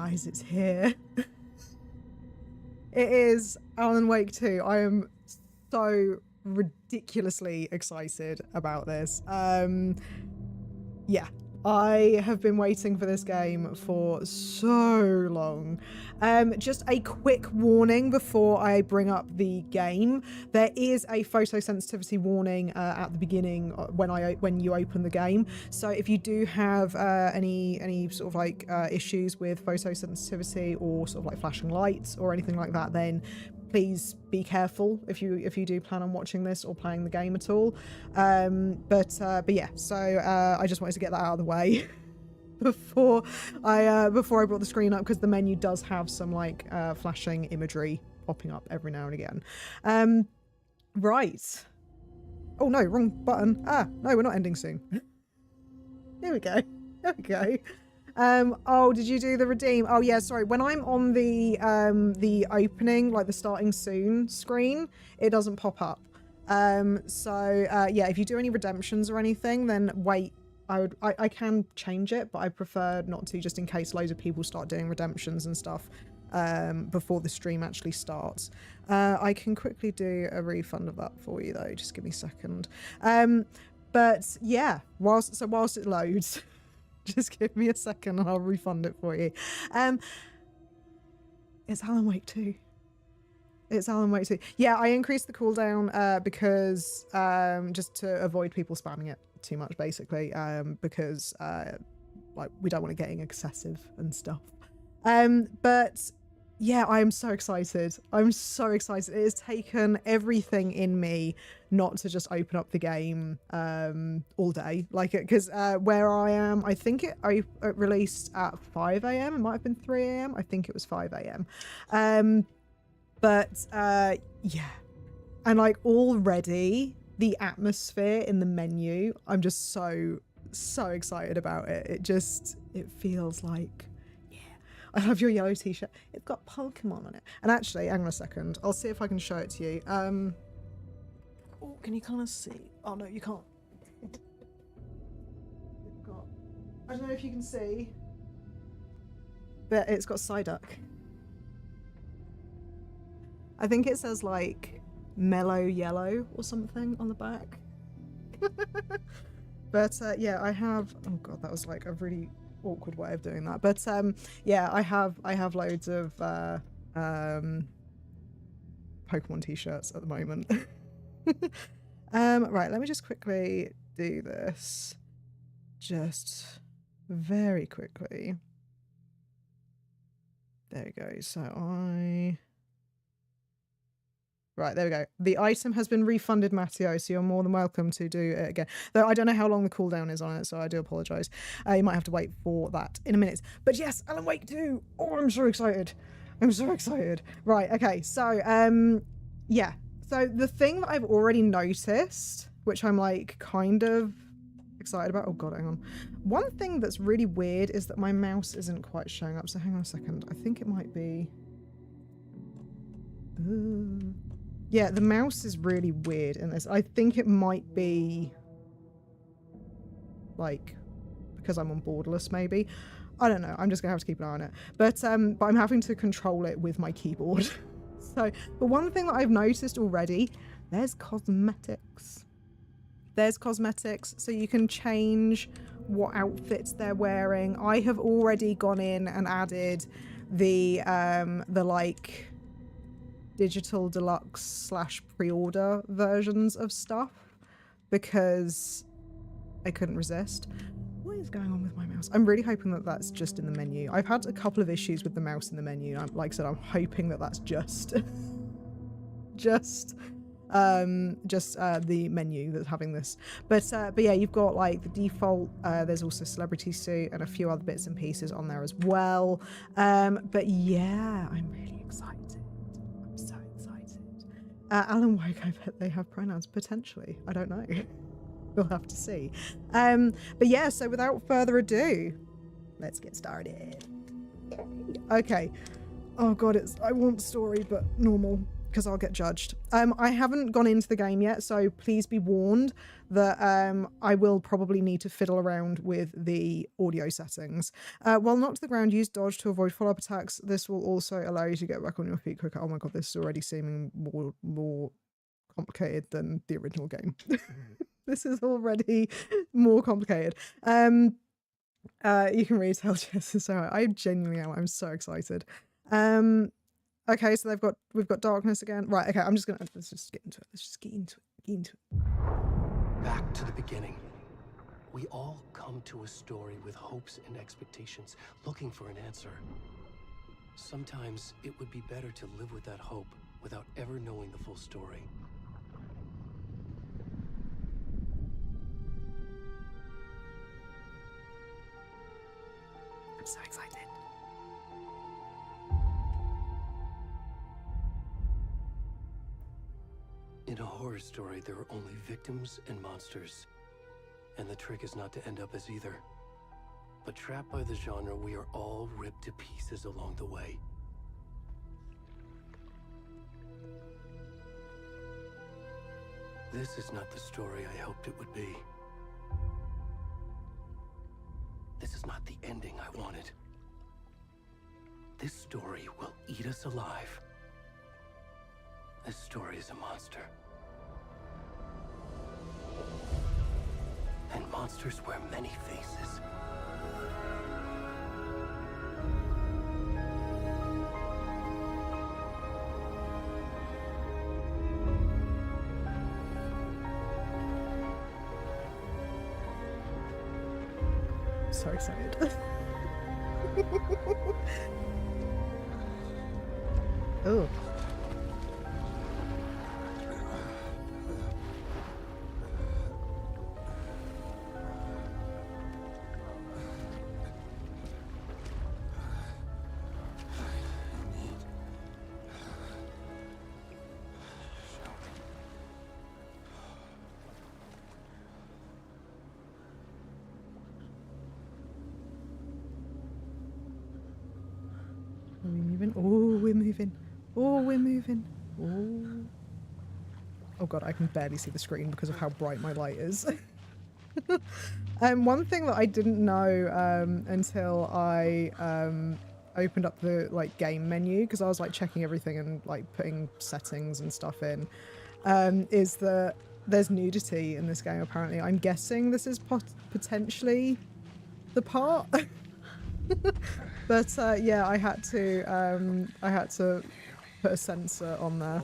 Guys, it's here. It is Alan Wake 2. I am so ridiculously excited about this. Yeah, I have been waiting for this game for so long. Just a quick warning before I bring up the game. There is a photosensitivity warning at the beginning when you open the game. So if you do have any sort of like issues with photosensitivity or sort of like flashing lights or anything like that, then please be careful if you do plan on watching this or playing the game at all. But yeah, so I just wanted to get that out of the way before I brought the screen up, because the menu does have some like flashing imagery popping up every now and again. Right. Oh no, wrong button. No, we're not ending soon. Here we go. There we go. Oh, did you do the redeem? Oh yeah, sorry. When I'm on the opening, like the starting soon screen, it doesn't pop up. Yeah, if you do any redemptions or anything, then wait. I can change it, but I prefer not to, just in case loads of people start doing redemptions and stuff before the stream actually starts. I can quickly do a refund of that for you though. Just give me a second. But yeah, whilst it loads. Just give me a second and I'll refund it for you. It's Alan Wake 2. It's Alan Wake 2. Yeah, I increased the cooldown because just to avoid people spamming it too much, basically, because like we don't want it getting excessive and stuff. But yeah, I am so excited. I'm so excited. It has taken everything in me not to just open up the game all day, like it, because where I am, I think it released at 5 a.m. It might have been 3 a.m. I think it was 5 a.m. But yeah, and like already the atmosphere in the menu, I'm just so excited about it. It feels like, I love your yellow t-shirt. It's got Pokemon on it. And actually, hang on a second. I'll see if I can show it to you. Oh, can you kind of see? Oh, no, you can't. I don't know if you can see, but it's got Psyduck. I think it says like mellow yellow or something on the back. But yeah, I have, oh god, that was like a really awkward way of doing that, but yeah, I have loads of Pokemon t-shirts at the moment. Right, let me just quickly do this just very quickly. There we go. So right, there we go. The item has been refunded, Matteo, so you're more than welcome to do it again. Though I don't know how long the cooldown is on it, so I do apologise. You might have to wait for that in a minute. But yes, Alan Wake 2! Oh, I'm so excited. I'm so excited. Right, okay, so, yeah. So the thing that I've already noticed, which I'm like kind of excited about... Oh god, hang on. One thing that's really weird is that my mouse isn't quite showing up, so hang on a second. I think it might be... yeah, the mouse is really weird in this. I think it might be like because I'm on borderless, maybe. I don't know. I'm just gonna have to keep an eye on it. But I'm having to control it with my keyboard. So, but one thing that I've noticed already, there's cosmetics. There's cosmetics, so you can change what outfits they're wearing. I have already gone in and added the like digital deluxe / pre-order versions of stuff because I couldn't resist. What is going on with my mouse? I'm really hoping that that's just in the menu. I've had a couple of issues with the mouse in the menu. Like I said, I'm hoping that that's just the menu that's having this. But yeah, you've got like the default. There's also celebrity suit and a few other bits and pieces on there as well. But yeah, I'm really excited. Alan Wake, I bet they have pronouns, potentially. I don't know. We'll have to see. But yeah, so without further ado, let's get started. Okay. Oh god, I want story, but normal. because I'll get judged. I haven't gone into the game yet, so please be warned that I will probably need to fiddle around with the audio settings. While knocked to the ground, use dodge to avoid follow-up attacks. This will also allow you to get back on your feet quicker. Oh my god, this is already seeming more complicated than the original game. This is already more complicated. You can really tell Jess is so I genuinely am. I'm so excited. Okay, so we've got darkness again. Right, okay, let's just get into it. Let's just get into it. Back to the beginning. We all come to a story with hopes and expectations, looking for an answer. Sometimes it would be better to live with that hope without ever knowing the full story. I'm so excited. In a horror story, there are only victims and monsters. And the trick is not to end up as either. But trapped by the genre, we are all ripped to pieces along the way. This is not the story I hoped it would be. This is not the ending I wanted. This story will eat us alive. This story is a monster. And monsters wear many faces. So excited. Oh. Are we moving? Oh, we're moving. Oh, we're moving. Oh. Oh god, I can barely see the screen because of how bright my light is. One thing that I didn't know until I opened up the game menu, because I was checking everything and putting settings and stuff in, is that there's nudity in this game apparently. I'm guessing this is potentially the part. But yeah, I had to put a sensor on there.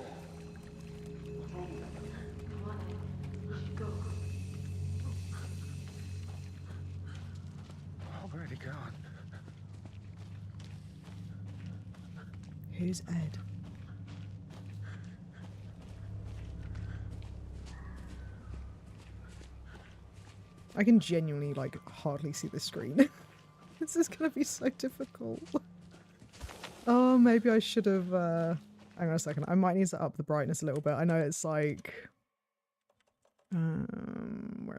Already gone. Who's Ed? I can genuinely hardly see the screen. This is gonna be so difficult. Oh, maybe I should have hang on a second. I might need to up the brightness a little bit. I know it's where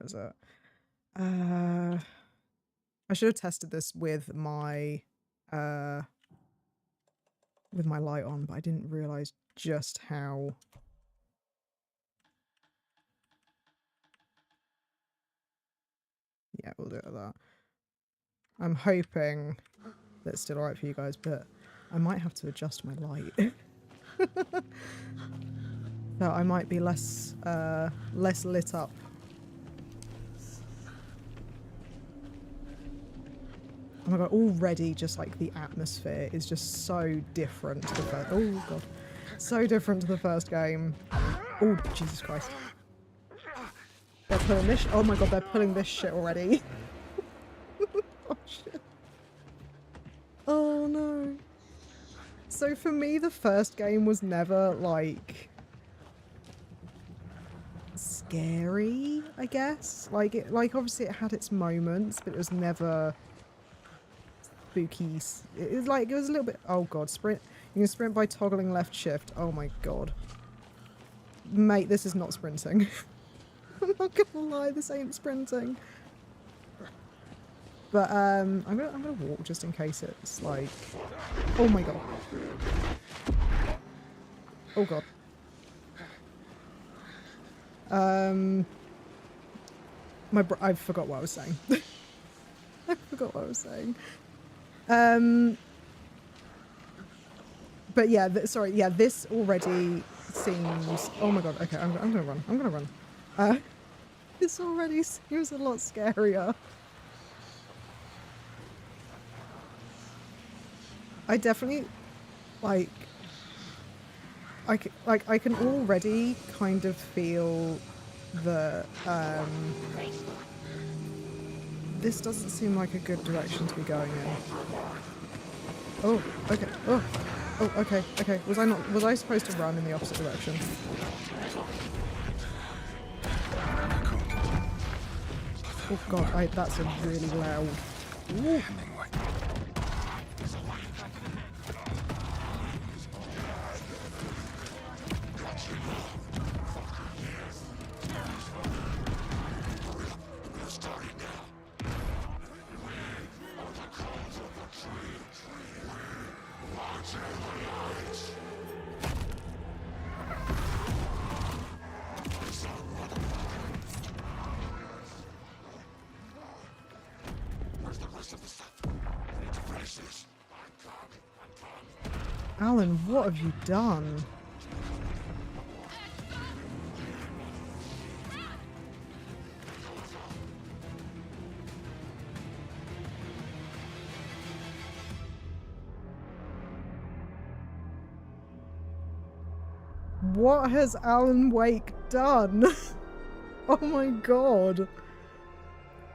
is it? I should have tested this with my light on, but I didn't realize just how yeah, we'll do it like that. I'm hoping that's still alright for you guys, but I might have to adjust my light. So I might be less lit up. Oh my god, already just the atmosphere is just so different to the first. Oh god. So different to the first game. Oh, Jesus Christ. They're pulling this. Oh my god, they're pulling this shit already. Oh shit. Oh no. So for me, the first game was never scary, I guess. Obviously it had its moments, but it was never spooky. It was it was a little bit. Oh god, sprint. You can sprint by toggling left shift. Oh my god, mate, this is not sprinting. I'm not gonna lie, this ain't sprinting. But I'm gonna walk just in case it's oh my god. Oh god. I forgot what I was saying. I forgot what I was saying. But yeah, sorry, yeah, this already seems... Oh my god, okay, I'm gonna run. I'm gonna run. This already seems a lot scarier. I definitely, like... I can already kind of feel the, this doesn't seem like a good direction to be going in. Oh, okay. Oh, okay, okay. Was I supposed to run in the opposite direction? Oh god, that's a really loud... Ooh. Alan, what have you done? What has Alan Wake done? Oh my god.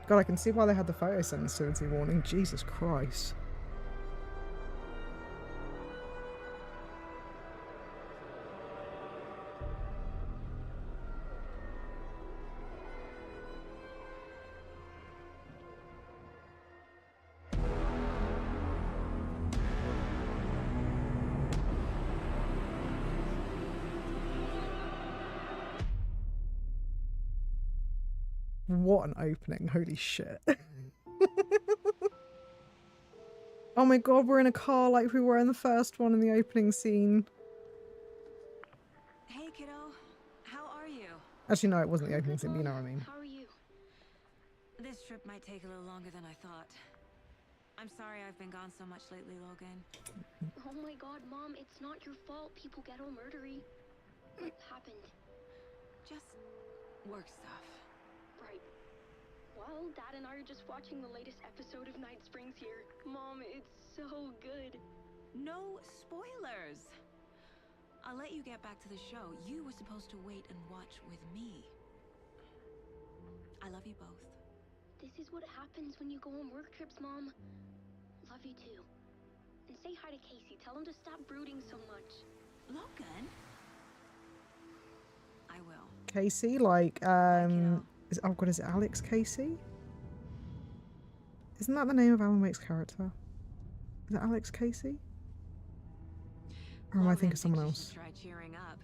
God, I can see why they had the photosensitivity warning. Jesus Christ. What an opening, holy shit. Oh my god, we're in a car like we were in the first one in the opening scene. Hey kiddo, how are you? Actually no, it wasn't the opening scene, but you know what I mean. How are you? This trip might take a little longer than I thought. I'm sorry I've been gone so much lately, Logan. Oh my god, Mom, it's not your fault people get all murdery. What happened? Just work stuff. Right. Well, Dad and I are just watching the latest episode of Night Springs here. Mom, it's so good. No spoilers! I'll let you get back to the show. You were supposed to wait and watch with me. I love you both. This is what happens when you go on work trips, Mom. Love you too. And say hi to Casey. Tell him to stop brooding so much. Logan? I will. Casey, like, oh god, is it Alex Casey? Isn't that the name of Alan Wake's character? Is it Alex Casey? Or am I thinking of someone else? Try cheering up.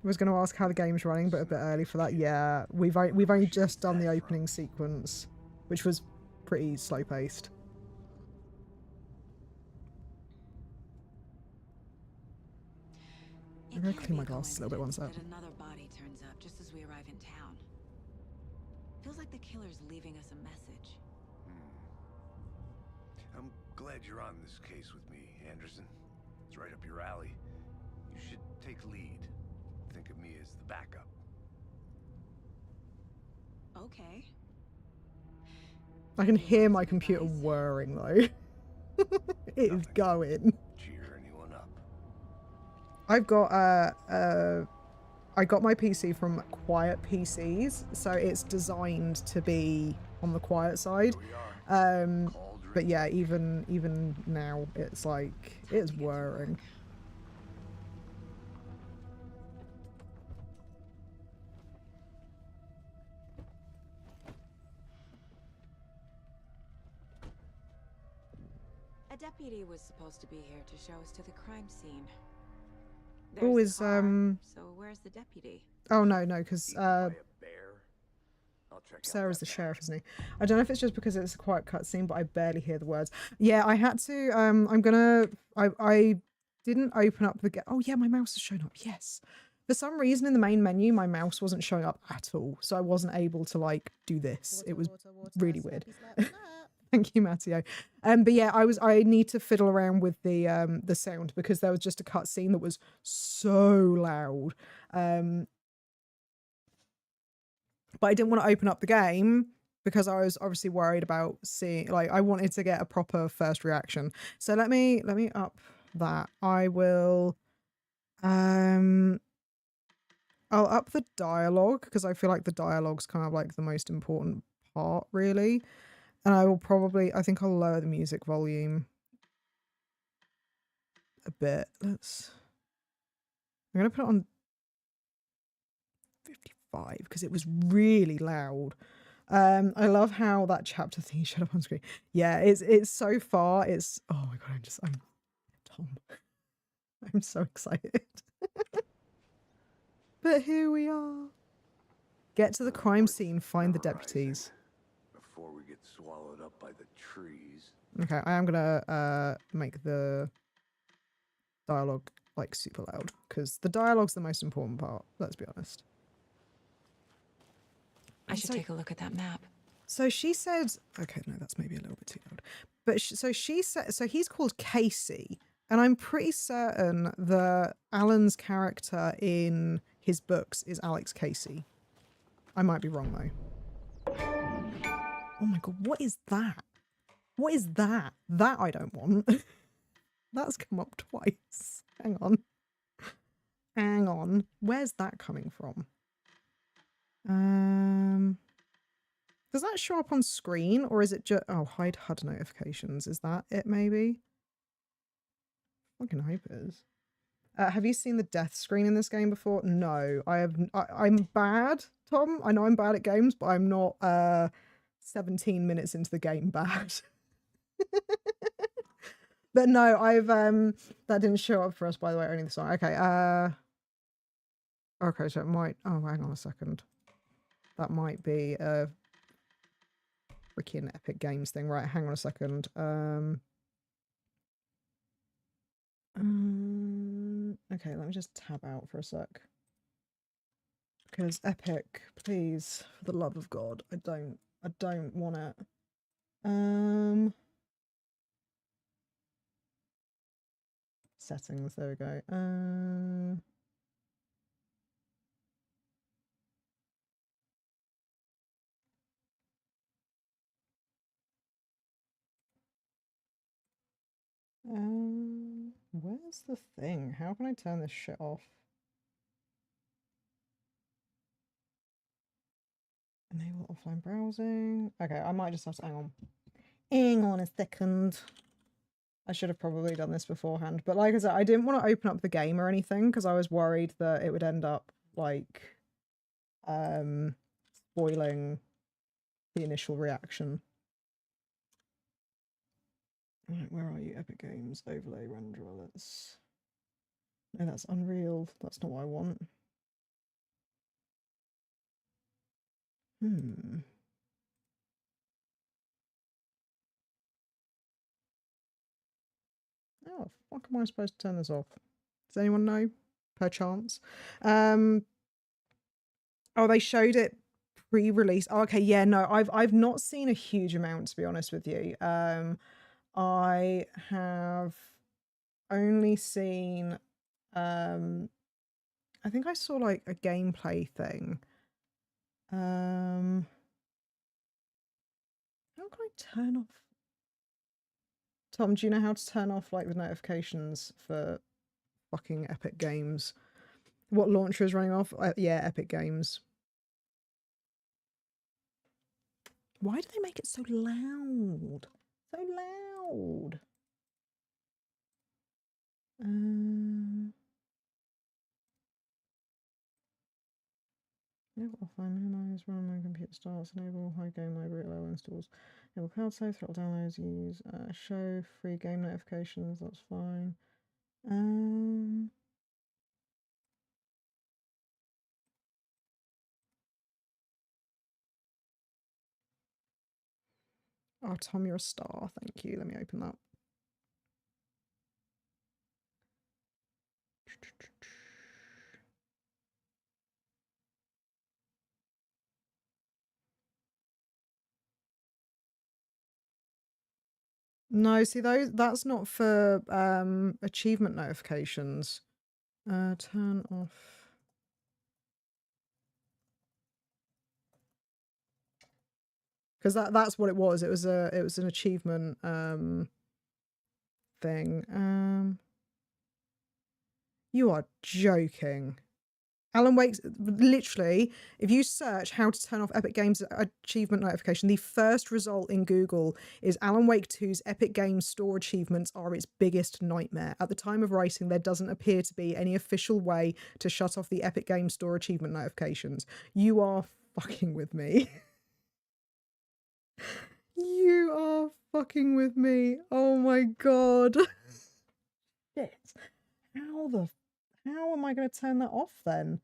I was going to ask how the game's running, but a bit early for that. Yeah, we've only just done the opening sequence, which was pretty slow paced. I'm gonna clean my glasses a little bit one sec. Another body turns up just as we arrive in town. Feels like the killer's leaving us a message. I'm glad you're on this case with me, Anderson. It's right up your alley. You should take lead. Think of me as the backup. Okay. I can hear my computer whirring though. It is going. Cheer anyone up. I've got I got my PC from Quiet PCs, so it's designed to be on the quiet side. But yeah, even now it's like it's whirring. A deputy was supposed to be here to show us to the crime scene. Oh, There's is the car, so where's the deputy? Oh no, because Sarah's the sheriff, isn't he? I don't know if it's just because it's a quiet cutscene, but I barely hear the words. Yeah, I had to. I didn't open up the. Oh yeah, my mouse has shown up. Yes, For some reason in the main menu, my mouse wasn't showing up at all. So I wasn't able to like do this. It was really weird. Thank you, Matteo. But yeah, I need to fiddle around with the sound because there was just a cutscene that was so loud. But I didn't want to open up the game because I was obviously worried about seeing, like, I wanted to get a proper first reaction. So let me up that. I will I'll up the dialogue because I feel like the dialogue's kind of like the most important part, really. And I will probably, I think I'll lower the music volume a bit. I'm going to put it on 55 because it was really loud. I love how that chapter thing showed up on screen. Yeah, it's so far. It's, oh my God, I'm Tom. I'm so excited. But here we are. Get to the crime scene, find the deputies. Before we get swallowed up by the trees. Okay, I am gonna make the dialogue like super loud because the dialogue's the most important part. Let's be honest. I should take a look at that map. So she said, okay, no, that's maybe a little bit too loud. But so she said, so he's called Casey, and I'm pretty certain that Alan's character in his books is Alex Casey. I might be wrong though. Oh my God, what is that? What is that? That I don't want. That's come up twice. Hang on. Hang on. Where's that coming from? Does that show up on screen or is it just, oh, hide HUD notifications. Is that it maybe? Fucking hope it is. Have you seen the death screen in this game before? No, I'm bad, Tom. I know I'm bad at games, but I'm not 17 minutes into the game bad. But no, that didn't show up for us, by the way, only the song. Okay, okay, so it might, oh, hang on a second. That might be a freaking Epic Games thing, right? Hang on a second. Okay, let me just tab out for a sec. Because Epic, please, for the love of God, I don't want it. Settings, there we go. Where's the thing? How can I turn this shit off? Enable offline browsing. Okay, I might just have to hang on. Hang on a second. I should have probably done this beforehand, but like I said, I didn't want to open up the game or anything because I was worried that it would end up like spoiling the initial reaction. Right, where are you? Epic Games, overlay, renderer, let's... No, that's Unreal. That's not what I want. How the fuck am I supposed to turn this off? Does anyone know? Perchance. Oh, they showed it pre-release. Oh, okay, yeah, no, I've not seen a huge amount, to be honest with you. I have only seen I think I saw like a gameplay thing. How can I turn off? Tom, do you know how to turn off like the notifications for fucking Epic Games? What launcher is running off? Yeah, Epic Games. Why do they make it so loud? So loud. Enable offline minimize, run when computer starts, enable high game library, allow installs, enable cloud save, throttle downloads, use show free game notifications, that's fine. Oh, Tom, you're a star. Thank you. Let me open that. No, see that's not for achievement notifications. Turn off. Because that's what it was. It was an achievement thing. You are joking. Alan Wake's literally, if you search how to turn off Epic Games achievement notification, the first result in Google is Alan Wake 2's Epic Games Store achievements are its biggest nightmare. At the time of writing, there doesn't appear to be any official way to shut off the Epic Games Store achievement notifications. You are fucking with me. You are fucking with me. Oh my god. Shit. How am I going to turn that off then?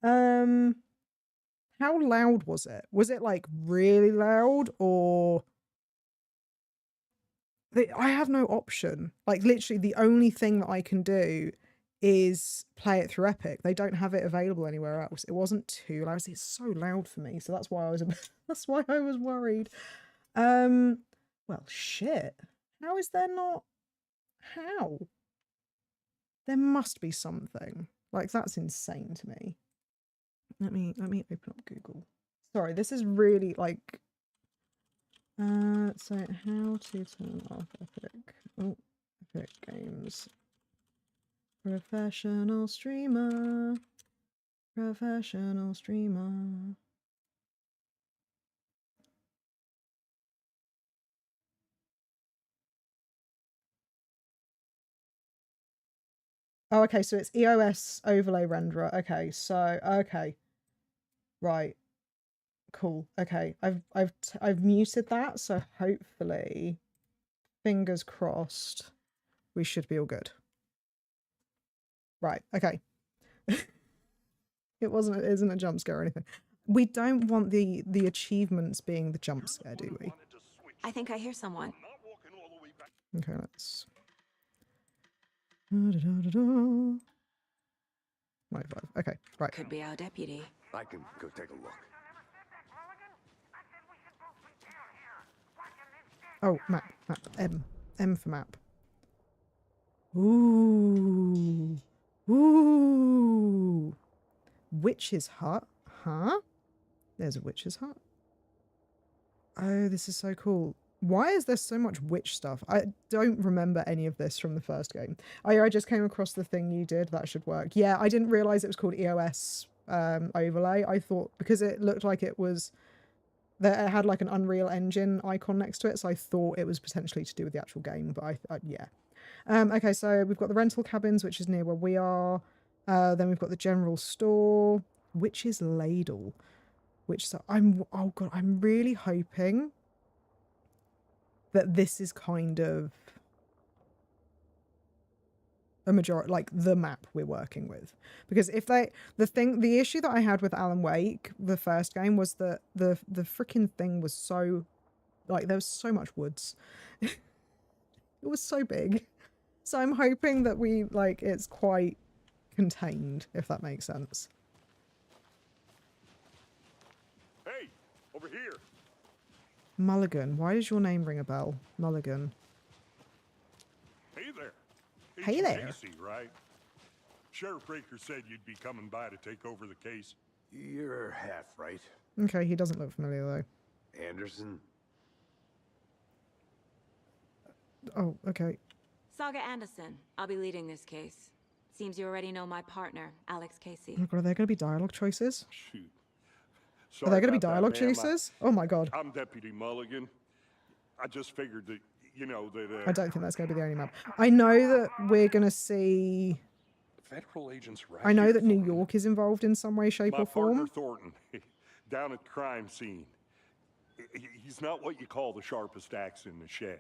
How loud was it? Was it like really loud, or I have no option. Like literally the only thing that I can do is play it through Epic. They don't have it available anywhere else. It wasn't too loud. It's so loud for me, so that's why I was that's why I was worried. Well, shit. How is there not? How? There must be something. Like, that's insane to me. Let me open up Google. Sorry, this is really like so how to turn off Epic Games. Professional streamer. Oh, okay, so it's EOS overlay renderer. Okay, so okay. Right. Cool. Okay. I've muted that, so hopefully, fingers crossed, we should be all good. Right, okay. It isn't a jump scare or anything. We don't want the achievements being the jump scare, do we? I think I hear someone. Okay, let's 95. Okay, right. Could be our deputy. I can go take a look. Oh, map. M for map. Ooh. Witch's hut? Huh? There's a witch's hut. Oh, this is so cool. Why is there so much witch stuff? I don't remember any of this from the first game. Oh, I just came across the thing you did. That should work. Yeah, I didn't realise it was called EOS overlay. I thought, because it looked like it was, that it had like an Unreal Engine icon next to it, so I thought it was potentially to do with the actual game, but yeah. Okay, so we've got the rental cabins, which is near where we are. Then we've got the general store, Witch's Ladle, oh god, I'm really hoping that this is kind of a majority, like the map we're working with, because if the issue that I had with Alan Wake, the first game, was that the freaking thing was so, like, there was so much woods. It was so big, so I'm hoping that it's quite contained, if that makes sense. Hey, over here. Mulligan, why does your name ring a bell? Mulligan. Hey there. Hey there. Casey, right? Sheriff Breaker said you'd be coming by to take over the case. You're half right. Okay, he doesn't look familiar though. Anderson? Oh, okay. Saga Anderson. I'll be leading this case. Seems you already know my partner, Alex Casey. Oh my god, are there going to be dialogue choices? Shoot. Are there going to be Sorry about dialogue that, ma'am. choices? Oh my god. I'm Deputy Mulligan. I just figured that, you know, that... I don't think that's going to be the only map. I know that we're going to see... Federal agents right I know here, that New Thornton. York is involved in some way, shape, My or partner form. Thornton, down at the crime scene. He's not what you call the sharpest axe in the shed.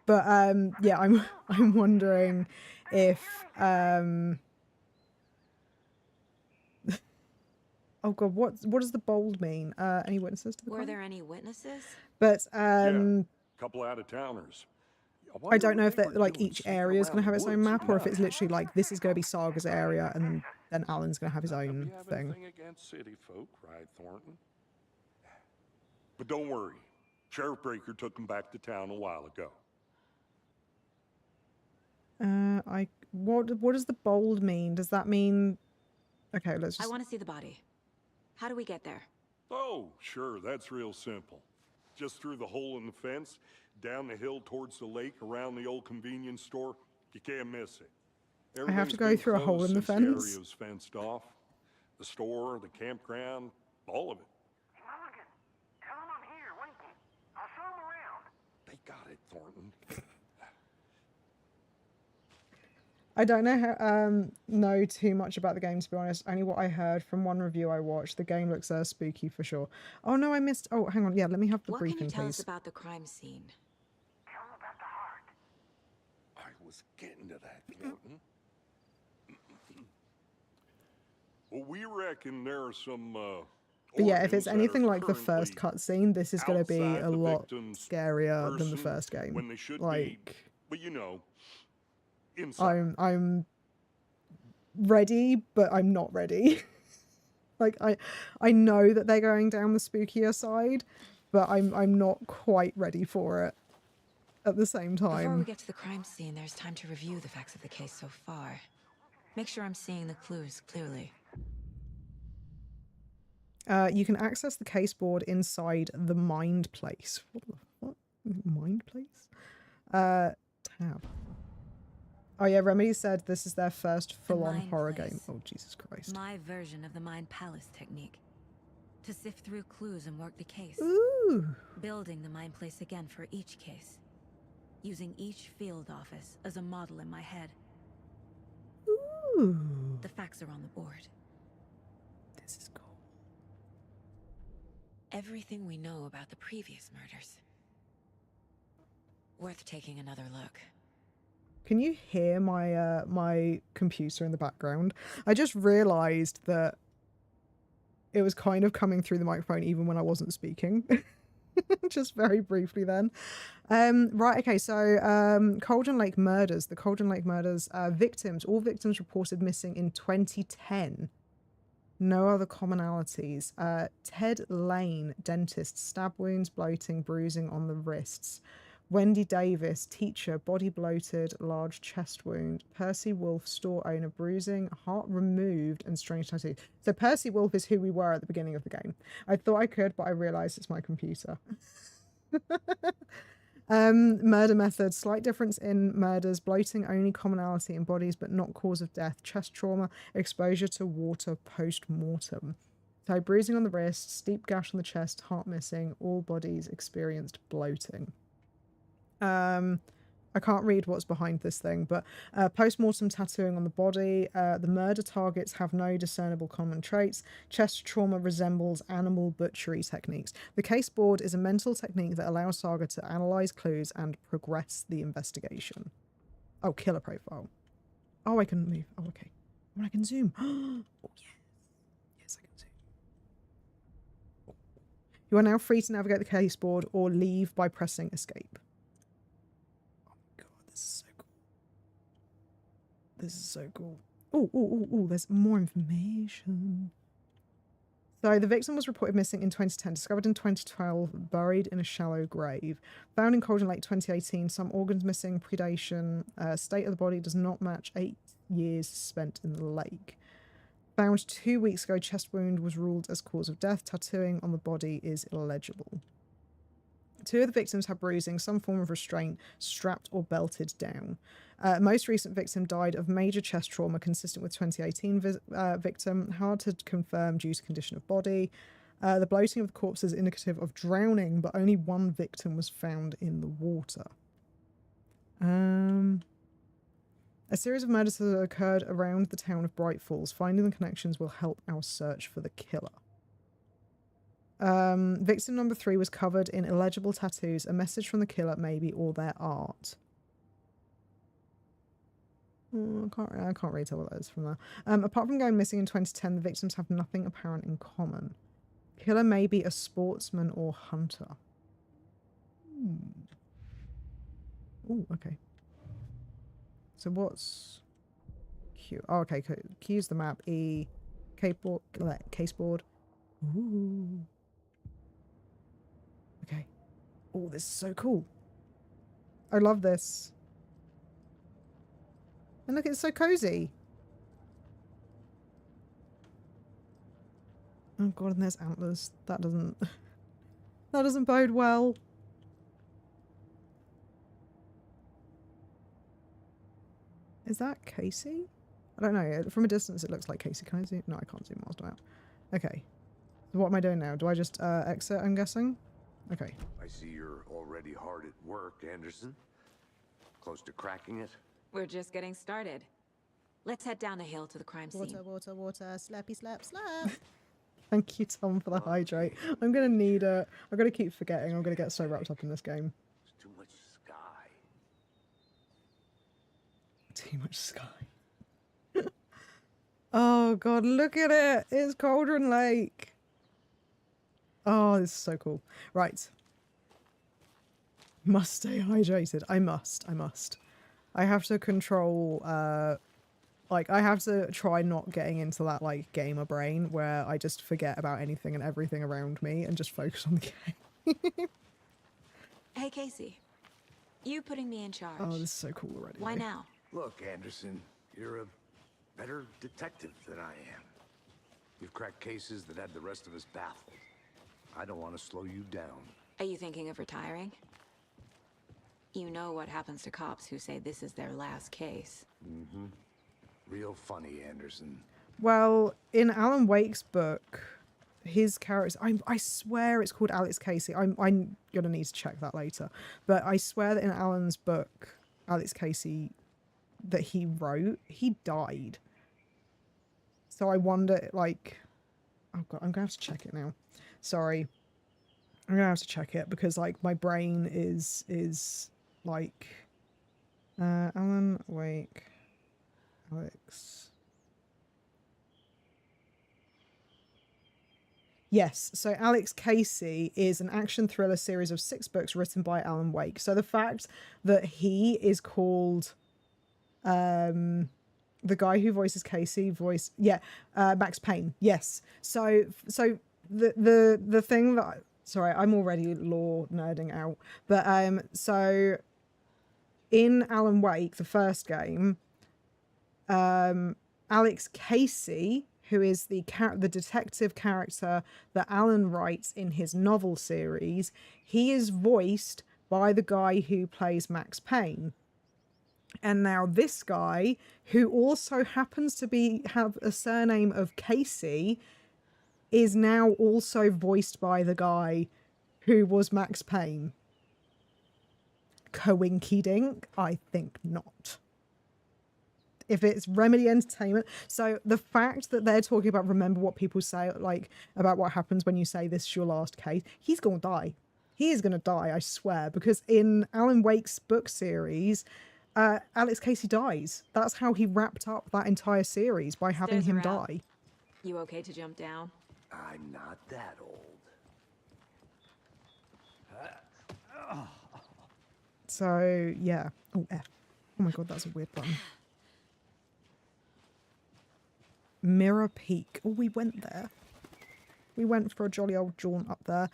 But yeah, I'm wondering if oh god, what does the bold mean? Any witnesses to the Were crime? there any witnesses? But Yeah, couple out-of-towners. I don't know if that, like, each area is going to have its own map, or if it's literally like this is going to be Saga's area and then Alan's going to have his own You have thing. anything against city folk, right, Thornton? But don't worry. Sheriff Breaker took him back to town a while ago. What does the bold mean? Does that mean... Okay, let's I just... want to see the body. How do we get there? Oh, sure, that's real simple. Just through the hole in the fence, down the hill towards the lake, around the old convenience store. You can't miss it. I have to Everything's go been through a hole in the closed since fence? The area's fenced off. The store, the campground, all of it. Mulligan, tell him I'm here, waiting. I'll show him around. They got it, Thornton. I don't know too much about the game, to be honest. Only what I heard from one review I watched. The game looks spooky for sure. Oh no, I missed... Oh, hang on. Yeah, let me have the What can briefing, you tell please. us about the crime scene? Tell him about the heart. I was getting to that, Thornton. Well, we reckon there are some, But yeah, if organs it's that anything are like the first currently cutscene, this is going to be outside a the lot victim's scarier than the person first game. when they should be, Like, but you know, inside. I'm ready, but I'm not ready. Like, I know that they're going down the spookier side, but I'm not quite ready for it at the same Before we time. get to the crime scene, there's time to review the facts of the case so far. Make sure I'm seeing the clues clearly. You can access the case board inside the Mind Place. What? Mind Place? Tab. Oh yeah, Remedy said this is their first full-on Mind horror Place. game. Oh, Jesus Christ. My version of the Mind Palace technique. To sift through clues and work the case. Ooh. Building the Mind Place again for each case. Using each field office as a model in my head. Ooh. The facts are on the board. This is cool. Everything we know about the previous murders. Worth taking another look. Can you hear my my computer in the background? I just realized that it was kind of coming through the microphone even when I wasn't speaking. Just very briefly then. Right, okay, so Cauldron Lake murders. The Cauldron Lake murders, victims. All victims reported missing in 2010. No other commonalities. Ted Lane, dentist, stab wounds, bloating, bruising on the wrists. Wendy Davis, teacher, body bloated, large chest wound. Percy Wolf, store owner, bruising, heart removed, and strange tattoo. So Percy Wolf is who we were at the beginning of the game. I thought I could, but I realised it's my computer. Murder method, slight difference in murders, bloating only commonality in bodies but not cause of death, chest trauma, exposure to water post-mortem. So bruising on the wrist, steep gash on the chest, heart missing, all bodies experienced bloating. I can't read what's behind this thing, but post-mortem tattooing on the body. The murder targets have no discernible common traits. Chest trauma resembles animal butchery techniques. The case board is a mental technique that allows Saga to analyze clues and progress the investigation. Oh, killer profile. Oh, I can move. Oh, okay. Oh, I can zoom. Oh, yes. Yes, I can zoom. Oh. You are now free to navigate the case board or leave by pressing escape. This is so cool. This is so cool. Oh, there's more information. So the victim was reported missing in 2010, discovered in 2012, buried in a shallow grave. Found in Cauldron Lake 2018, some organs missing, predation, state of the body does not match 8 years spent in the lake. Found 2 weeks ago, chest wound was ruled as cause of death. Tattooing on the body is illegible. 2 of the victims had bruising, some form of restraint, strapped or belted down. Most recent victim died of major chest trauma consistent with 2018 victim. Hard to confirm due to condition of body. The bloating of the corpse is indicative of drowning, but only 1 victim was found in the water. A series of murders have occurred around the town of Bright Falls. Finding the connections will help our search for the killer. Victim number 3 was covered in illegible tattoos. A message from the killer, maybe, or their art. I can't really tell what that is from there. Apart from going missing in 2010, the victims have nothing apparent in common. Killer may be a sportsman or hunter. Oh, okay. So what's Q? Oh, okay. Q's the map. E, case board. Ooh. Okay. Oh, this is so cool. I love this. And look, it's so cozy. Oh god, and there's antlers. That doesn't bode well. Is that Casey? I don't know. From a distance, it looks like Casey. Can I zoom? No, I can't zoom whilst I'm out. Okay. So what am I doing now? Do I just exit, I'm guessing? Okay. I see you're already hard at work, Anderson. Close to cracking it? We're just getting started. Let's head down the hill to the crime scene. Water, water, water. Slappy, slap, slap. Thank you, Tom, for the hydrate. I'm going to need it. I'm going to keep forgetting. I'm going to get so wrapped up in this game. There's too much sky. Too much sky. Oh, God, look at it. It's Cauldron Lake. Oh, this is so cool. Right. Must stay hydrated. I must. I have to control, like, I have to try not getting into that, like, gamer brain where I just forget about anything and everything around me and just focus on the game. Hey, Casey. You putting me in charge. Oh, this is so cool already. Why though. now? Look, Anderson, you're a better detective than I am. You've cracked cases that had the rest of us baffled. I don't want to slow you down. Are you thinking of retiring? You know what happens to cops who say this is their last case. Mm-hmm. Real funny, Anderson. Well, in Alan Wake's book, his character, I swear it's called Alex Casey. I'm gonna need to check that later. But I swear that in Alan's book, Alex Casey, that he wrote, he died. So I wonder, like, oh god, I'm gonna have to check it now. Sorry. I'm gonna have to check it because, like, my brain is like, Alan Wake, Alex. Yes, so Alex Casey is an action thriller series of 6 books written by Alan Wake. So the fact that he is called, the guy who voices Casey Max Payne. Yes. So the thing that, sorry, I'm already lore nerding out, but so in Alan Wake, the first game, Alex Casey, who is the detective character that Alan writes in his novel series, he is voiced by the guy who plays Max Payne. And now this guy, who also happens to have a surname of Casey, is now also voiced by the guy who was Max Payne. Coinky dink? I think not. If it's Remedy Entertainment. So the fact that they're talking about, remember what people say, like, about what happens when you say this is your last case, he's gonna die. He is gonna die, I swear, because in Alan Wake's book series, Alex Casey dies. That's how he wrapped up that entire series, by having him die. You okay to jump down? I'm not that old. So, yeah. Oh, F. Oh my god, that's a weird button. Mirror Peak. Oh, we went there. We went for a jolly old jaunt up there.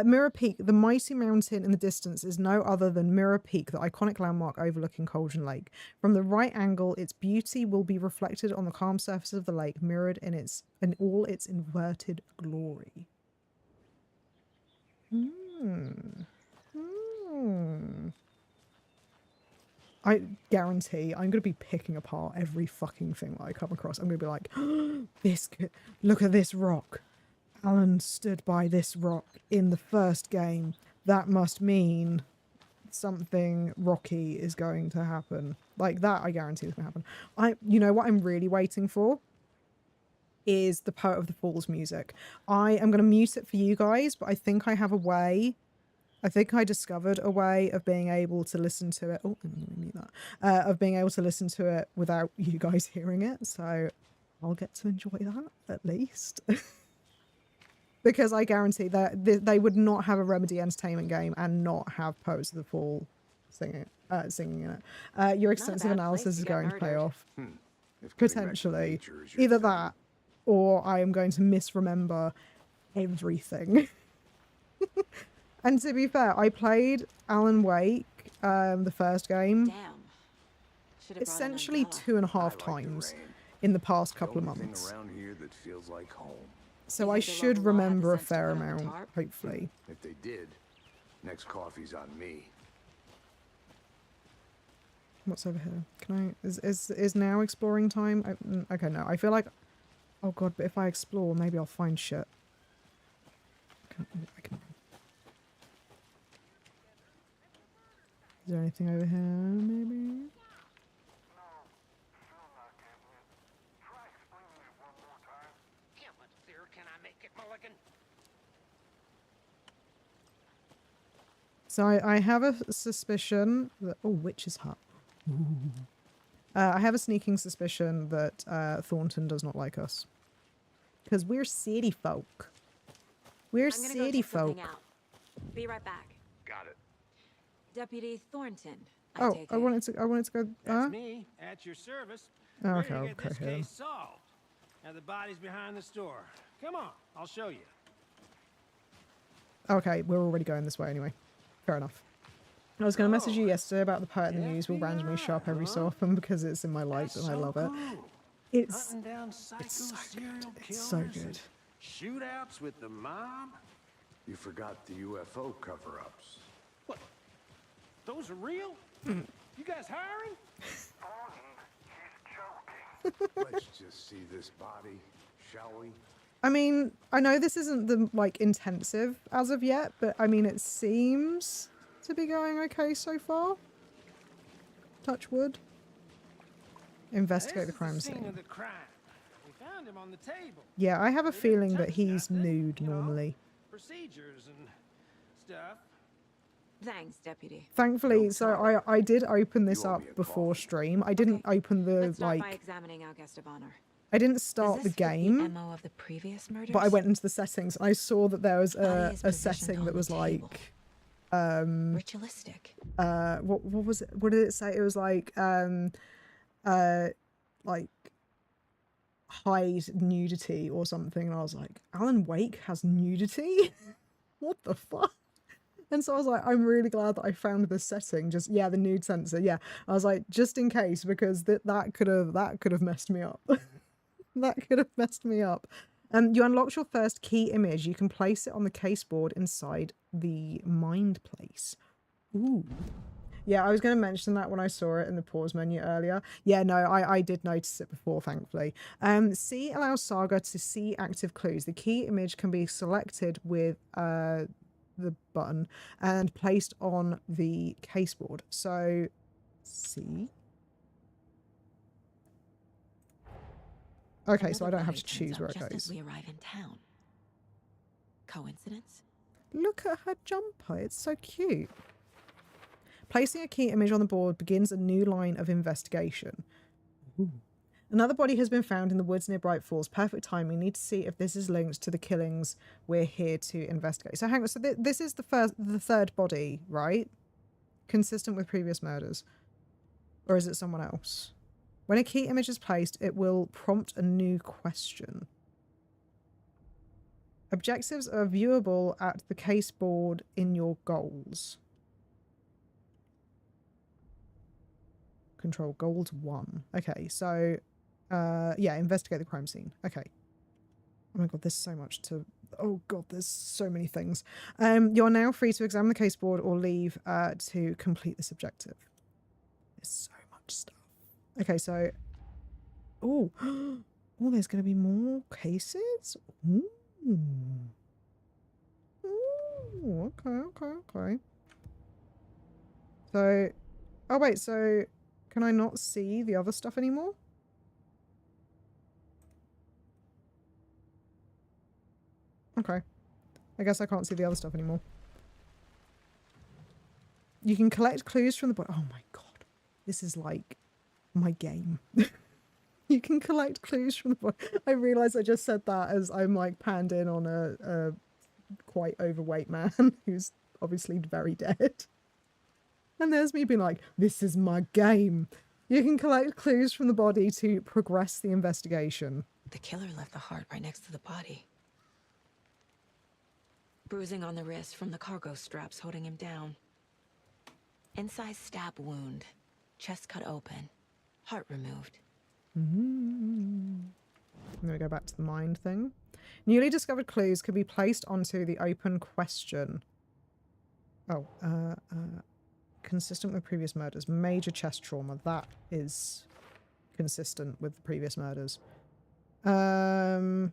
Mirror Peak, the mighty mountain in the distance, is no other than Mirror Peak, the iconic landmark overlooking Cauldron Lake. From the right angle, its beauty will be reflected on the calm surface of the lake, mirrored in all its inverted glory. I guarantee I'm going to be picking apart every fucking thing that I come across. I'm going to be like, look at this rock. Alan stood by this rock in the first game. That must mean something rocky is going to happen. Like that, I guarantee is going to happen. You know what I'm really waiting for? Is the Poet of the Falls music. I am going to mute it for you guys, but I think I have a way. I think I discovered a way of being able to listen to it. Oh, I'm going to mute that. Of being able to listen to it without you guys hearing it. So I'll get to enjoy that at least. Because I guarantee that they would not have a Remedy Entertainment game and not have Poets of the Fall singing in it. Your extensive analysis is going to pay off. Potentially. Either that, or I am going to misremember everything. And to be fair, I played Alan Wake, the first game, Damn. Should've brought an essentially umbrella. 2.5 I like the times rain. in the past The couple of only thing months. around here that feels like home. So You I think the should local law had the remember a sense to fair put up a amount, tarp? hopefully. If they did, next coffee's on me. What's over here? Can I... Is now exploring time? Okay, no. I feel like... Oh god, but if I explore, maybe I'll find shit. I can... Is there anything over here, maybe? So I have a suspicion that... Oh, witch's hut. I have a sneaking suspicion that Thornton does not like us. Because we're city folk. We're I'm gonna go city check something folk. out. Be right back. Got it. Deputy Thornton. Oh, take I it. wanted to go... That's me, at your service. Oh, Ready okay, to I'll get go this here. case solved. Now the body's behind the store. Come on, I'll show you. Okay, we're already going this way anyway. Fair enough. I was going to message you yesterday about the part in the news will randomly show up every so often because it's in my likes and I love it. It's Hunting down psycho so serial good. killers. It's so and good. Shootouts with the mob. You forgot the UFO cover-ups. What? Those are real? Hmm. You guys hiring? Let's just see this body, shall we? I mean, I know this isn't the like intensive as of yet, but I mean it seems to be going okay so far. Touch wood. Investigate the This is crime scene scene. of the crime. We found him on the table. Yeah, I have a They didn't feeling that touch he's nothing, nude you know, normally. Procedures and stuff. Thanks, Deputy. Thankfully, No so problem. I did open this You owe up me a before coffee. stream. I didn't open the Let's start by like examining our guest of honor. I didn't Does start the this fit game. MO of the previous murders? But I went into the settings and I saw that there was Body a is positioned setting on that the was table. like Ritualistic. what was it, what did it say? It was like hide nudity or something, and I was like, Alan Wake has nudity? What the fuck? And so I was like, I'm really glad that I found this setting. Just the nude sensor. Yeah, I was like, just in case, because that could have messed me up. That could have messed me up. You unlocked your first key image. You can place it on the caseboard inside the mind place. Ooh. Yeah, I was going to mention that when I saw it in the pause menu earlier. Yeah, no, I did notice it before, thankfully. C allows Saga to see active clues. The key image can be selected with the button and placed on the caseboard. So, C. Okay, so I don't have to choose where it Just as goes. we arrive in town. Coincidence? Look at her jumper. It's so cute. Placing a key image on the board begins a new line of investigation. Ooh. Another body has been found in the woods near Bright Falls. Perfect timing. Need to see if this is linked to the killings we're here to investigate. So hang on. So this is the third body, right? Consistent with previous murders. Or is it someone else? When a key image is placed, it will prompt a new question. Objectives are viewable at the case board in your goals. Control goals 1. Okay, so yeah, investigate the crime scene. Okay. Oh my god, there's so much to... Oh god, there's so many things. You're now free to examine the case board or leave to complete this objective. There's so much stuff. Okay, so... Oh, oh, there's going to be more cases? Ooh. Ooh, okay. So... Oh wait, so... Can I not see the other stuff anymore? Okay. I guess I can't see the other stuff anymore. You can collect clues from the body. Oh my god. This is like my game. You can collect clues from the body. I realise I just said that as I'm like panned in on a quite overweight man who's obviously very dead. And there's me being like, this is my game. You can collect clues from the body to progress the investigation. The killer left the heart right next to the body. Bruising on the wrist from the cargo straps holding him down. Incised stab wound. Chest cut open. Heart removed. I'm going to go back to the mind thing. Newly discovered clues could be placed onto the open question. Oh, consistent with previous murders. Major chest trauma. That is consistent with the previous murders. Oh,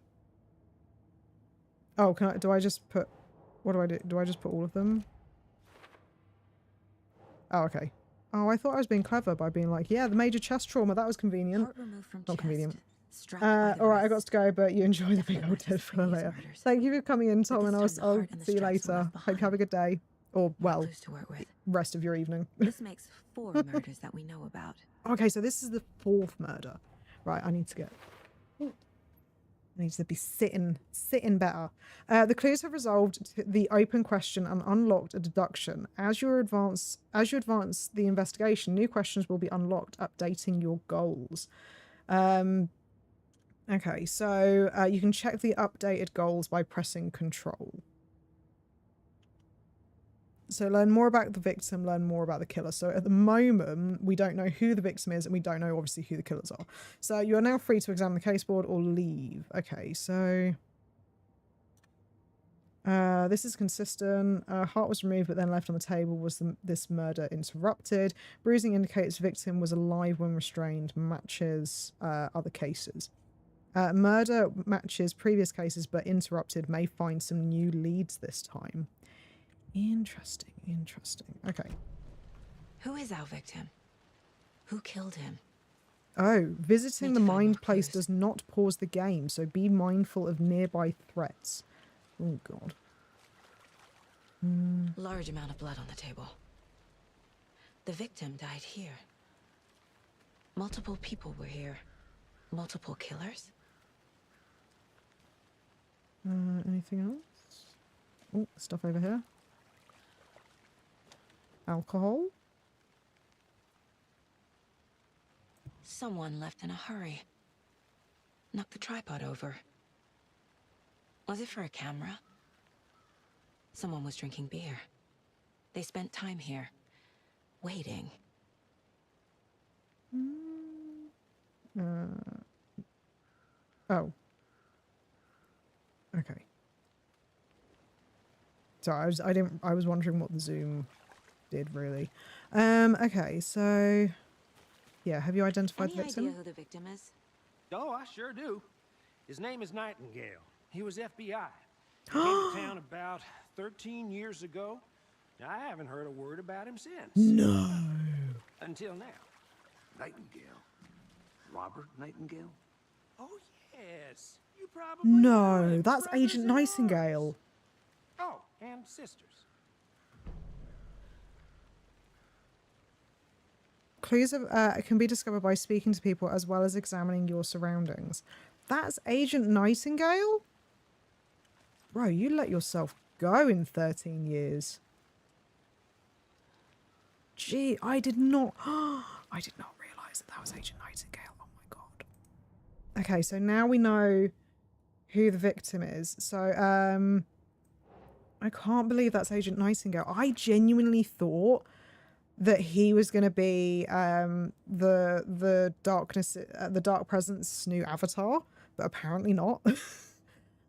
do I just put... What do I do? Do I just put all of them? Oh, okay. Oh, I thought I was being clever by being like, yeah, the major chest trauma. That was convenient. Heart removed from Not chest. convenient. Strapped by the All right, I got wrist. to go, but you enjoy the big Definitely old not dead just fella previous later. murders. Thank you for coming in, Tom, But and this I'll, time the I'll heart and the see you straps were later. left Hope you have a behind. good day. Or, More well, clues to work with. rest of your evening. This makes 4 murders that we know about. Okay, so this is the 4th murder. Right, I need to get... I need to be sitting better. The clues have resolved the open question and unlocked a deduction. As you advance the investigation, new questions will be unlocked, updating your goals. Okay, so you can check the updated goals by pressing Control. So learn more about the victim, learn more about the killer. So at the moment, we don't know who the victim is, and we don't know, obviously, who the killers are. So you are now free to examine the case board or leave. Okay, so... this is consistent. Heart was removed but then left on the table. Was this murder interrupted? Bruising indicates victim was alive when restrained. Matches other cases. Murder matches previous cases but interrupted. May find some new leads this time. Interesting, interesting. Okay. Who is our victim? Who killed him? Oh, visiting Need the to find mind more place clues. does not pause the game, so be mindful of nearby threats. Oh, God. Large amount of blood on the table. The victim died here. Multiple people were here. Multiple killers? Anything else? Oh, stuff over here. Alcohol? Someone left in a hurry. Knocked the tripod over. Was it for a camera? Someone was drinking beer. They spent time here. Waiting. Oh. Okay. Sorry, I was wondering what the zoom did really. Okay, so yeah, have you identified Any the victim? idea who the victim is? Oh, I sure do. His name is Nightingale. He was FBI. He came to town about 13 years ago. I haven't heard a word about him since. No. Until now. Nightingale? Robert Nightingale? Oh, yes. You probably No, know him. that's Brothers Agent in arms. Nightingale. Oh, and sisters. Clues can be discovered by speaking to people as well as examining your surroundings. That's Agent Nightingale? Bro, you let yourself go in 13 years. Gee, I did not realise that was Agent Nightingale. Oh my god. Okay, so now we know who the victim is. So, I can't believe that's Agent Nightingale. I genuinely thought that he was going to be the dark presence new avatar, but apparently not.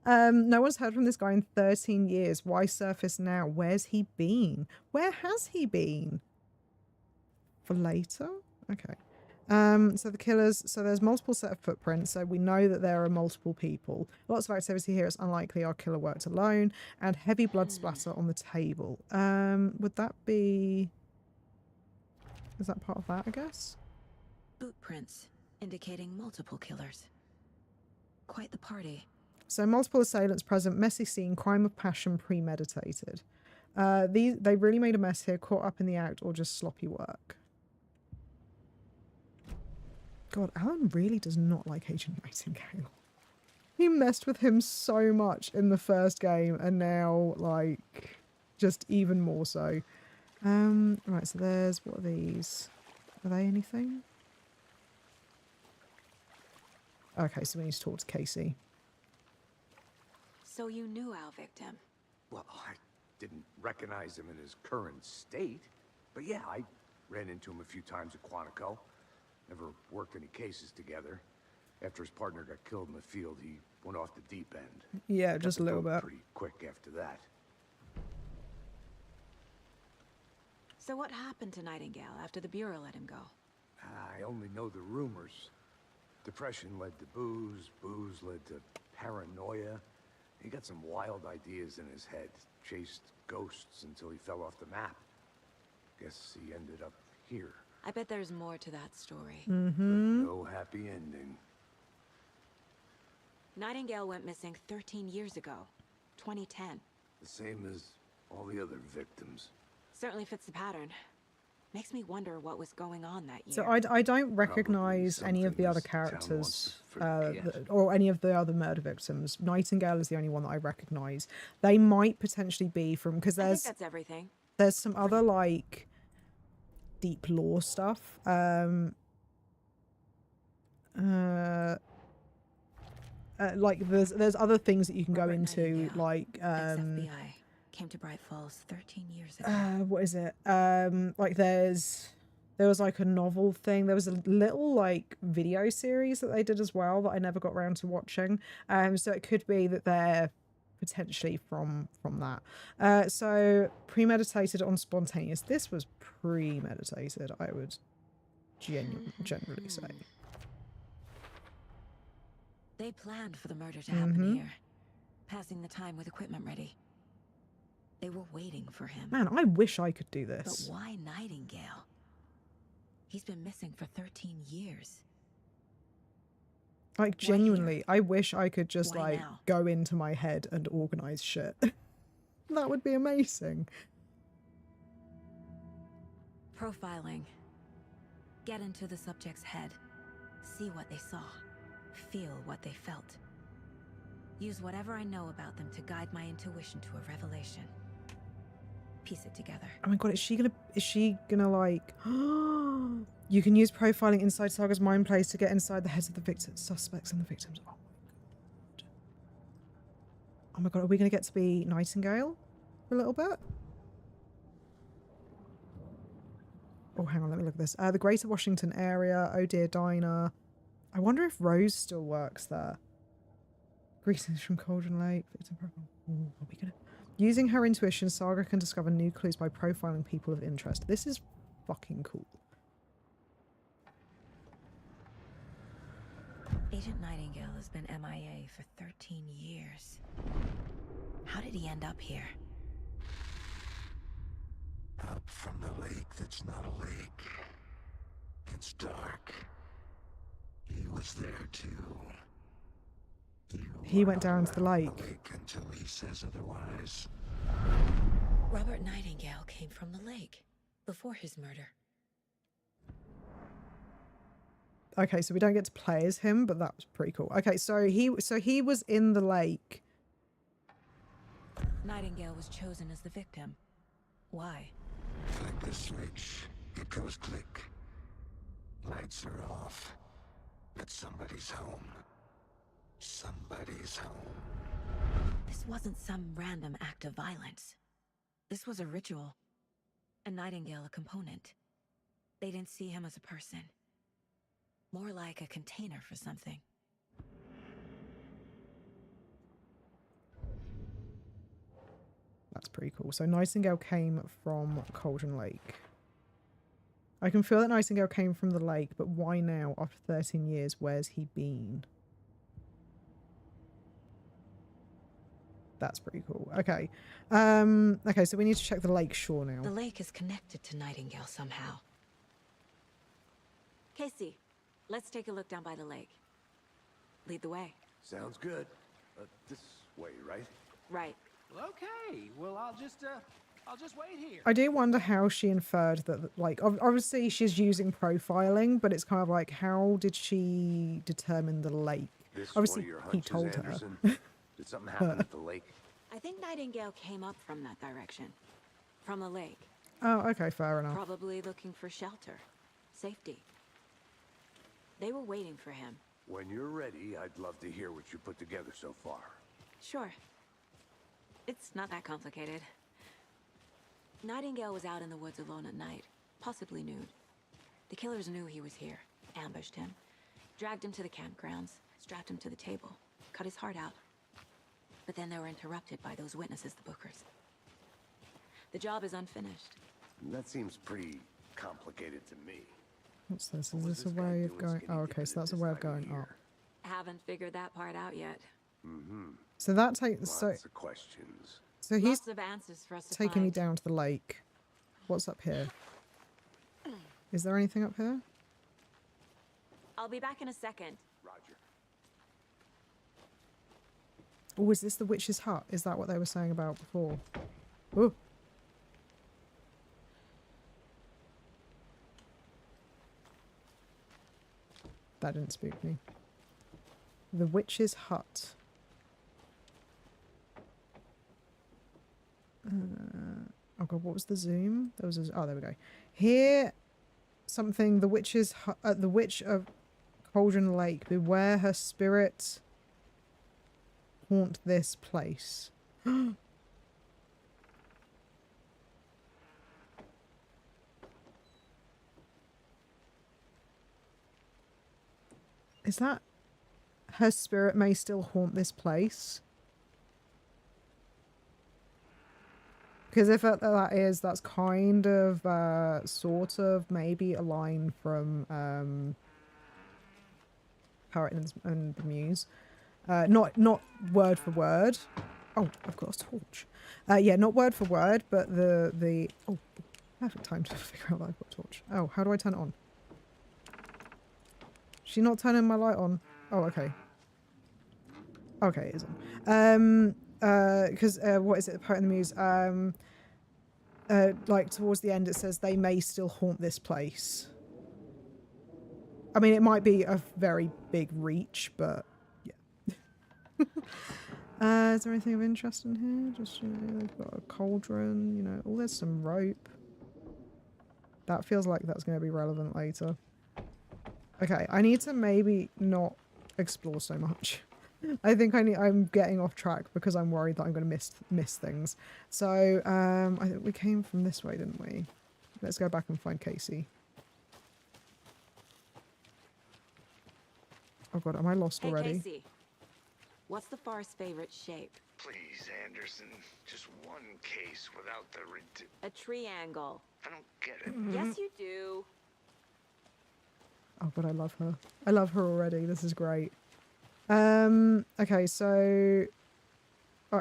No one's heard from this guy in 13 years. Why surface now? Where's he been? Where has he been? For later? Okay. So the killers, so there's multiple set of footprints, so we know that there are multiple people. Lots of activity here. It's unlikely our killer worked alone, and heavy blood splatter on the table. Would that be... Is that part of that, I guess? Boot prints, indicating multiple killers. Quite the party. So multiple assailants present, messy scene, crime of passion, premeditated. They really made a mess here, caught up in the act, or just sloppy work. God, Alan really does not like Agent Nightingale. He messed with him so much in the first game, and now, like, just even more so. Right, so there's, what are these? Are they anything? Okay, so we need to talk to Casey. So you knew our victim. Well, I didn't recognize him in his current state. But yeah, I ran into him a few times at Quantico. Never worked any cases together. After his partner got killed in the field, he went off the deep end. Yeah, just a little bit. Pretty quick after that. So what happened to Nightingale after the Bureau let him go? I only know the rumors. Depression led to booze, booze led to paranoia. He got some wild ideas in his head, chased ghosts until he fell off the map. Guess he ended up here. I bet there's more to that story. But no happy ending. Nightingale went missing 13 years ago, 2010. The same as all the other victims. Certainly fits the pattern. Makes me wonder what was going on that year. So I don't recognize any of the other something this town characters wants to forget. or any of the other murder victims. Nightingale is the only one that I recognize. They might potentially be from, because I think there's that's everything. some other like deep lore stuff. Like there's other things that you can go Robert into, Nightingale, like Ex-FBI. Came to Bright Falls 13 years ago. what is it? Like there was like a novel thing. There was a little like video series that they did as well that I never got around to watching. So it could be that they're potentially from that. So premeditated on spontaneous. This was premeditated, I would generally say. They planned for the murder to happen here, passing the time with equipment ready. They were waiting for him. Man, I wish I could do But this. why Nightingale? He's been missing for 13 years. Like genuinely, I wish I could just Why like now? go into my head and organize shit. That would be amazing. Profiling. Get into the subject's head. See what they saw. Feel what they felt. Use whatever I know about them to guide my intuition to a revelation. Piece it together. Oh my god, is she gonna like you can use profiling inside Saga's mind place to get inside the heads of the victims, suspects and the victims. Oh my god, are we gonna get to be Nightingale for a little bit? Oh, hang on, let me look at this. The Greater Washington area, Oh Dear Diner. I wonder if Rose still works there. Greetings from Cauldron Lake. Victim profile. Ooh, are we gonna... Using her intuition, Saga can discover new clues by profiling people of interest. This is fucking cool. Agent Nightingale has been MIA for 13 years. How did he end up here? Up from the lake that's not a lake. It's dark. He was there too. He went down to the lake. Until he says otherwise. Robert Nightingale came from the lake before his murder. Okay, so we don't get to play as him, but that was pretty cool. Okay, so he was in the lake. Nightingale was chosen as the victim. Why? Flick the switch. It goes click. Lights are off. But somebody's home. Somebody's home. This wasn't some random act of violence. This was a ritual. And Nightingale a component. They didn't see him as a person. More like a container for something. That's pretty cool. So Nightingale came from Cauldron Lake. I can feel that Nightingale came from the lake, but why now? After 13 years, where's he been? That's pretty cool. Okay. Okay, so we need to check the lake shore now. The lake is connected to Nightingale somehow. Casey, let's take a look down by the lake. Lead the way. Sounds good. This way, right? Right. Okay, well, I'll just wait here. I do wonder how she inferred that, like, obviously she's using profiling, but it's kind of like, how did she determine the lake? This Obviously, one of your he hunches, told her. Anderson? Did something happen at the lake? I think Nightingale came up from that direction. From the lake. Oh, okay, fair enough. Probably looking for shelter. Safety. They were waiting for him. When you're ready, I'd love to hear what you put together so far. Sure. It's not that complicated. Nightingale was out in the woods alone at night, possibly nude. The killers knew he was here, ambushed him, dragged him to the campgrounds, strapped him to the table, cut his heart out. But then they were interrupted by those witnesses, the Bookers. The job is unfinished. That seems pretty complicated to me. What's this? Is What was this a this guy way of doing going? skinny Oh, okay, dipping so that's a at way this of time of going year? up. Haven't figured that part out yet. So that takes Lots of questions. so he's Lots of answers for us to taking me find. down to the lake. What's up here? Is there anything up here? I'll be back in a second. Roger. Oh, is this the witch's hut? Is that what they were saying about before? Oh. That didn't spook me. The witch's hut. Oh god, what was the zoom? There was a, oh, there we go. Here, something. The witch's the witch of Cauldron Lake. Beware her spirit. Haunt this place. Is that her spirit may still haunt this place? Because if that is, that's kind of, sort of, maybe a line from, Parrot and the Muse. Not word for word. Oh, I've got a torch. Yeah, not word for word, but the oh, perfect time to figure out that I've got a torch. Oh, how do I turn it on? She's not turning my light on. Oh, okay. Okay, it is on. Because what is it? The Poet and the Muse. Like towards the end, it says they may still haunt this place. I mean, it might be a very big reach, but yeah. Is there anything of interest in here? Just, you know, they've got a cauldron, you know. Oh, there's some rope. That feels like that's going to be relevant later. Okay, I need to maybe not explore so much. I think I'm getting off track because I'm worried that I'm going to miss things. So, I think we came from this way, didn't we? Let's go back and find Casey. Oh god, am I lost Hey, already? Casey. What's the forest's favorite shape? Please, Anderson. Just one case without the A triangle. I don't get it. Yes, you do. Oh god, I love her. I love her already. This is great. Okay, so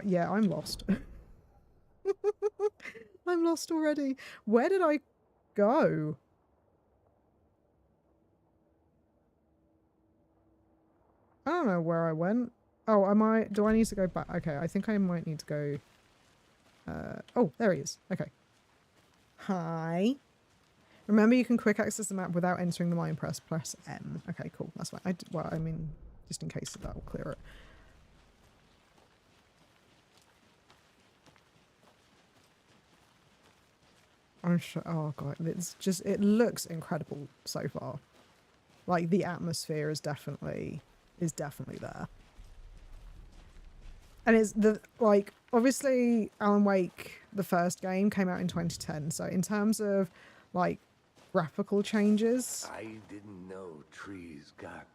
yeah, I'm lost. I'm lost already. Where did I go? I don't know where I went. Oh, do I need to go back? Okay, I think I might need to go. Oh, there he is. Okay. Hi. Remember, you can quick access the map without entering the mine. Press M. Okay, cool. That's fine. Well, I mean, just in case that will clear it. I'm sure. Oh god, it looks incredible so far. Like the atmosphere is definitely there. And it's obviously Alan Wake, the first game, came out in 2010. So in terms of like graphical changes, I didn't know trees got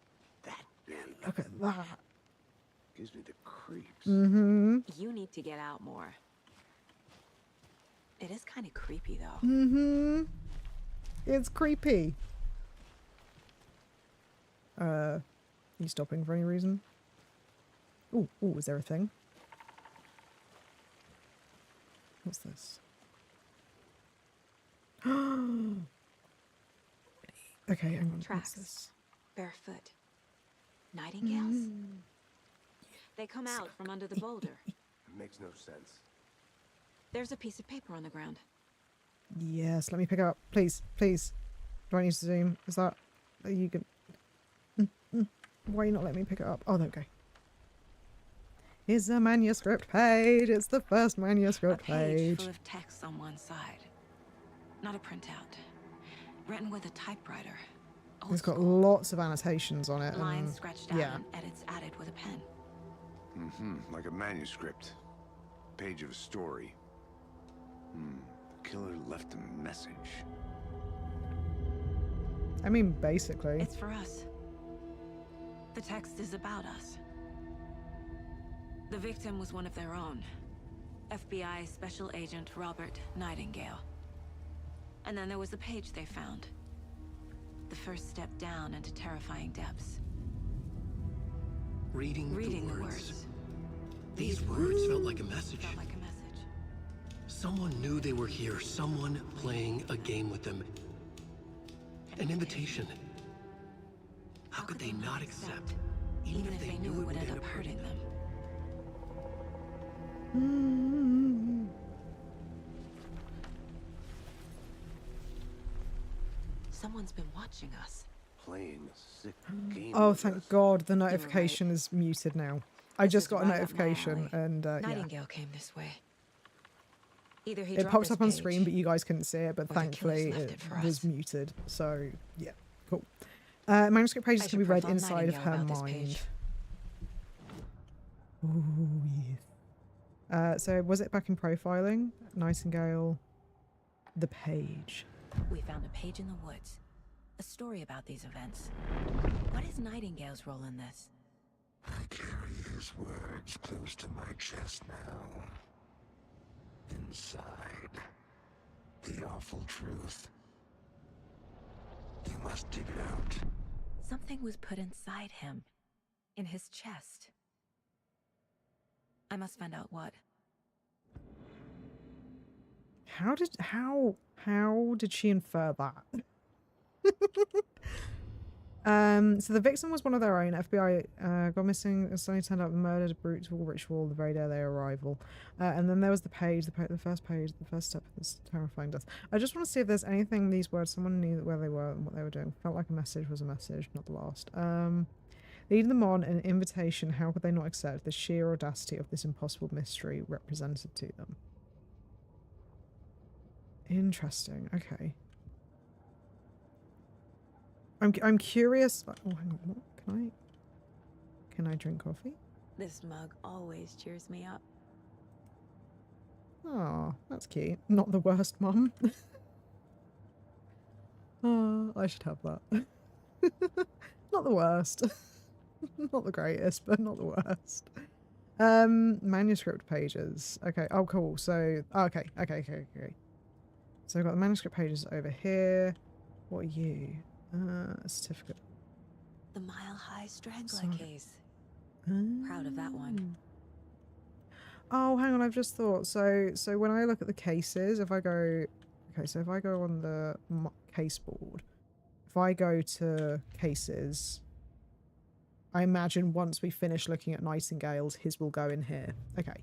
that big. look at that. Gives me the creeps. Mm-hmm. You need to get out more. It is kind of creepy, though. Mm-hmm. It's creepy. You stopping for any reason? Oh, is there a thing? What's this? Okay, hang on. What's Tracks. this? Barefoot. Nightingales? They come out from under the boulder. It makes no sense. There's a piece of paper on the ground. Yes, let me pick it up. Please, please. Do I need to zoom? Is that... Are you can... Why are you not letting me pick it up? Oh, there we go. Here's a manuscript page. It's the first manuscript A page page. full of text on one side. Not a printout. Written with a typewriter. Old It's got school. lots of annotations on it. Lines and- scratched out yeah. and edits added with a pen. Mm-hmm. Like a manuscript. page of a story. The killer left a message. I mean, basically. It's for us. The text is about us. The victim was one of their own. FBI Special Agent Robert Nightingale. And then there was the page they found. The first step down into terrifying depths. Reading the the words. words. These words felt like a message. Felt like a message. Someone knew they were here. Someone playing a game with them. An invitation. How could they not accept? Even if they knew it would end up hurting them. Someone's been watching us. Playing a sick game. Oh, with thank us. God, the notification is muted now. I This just is got a right up my notification, alley. and yeah. Nightingale came this way. Either he It dropped pops this up on page, screen, but you guys couldn't see it. But or the killers thankfully, left it it for was us. muted. So yeah, cool. Manuscript pages I can be should read profile inside of Nightingale her about this mind. page. Ooh, yes. So was it back in profiling? Nightingale, the page. We found a page in the woods. A story about these events. What is Nightingale's role in this? I carry his words close to my chest now. Inside, the awful truth. You must dig it out. Something was put inside him. In his chest. I must find out what. How did she infer that? So the victim was one of their own. FBI got missing. Suddenly turned up, murdered, a brutal ritual the very day of their arrival. And then there was the page, the first page, the first step of this terrifying death. I just want to see if there's anything in these words. Someone knew where they were and what they were doing. Felt like a message was a message, not the last. Leading them on an invitation. How could they not accept the sheer audacity of this impossible mystery represented to them? Interesting. Okay. I'm curious. Oh, hang on. What? Can I drink coffee? This mug always cheers me up. Oh, that's cute. Not the worst, Mum. Oh, I should have that. Not the worst. Not the greatest, but not the worst. Manuscript pages. Okay. Oh, cool. So, okay. So I've got the manuscript pages over here. What are you? A certificate. The Mile High Strangler Sorry. case. Proud of that one. Oh, hang on. I've just thought. So when I look at the cases, if I go, okay, so if I go on the case board, if I go to cases, I imagine once we finish looking at Nightingale's, his will go in here. Okay.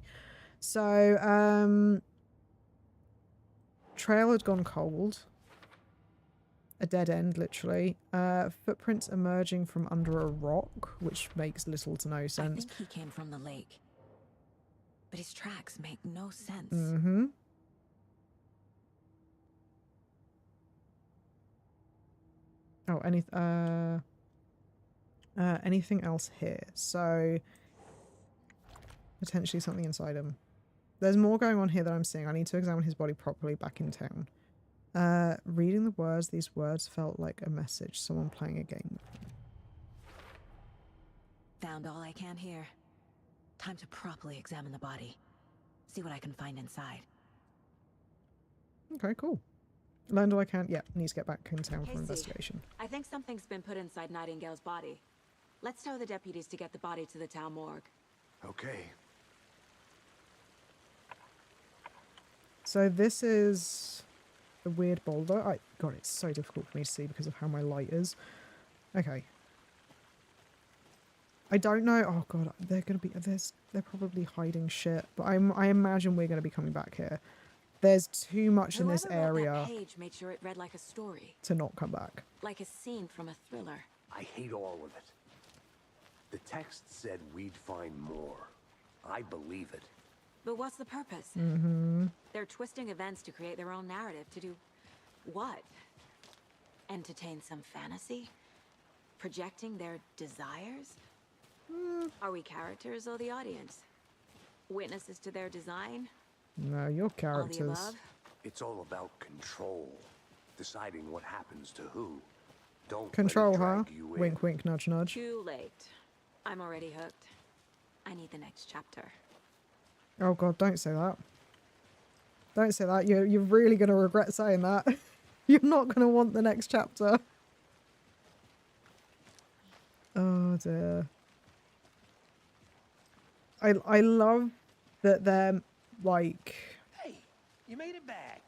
So, trail had gone cold. A dead end, literally. Footprints emerging from under a rock, which makes little to no sense. I think he came from the lake. But his tracks make no sense. Mm-hmm. Oh, anything else here? So, potentially something inside him. There's more going on here that I'm seeing. I need to examine his body properly back in town. Reading the words, these words felt like a message. Someone playing a game with him. Found all I can here. Time to properly examine the body. See what I can find inside. Okay, cool. Learned all I can. Yeah, needs to get back in town for Casey, investigation. I think something's been put inside Nightingale's body. Let's tell the deputies to get the body to the town morgue. Okay. So this is the weird boulder. God, it's so difficult for me to see because of how my light is. Okay. I don't know. Oh god, they're probably hiding shit. But I imagine we're gonna be coming back here. There's too much in this Whoever wrote area that page made sure it read like a story, to not come back. like a scene from a thriller. I hate all of it. The text said we'd find more. I believe it. But what's the purpose? Mm-hmm. They're twisting events to create their own narrative. To do what? Entertain some fantasy? Projecting their desires? Are we characters or the audience? Witnesses to their design? No, your All the characters. above? It's all about control. Deciding what happens to who. Don't Control, let it huh? drag you in. Wink, wink, nudge, nudge. Too late. I'm already hooked. I need the next chapter. Oh god, don't say that. Don't say that. You're really gonna regret saying that. You're not gonna want the next chapter. Oh dear. I love that they're like, Hey, you made it back.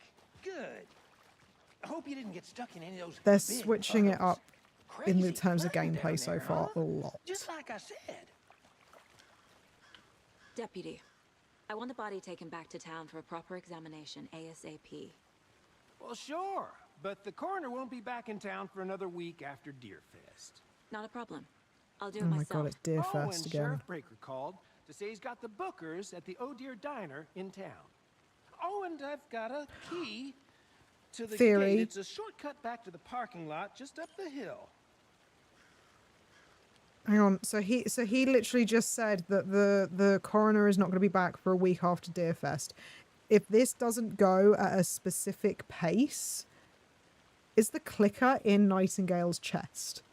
Good. I hope you didn't get stuck in any of those they're big switching it puddles. up in the Crazy terms of fun down gameplay so there, far huh? a lot. Just like I said. Deputy, I want the body taken back to town for a proper examination ASAP. Well, sure. But the coroner won't be back in town for another week after Deerfest. Not a problem. I'll do Oh it my myself. god, it's Deer Oh, Fest and again. Sheriff Breaker called to say he's got the Bookers at the Oh Deer Diner in town. Oh, and I've got a key to the Theory. gate. It's a shortcut back to the parking lot just up the hill. Hang on, so he literally just said that the coroner is not going to be back for a week after Deerfest. If this doesn't go at a specific pace, is the clicker in Nightingale's chest?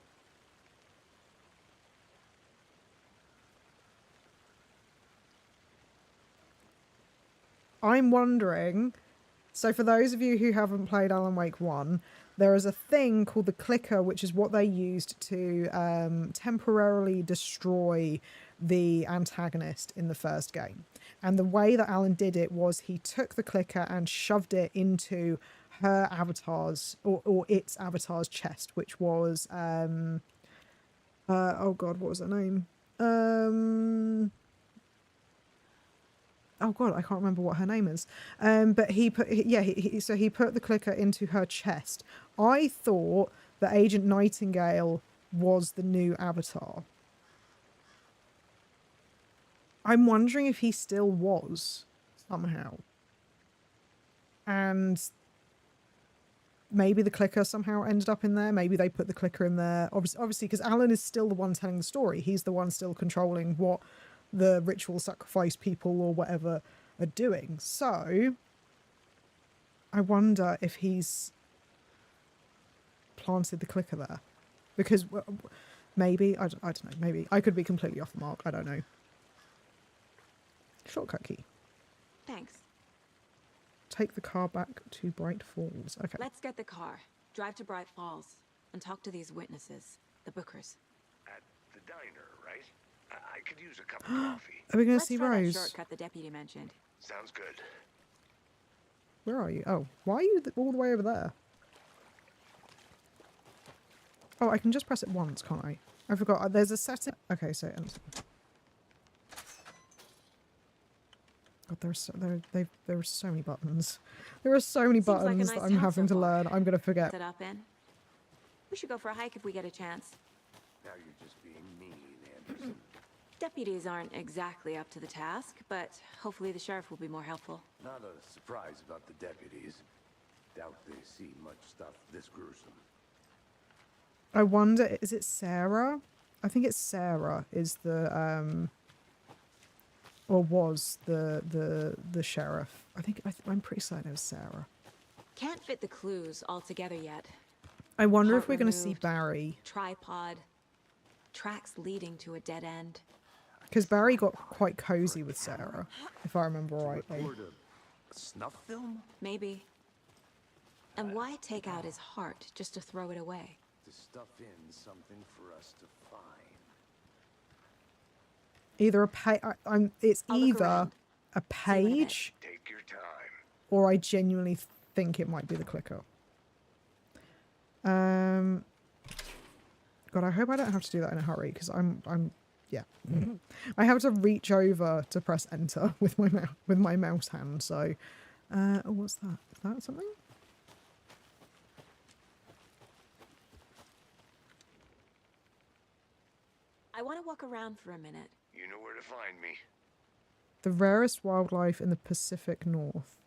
I'm wondering, so for those of you who haven't played Alan Wake 1, there is a thing called the clicker, which is what they used to temporarily destroy the antagonist in the first game. And the way that Alan did it was he took the clicker and shoved it into her avatar's, or its avatar's chest, which was, oh god, what was her name? Oh god, I can't remember what her name is. But he put, so he put the clicker into her chest. I thought that Agent Nightingale was the new Avatar. I'm wondering if he still was somehow, and maybe the clicker somehow ended up in there. Maybe they put the clicker in there. Obviously, because Alan is still the one telling the story. He's the one still controlling what the ritual sacrifice people or whatever are doing. So I wonder if he's planted the clicker there, because maybe I don't know, maybe I could be completely off the mark. I don't know. Shortcut key. Thanks. Take the car back to Bright Falls. Okay. Let's get the car, drive to Bright Falls, and talk to these witnesses, the Bookers. At the diner, right? I could use a cup of coffee. Are we going to Let's see try that Rose? shortcut the deputy mentioned. Sounds good. Where are you? Oh, why are you all the way over there? Oh, I can just press it once, can't I? I forgot. There's a setting. Okay, so God, there are so many buttons. There are so many Seems like a buttons nice that I'm town having so to far. learn. I'm gonna forget. Set up in. We should go for a hike if we get a chance. Now you're just being mean, Anderson. Deputies aren't exactly up to the task, but hopefully the sheriff will be more helpful. Not a surprise about the deputies. Doubt they see much stuff this gruesome. I wonder, is it Sarah? I think it's Sarah is the or was the sheriff. I'm pretty certain it was Sarah. Can't fit the clues all together yet. I wonder Heart if we're going to see removed. Barry, Tripod. Tracks leading to a dead end. because Barry got quite cozy with Sarah, if I remember rightly. Record a snuff film? Maybe. And why take out his heart just to throw it away? To stuff in something for us to find. Either it's I'll look either around. a page, Take your time. or I genuinely think it might be the clicker. God, I hope I don't have to do that in a hurry, because yeah. I have to reach over to press enter with my mouse hand. So, oh, what's that? Is that something? I want to walk around for a minute. You know where to find me. The rarest wildlife in the Pacific North.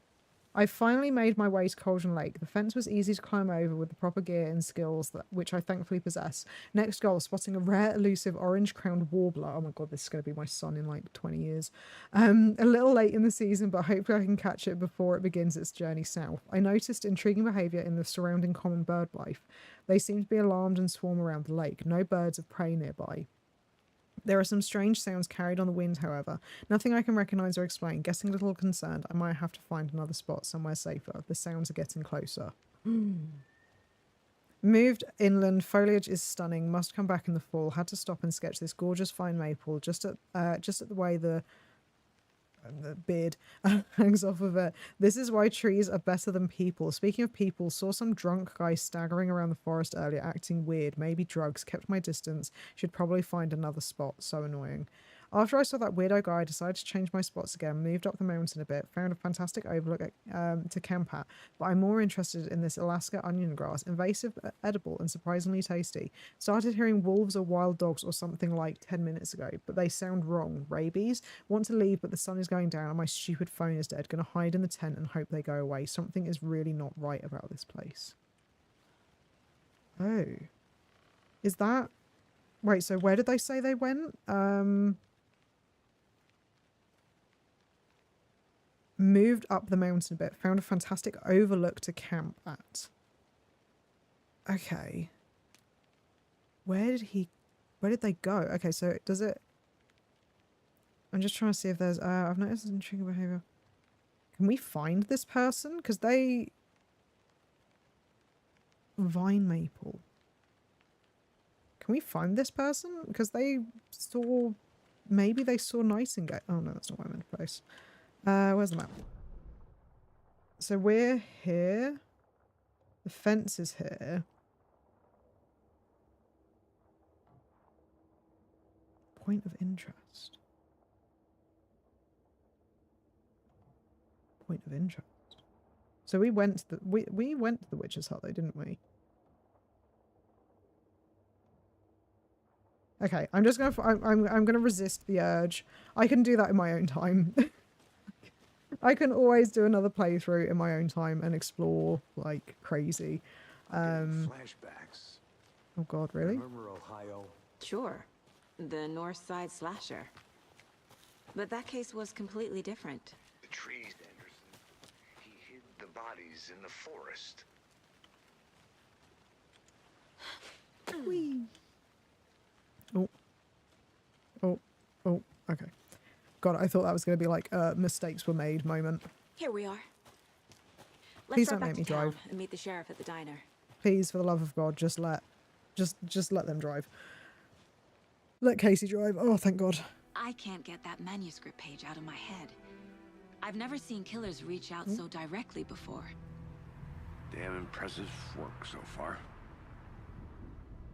I finally made my way to Cauldron Lake. The fence was easy to climb over with the proper gear and skills which I thankfully possess. Next goal, spotting a rare elusive orange-crowned warbler. Oh my god, this is going to be my son in like 20 years. A little late in the season, but hopefully I can catch it before it begins its journey south. I noticed intriguing behaviour in the surrounding common bird life. They seem to be alarmed and swarm around the lake. No birds of prey nearby. There are some strange sounds carried on the wind, however. Nothing I can recognise or explain. Getting a little concerned. I might have to find another spot somewhere safer. The sounds are getting closer. Moved inland. Foliage is stunning. Must come back in the fall. Had to stop and sketch this gorgeous fine maple just at the way the beard hangs off of it. This is why trees are better than people. Speaking of people, saw some drunk guy staggering around the forest earlier, acting weird. Maybe drugs. Kept my distance. Should probably find another spot. So annoying. After I saw that weirdo guy, I decided to change my spots again, moved up the mountain a bit, found a fantastic overlook to camp at, but I'm more interested in this Alaska onion grass, invasive, edible, and surprisingly tasty. Started hearing wolves or wild dogs or something like 10 minutes ago, but they sound wrong. Rabies? Want to leave, but the sun is going down and my stupid phone is dead. Gonna hide in the tent and hope they go away. Something is really not right about this place. Oh. Is that... Wait, so where did they say they went? Moved up the mountain a bit. Found a fantastic overlook to camp at. Okay. Where did they go? Okay, so does it... I'm just trying to see if there's... I've noticed intriguing behaviour. Can we find this person? Because they... Vine Maple. Can we find this person? Because they saw... Maybe they saw Nightingale. Oh no, that's not what I meant to place. Where's the map? So we're here. The fence is here. Point of interest. Point of interest. So we went to the we went to the witch's hut though, didn't we? Okay, I'm just gonna I'm gonna resist the urge. I can do that in my own time. I can always do another playthrough in my own time and explore like crazy. Flashbacks. Oh god, really? Remember Ohio? Sure. The North Side Slasher. But that case was completely different. The trees, Anderson. He hid the bodies in the forest. Whee. Oh, okay. God, I thought that was going to be like a mistakes were made moment. Here we are. Please Let's don't drive make me back to town drive. and meet the sheriff at the diner. Please, for the love of God, just let them drive. Let Casey drive. Oh, thank God. I can't get that manuscript page out of my head. I've never seen killers reach out so directly before. Damn impressive work so far.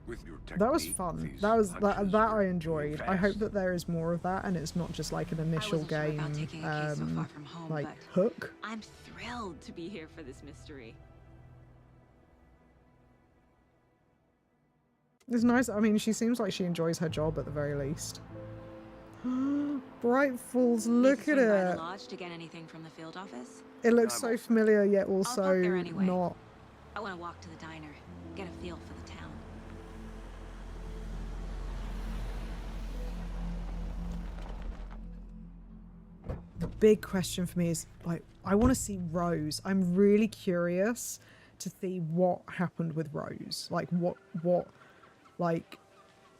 With your technique, That was fun. That I enjoyed. I hope that there is more of that, and it's not just like an initial game, like hook. I'm thrilled to be here for this mystery. It's nice. I mean, she seems like she enjoys her job at the very least. Bright Falls, look at it. Lodge to get anything from the field office? It looks so familiar, yet also there anyway. not. I want to walk to the diner, get a feel for the town. The big question for me is, like, I want to see Rose. I'm really curious to see what happened with Rose. Like, like,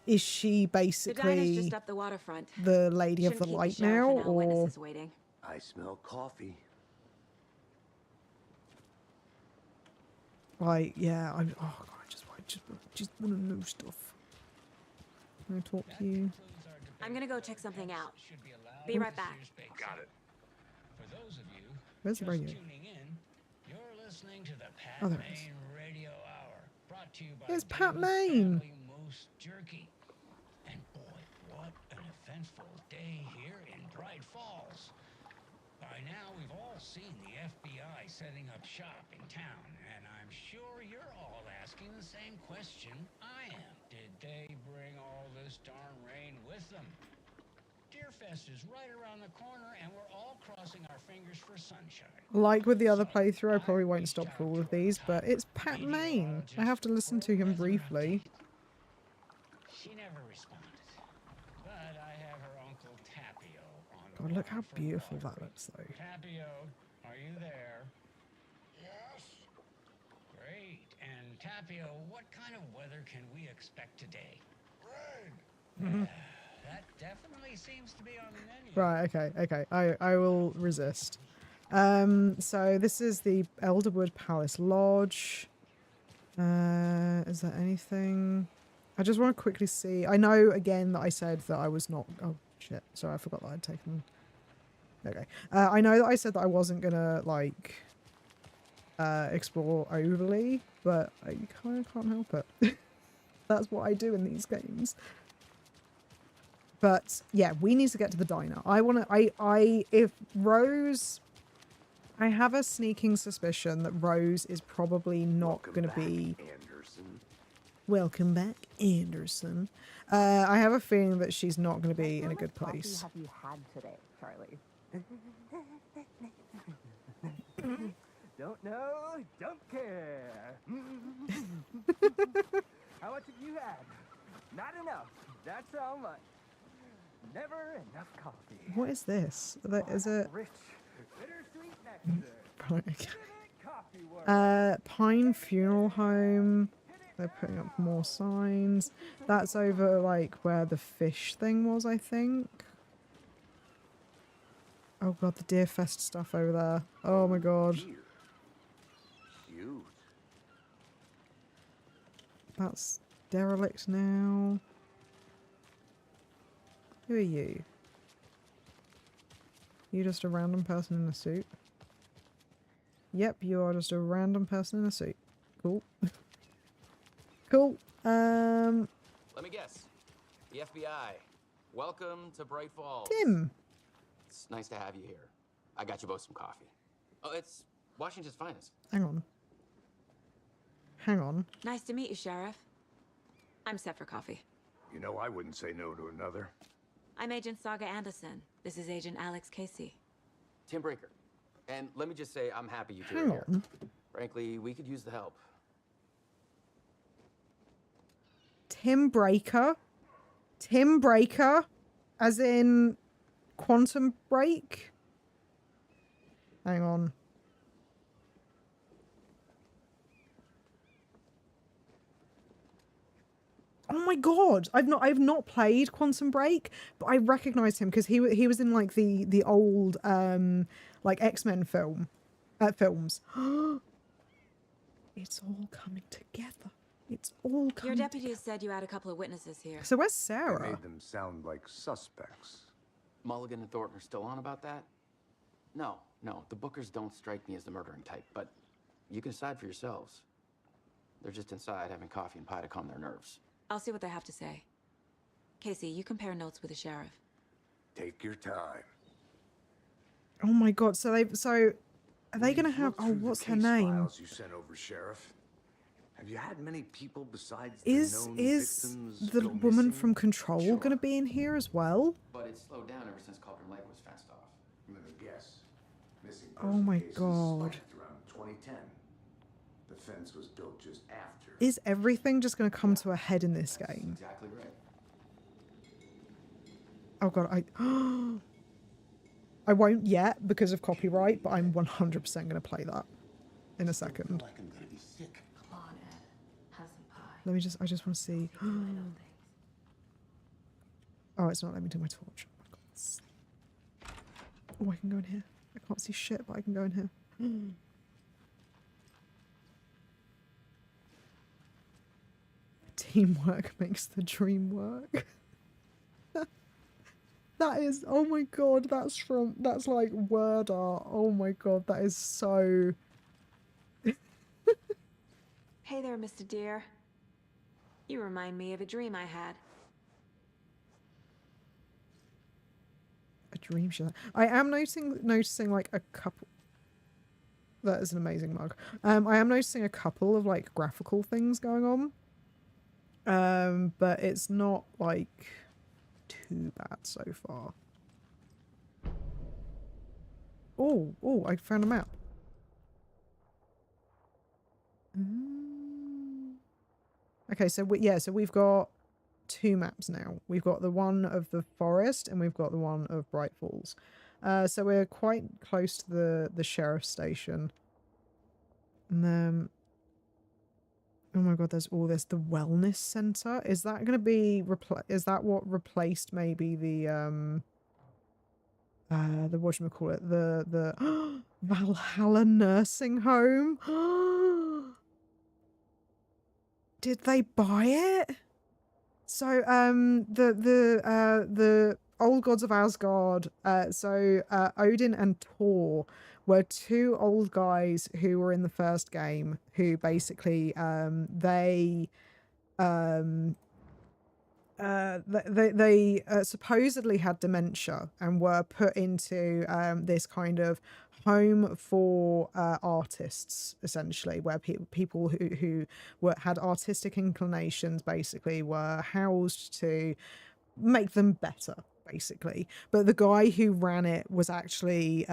is she The diner's basically just up the waterfront. the Lady of Shouldn't the keep Light sheriff now, and all or witnesses waiting. I smell coffee. like, yeah? Oh God, I just want to know stuff. Can I talk to you? I'm gonna go check something out. Be right back. Got it. For those of you Where's the just radio? tuning in, you're listening to the Pat Oh, there it is. Maine Radio Hour, brought to you by Here's Pat Bill's Maine. Family Moose Jerky. And boy, what an eventful day here in Bright Falls. By now, we've all seen the FBI setting up shop in town, and I'm sure you're all asking the same question I am. Did they bring all this darn rain with them? Dear Deer Fest is right around the corner, and we're all crossing our fingers for sunshine. Like with the other playthrough, I probably won't stop for all of these, but it's Pat Main. I have to listen to him briefly. She never responded, but I have her uncle Tapio on the God, look how line for beautiful Clark. that looks, though. Tapio, are you there? Yes. Great. And Tapio, what kind of weather can we expect today? Rain. That definitely seems to be on the menu. Right, okay. I will resist. So this is the Elderwood Palace Lodge. Is there anything? I just want to quickly see. I know again that I said that I was not. Oh shit! Sorry, I forgot that I'd taken. Okay. I know that I said that I wasn't gonna like explore overly, but I kind of can't help it. That's what I do in these games. But yeah, we need to get to the diner. If Rose, I have a sneaking suspicion that Rose is probably not going to be. Anderson. Welcome back, Anderson. I have a feeling that she's not going to be in a good place. What have you had today, Charlie? Don't know, don't care. How much have you had? Not enough. That's how much. Never enough coffee. What is this? Is it? Rich, bittersweet nectar. Right, okay. Coffee world. Pine Funeral Home. They're putting up more signs. That's over like where the fish thing was, I think. Oh god, the Deer Fest stuff over there. Oh my god. Deer. Cute. That's derelict now. Who are you? You just a random person in a suit? Yep, you are just a random person in a suit. Cool. Cool. Let me guess. The FBI. Welcome to Bright Falls. Tim. It's nice to have you here. I got you both some coffee. Oh, it's Washington's finest. Hang on. Hang on. Nice to meet you, Sheriff. I'm set for coffee. You know, I wouldn't say no to another. I'm Agent Saga Anderson. This is Agent Alex Casey. Tim Breaker. And let me just say, I'm happy you two Hang are here. on. Frankly, we could use the help. Tim Breaker? Tim Breaker? As in Quantum Break? Hang on. Oh my god! I've not played Quantum Break, but I recognized him because he was in like the old like X-Men films. It's all coming together. It's all coming. Your deputy said you had a couple of witnesses here. So where's I Sarah? made them sound like suspects. Mulligan and Thornton are still on about that? No. The Bookers don't strike me as the murdering type, but you can decide for yourselves. They're just inside having coffee and pie to calm their nerves. I'll see what they have to say. Casey, you compare notes with the sheriff. Take your time. Oh my god! So are they gonna have? Oh, what's her name? Files you sent over, Sheriff. Have you had many people besides Is the known victims the go woman missing? from Control Sure. gonna be in here as well? But it's slowed down ever since Cauldron Lake was fenced off. Let me guess. Missing Oh person my cases God. spiked around 2010. The fence was built just after. Is everything just gonna come to a head in this That's game? exactly right. Oh god, I won't yet because of copyright, but I'm 100% gonna play that in a second. Like I'm gonna be sick. Come on, Ed. Have some pie. Let me just, I just want to see. Oh, it's not letting me do my torch. Oh, my God. Oh, I can go in here. I can't see shit, but I can go in here. Teamwork makes the dream work. That is, oh my god, that's like word art. Oh my god, that is so... Hey there, Mr. Deer. You remind me of a dream I had. A dream show. I am noticing like a couple... That is an amazing mug. I am noticing a couple of like graphical things going on. But it's not like too bad so far. Oh, I found a map. Okay, so we've got 2 maps now. We've got the one of the forest and we've got the one of Bright Falls. So we're quite close to the sheriff's station. And then, oh my god, there's all this. The wellness center. Is that going to be is that what replaced maybe the whatchamacallit, the Valhalla nursing home? Did they buy it? So the old gods of Asgard, Odin and Thor were 2 old guys who were in the first game, who basically they supposedly had dementia and were put into this kind of home for artists, essentially, where people who had artistic inclinations basically were housed to make them better, basically. But the guy who ran it was actually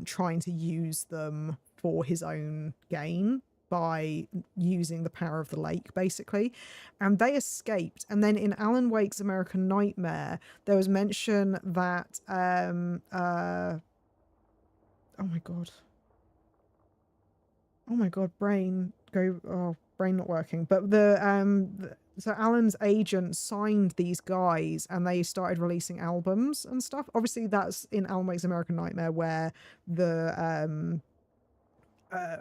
trying to use them for his own gain by using the power of the lake, basically. And they escaped. And then in Alan Wake's American Nightmare, there was mention that oh my god, brain not working. But so Alan's agent signed these guys and they started releasing albums and stuff. Obviously that's in Alan Wake's American Nightmare, where the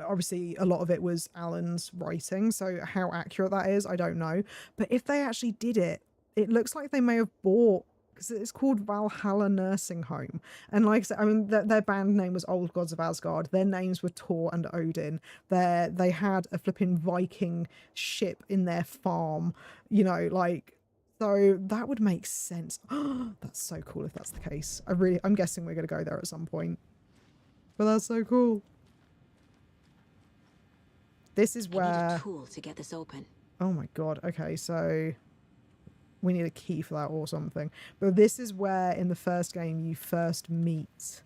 obviously a lot of it was Alan's writing, so how accurate that is, I don't know. But if they actually did it, it looks like they may have bought, because it's called Valhalla Nursing Home. And like I said, I mean, their band name was Old Gods of Asgard. Their names were Thor and Odin. They had a flipping Viking ship in their farm, you know, like, so that would make sense. That's so cool if that's the case. I'm guessing we're going to go there at some point. But that's so cool. This is where... I need a tool to get this open. Oh my god. Okay, so we need a key for that or something. But this is where, in the first game, you first meet...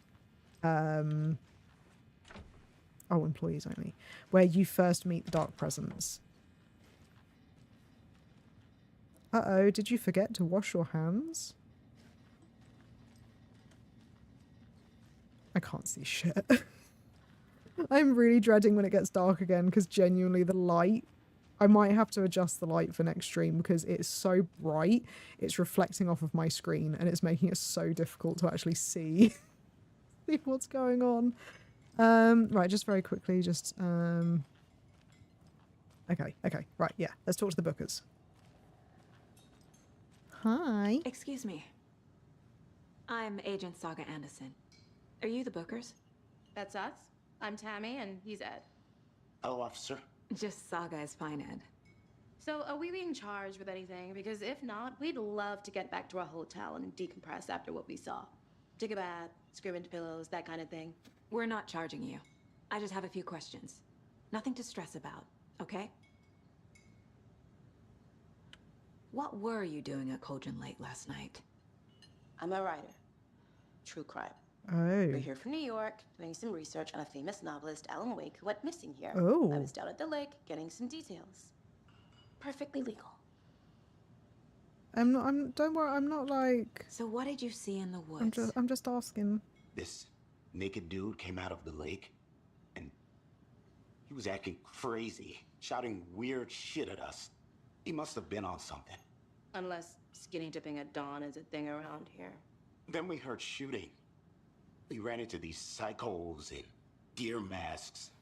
employees only. Where you first meet the Dark Presence. Uh-oh, did you forget to wash your hands? I can't see shit. I'm really dreading when it gets dark again, because genuinely the light, I might have to adjust the light for next stream because it's so bright, it's reflecting off of my screen and it's making it so difficult to actually see what's going on. Right, just very quickly, okay, right, yeah, let's talk to the bookers. Hi. Excuse me. I'm Agent Saga Anderson. Are you the bookers? That's us. I'm Tammy, and he's Ed. Hello, officer. Just Saga is fine, Ed. So, are we being charged with anything? Because if not, we'd love to get back to our hotel and decompress after what we saw. Take a bath, scream into pillows, that kind of thing. We're not charging you. I just have a few questions. Nothing to stress about, okay? What were you doing at Cauldron Lake last night? I'm a writer. True crime. Oh. We're here from New York, doing some research on a famous novelist, Alan Wake, who went missing here. Oh. I was down at the lake, getting some details. Perfectly legal. Don't worry, I'm not like... So what did you see in the woods? I'm just asking. This naked dude came out of the lake, and he was acting crazy, shouting weird shit at us. He must have been on something. Unless skinny dipping at dawn is a thing around here. Then we heard shooting. We ran into these psychos in deer masks.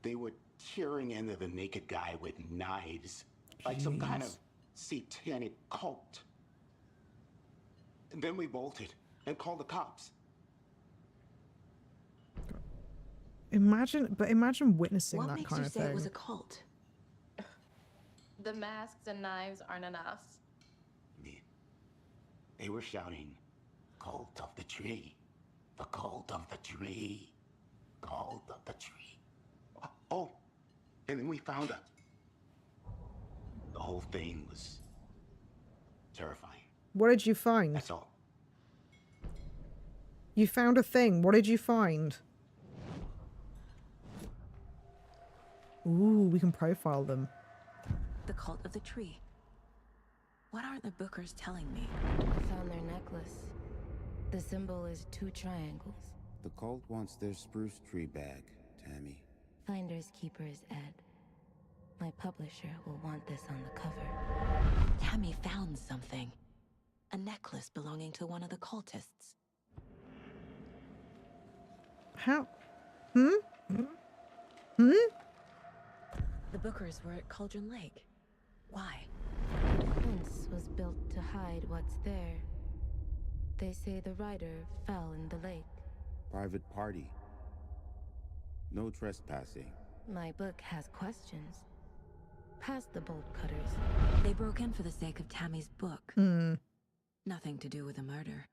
They were tearing into the naked guy with knives, like some kind of satanic cult. And then we bolted and called the cops. Imagine witnessing that kind of thing. What makes you say it was a cult? The masks and knives aren't enough. They were shouting, "Cult of the tree. The cult of the tree. Cult of the tree." Oh, and then we found out. The whole thing was terrifying. What did you find? That's all. You found a thing. What did you find? Ooh, we can profile them. The cult of the tree. What aren't the Bookers telling me? I found their necklace. The symbol is 2 triangles. The cult wants their spruce tree back, Tammy. Finders keepers, Ed. My publisher will want this on the cover. Tammy found something. A necklace belonging to one of the cultists. How? Hmm? Hmm? The Bookers were at Cauldron Lake. Why? The defense was built to hide what's there. They say the rider fell in the lake. Private party. No trespassing. My book has questions. Past the bolt cutters. They broke in for the sake of Tammy's book. Hmm. Nothing to do with the murder.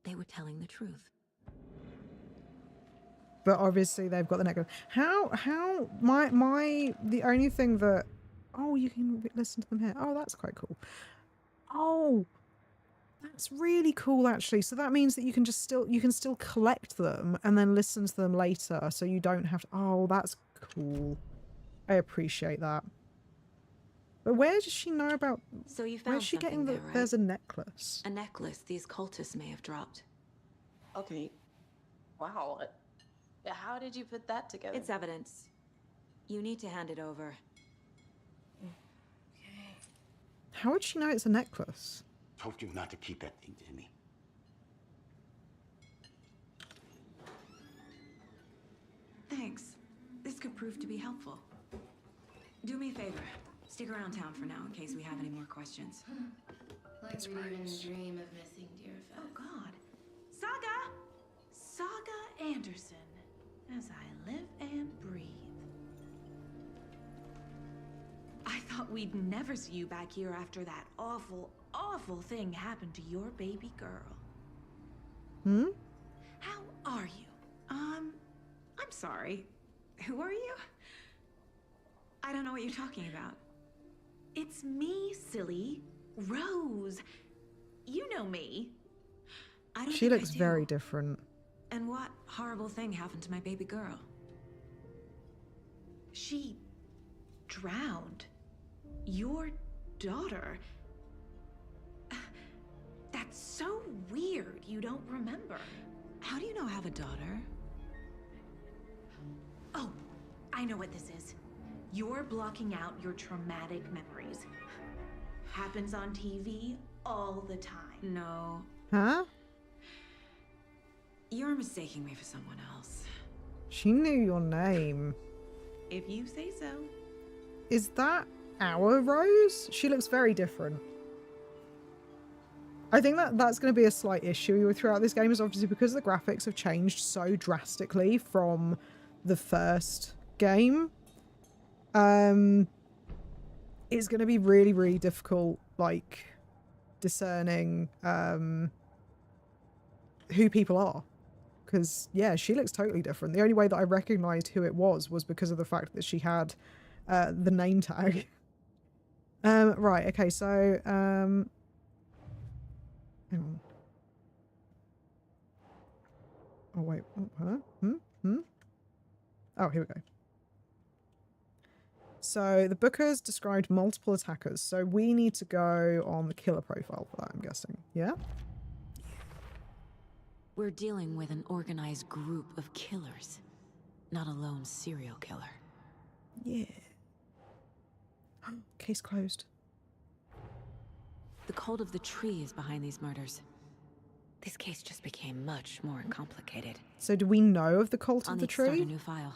They were telling the truth. But obviously they've got the necklace. The only thing that... Oh, you can listen to them here. Oh, that's quite cool. Oh, that's really cool, actually. So that means that you can still collect them and then listen to them later. So you don't have to... Oh, that's cool. I appreciate that. But where does she know about... So you found where's she getting something that there, right? there's a necklace? A necklace these cultists may have dropped. Okay. Wow. How did you put that together? It's evidence. You need to hand it over. How would she know it's a necklace? Told you not to keep that thing, Timmy. Thanks. This could prove to be helpful. Do me a favor. Stick around town for now in case we have any more questions. Like we even dream of missing dear Fez. Oh God. Saga Anderson. As I live and breathe. I thought we'd never see you back here after that awful, awful thing happened to your baby girl. Hmm? How are you? I'm sorry. Who are you? I don't know what you're talking about. It's me, silly. Rose. You know me. I don't She think I looks do. very different. And what horrible thing happened to my baby girl? She drowned. Your daughter. That's so weird you don't remember. How do you know I have a daughter? Oh, I know what this is. You're blocking out your traumatic memories. Happens on TV all the time. No. Huh? You're mistaking me for someone else. She knew your name. If you say so. Is that our Rose? She looks very different. I think that's going to be a slight issue throughout this game, is obviously because the graphics have changed so drastically from the first game. It's going to be really, really difficult, like, discerning who people are. Because, yeah, she looks totally different. The only way that I recognised who it was because of the fact that she had the name tag. Right, okay, so... hang on. Oh, wait. Huh? Oh, here we go. So, the Bookers described multiple attackers, so we need to go on the killer profile for that, I'm guessing. Yeah? We're dealing with an organized group of killers, not a lone serial killer. Yeah. Case closed. The cult of the tree is behind these murders. This case just became much more complicated. So do we know of the cult I'll of the need to start tree? a new file.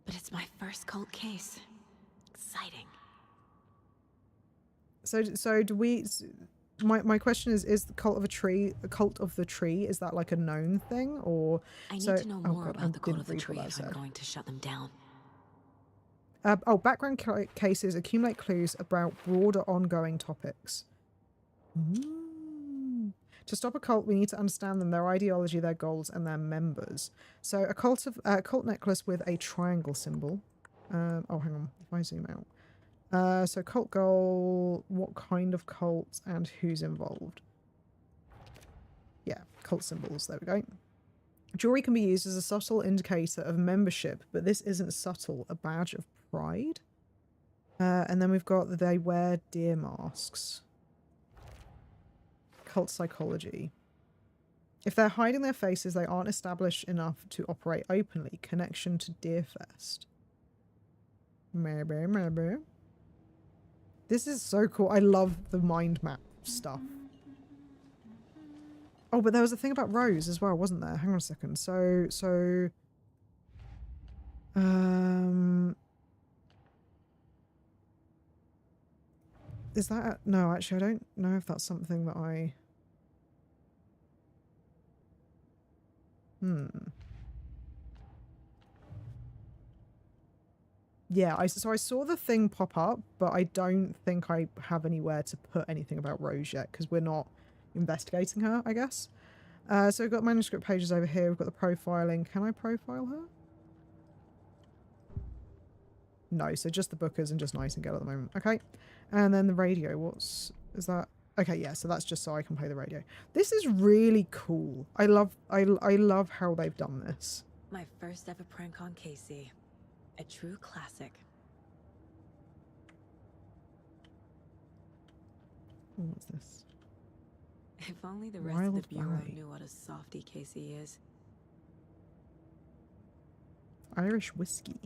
But it's my first cult case. Exciting. So do we... My question is the cult of a cult of the tree, is that like a known thing, or... I need to know more about the cult of the didn't read tree what that if I'm said. going to shut them down. Background cases accumulate clues about broader ongoing topics. To stop a cult, we need to understand them, their ideology, their goals, and their members. So a cult necklace with a triangle symbol. Oh, hang on. If I zoom out. So cult goal, what kind of cult, and who's involved. Yeah, cult symbols. There we go. Jewelry can be used as a subtle indicator of membership, but this isn't subtle. A badge of pride. And then we've got that they wear deer masks. Cult psychology. If they're hiding their faces, they aren't established enough to operate openly. Connection to Deerfest. Maybe, maybe. This is so cool. I love the mind map stuff. Oh, but there was a thing about Rose as well, wasn't there? Hang on a second. Is that... No, actually, I don't know if that's something that I... Yeah, so I saw the thing pop up, but I don't think I have anywhere to put anything about Rose yet, because we're not investigating her, I guess. So we've got manuscript pages over here. We've got the profiling. Can I profile her? No, so just the Bookers and just Nightingale at the moment. Okay. And then the radio. Is that? Okay, yeah, so that's just so I can play the radio. This is really cool. I love how they've done this. My first ever prank on Casey. A true classic. What's this? If only the rest of the Bureau knew what a softie Casey is. Irish whiskey.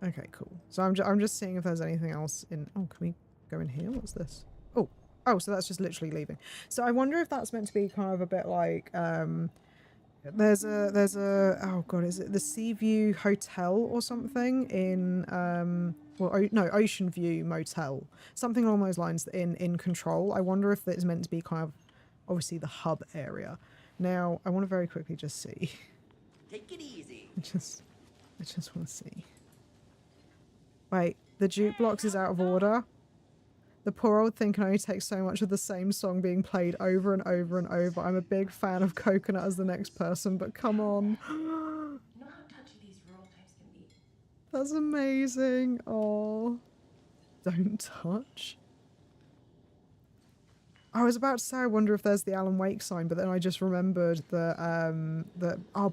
Okay, cool. So I'm just seeing if there's anything else in... Oh, can we go in here? What's this? Oh, so that's just literally leaving. So I wonder if that's meant to be kind of a bit like... There's a... Oh, God, is it the Seaview Hotel or something in... Ocean View Motel. Something along those lines in Control. I wonder if it's meant to be kind of, obviously, the hub area. Now, I want to very quickly just see. Take it easy. I just want to see. Wait, the jukebox is out of order. The poor old thing can only take so much of the same song being played over and over and over. I'm a big fan of Coconut as the next person, but come on. You know how touchy these rural types can be. That's amazing. Oh, don't touch. I was about to say, I wonder if there's the Alan Wake sign, but then I just remembered that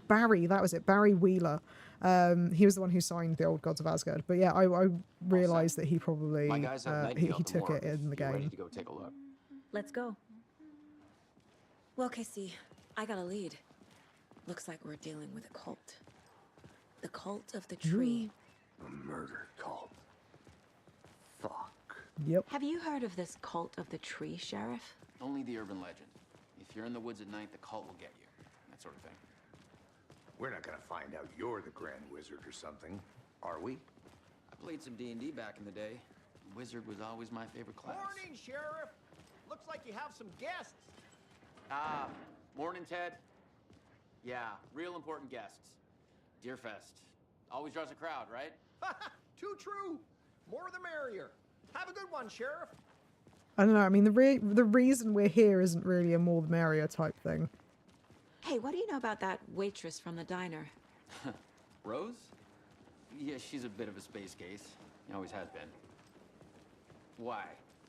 Barry, that was it, Barry Wheeler. He was the one who signed the Old Gods of Asgard. But yeah, I realised that he probably he took it in the game. Ready to go take a look. Let's go. Well, Casey, I got a lead. Looks like we're dealing with a cult. The cult of the tree. A murder cult. Fuck. Yep. Have you heard of this cult of the tree, Sheriff? Only the urban legend. If you're in the woods at night, the cult will get you. That sort of thing. We're not gonna find out you're the Grand Wizard or something, are we? I played some D&D back in the day. Wizard was always my favorite class. Morning, Sheriff. Looks like you have some guests. Morning, Ted. Yeah, real important guests. Deerfest. Always draws a crowd, right? Too true. More the merrier. Have a good one, Sheriff. I don't know. I mean, the reason we're here isn't really a more the merrier type thing. Hey, what do you know about that waitress from the diner? Rose? Yeah, she's a bit of a space case. Always has been. Why?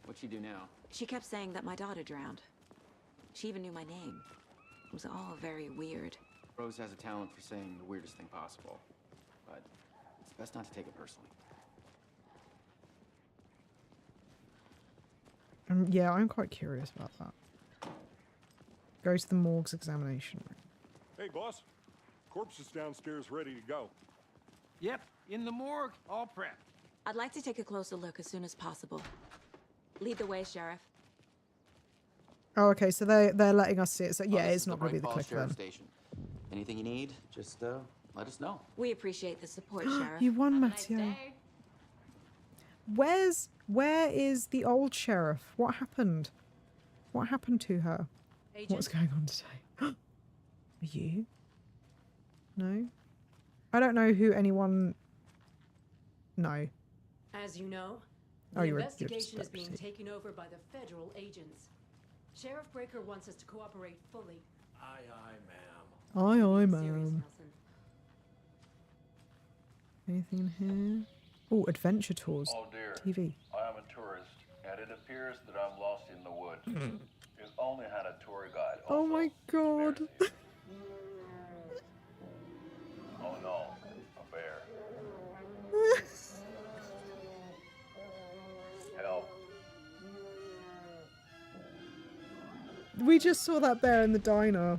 What'd she do now? She kept saying that my daughter drowned. She even knew my name. It was all very weird. Rose has a talent for saying the weirdest thing possible. But it's best not to take it personally. Yeah, I'm quite curious about that. Go to the morgue's examination room. Hey, boss. Corpse is downstairs ready to go. Yep, in the morgue, all prepped. I'd like to take a closer look as soon as possible. Lead the way, Sheriff. Oh, okay, so they're letting us see it. So yeah, it's not going to be the clicker then. Station. Anything you need, just let us know. We appreciate the support, Sheriff. You won, Mateo. Where is the old sheriff? What happened? What happened to her? Agent? What's going on today? Are you? No? I don't know who anyone... No. As you know, Oh, the you're investigation is being deputy. taken over by the federal agents. Sheriff Breaker wants us to cooperate fully. Aye, ma'am. Aye, Serious, ma'am. Nelson. Anything in here? Oh, adventure tours. Oh dear. TV. I am a tourist, and it appears that I'm lost in the woods. If only had a tour guide. Oh my god. No, a bear. Help. We just saw that bear in the diner.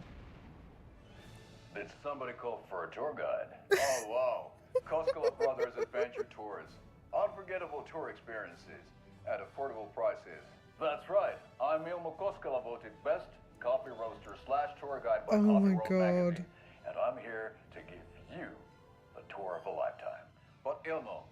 Did somebody call for a tour guide? Oh, wow. Koskela Brothers Adventure Tours. Unforgettable tour experiences at affordable prices. That's right. I'm Ilmo Koskela, voted best coffee roaster / tour guide by Oh Coffee my World god. Magazine. And I'm here to give you the tour of a lifetime. But Ilmo,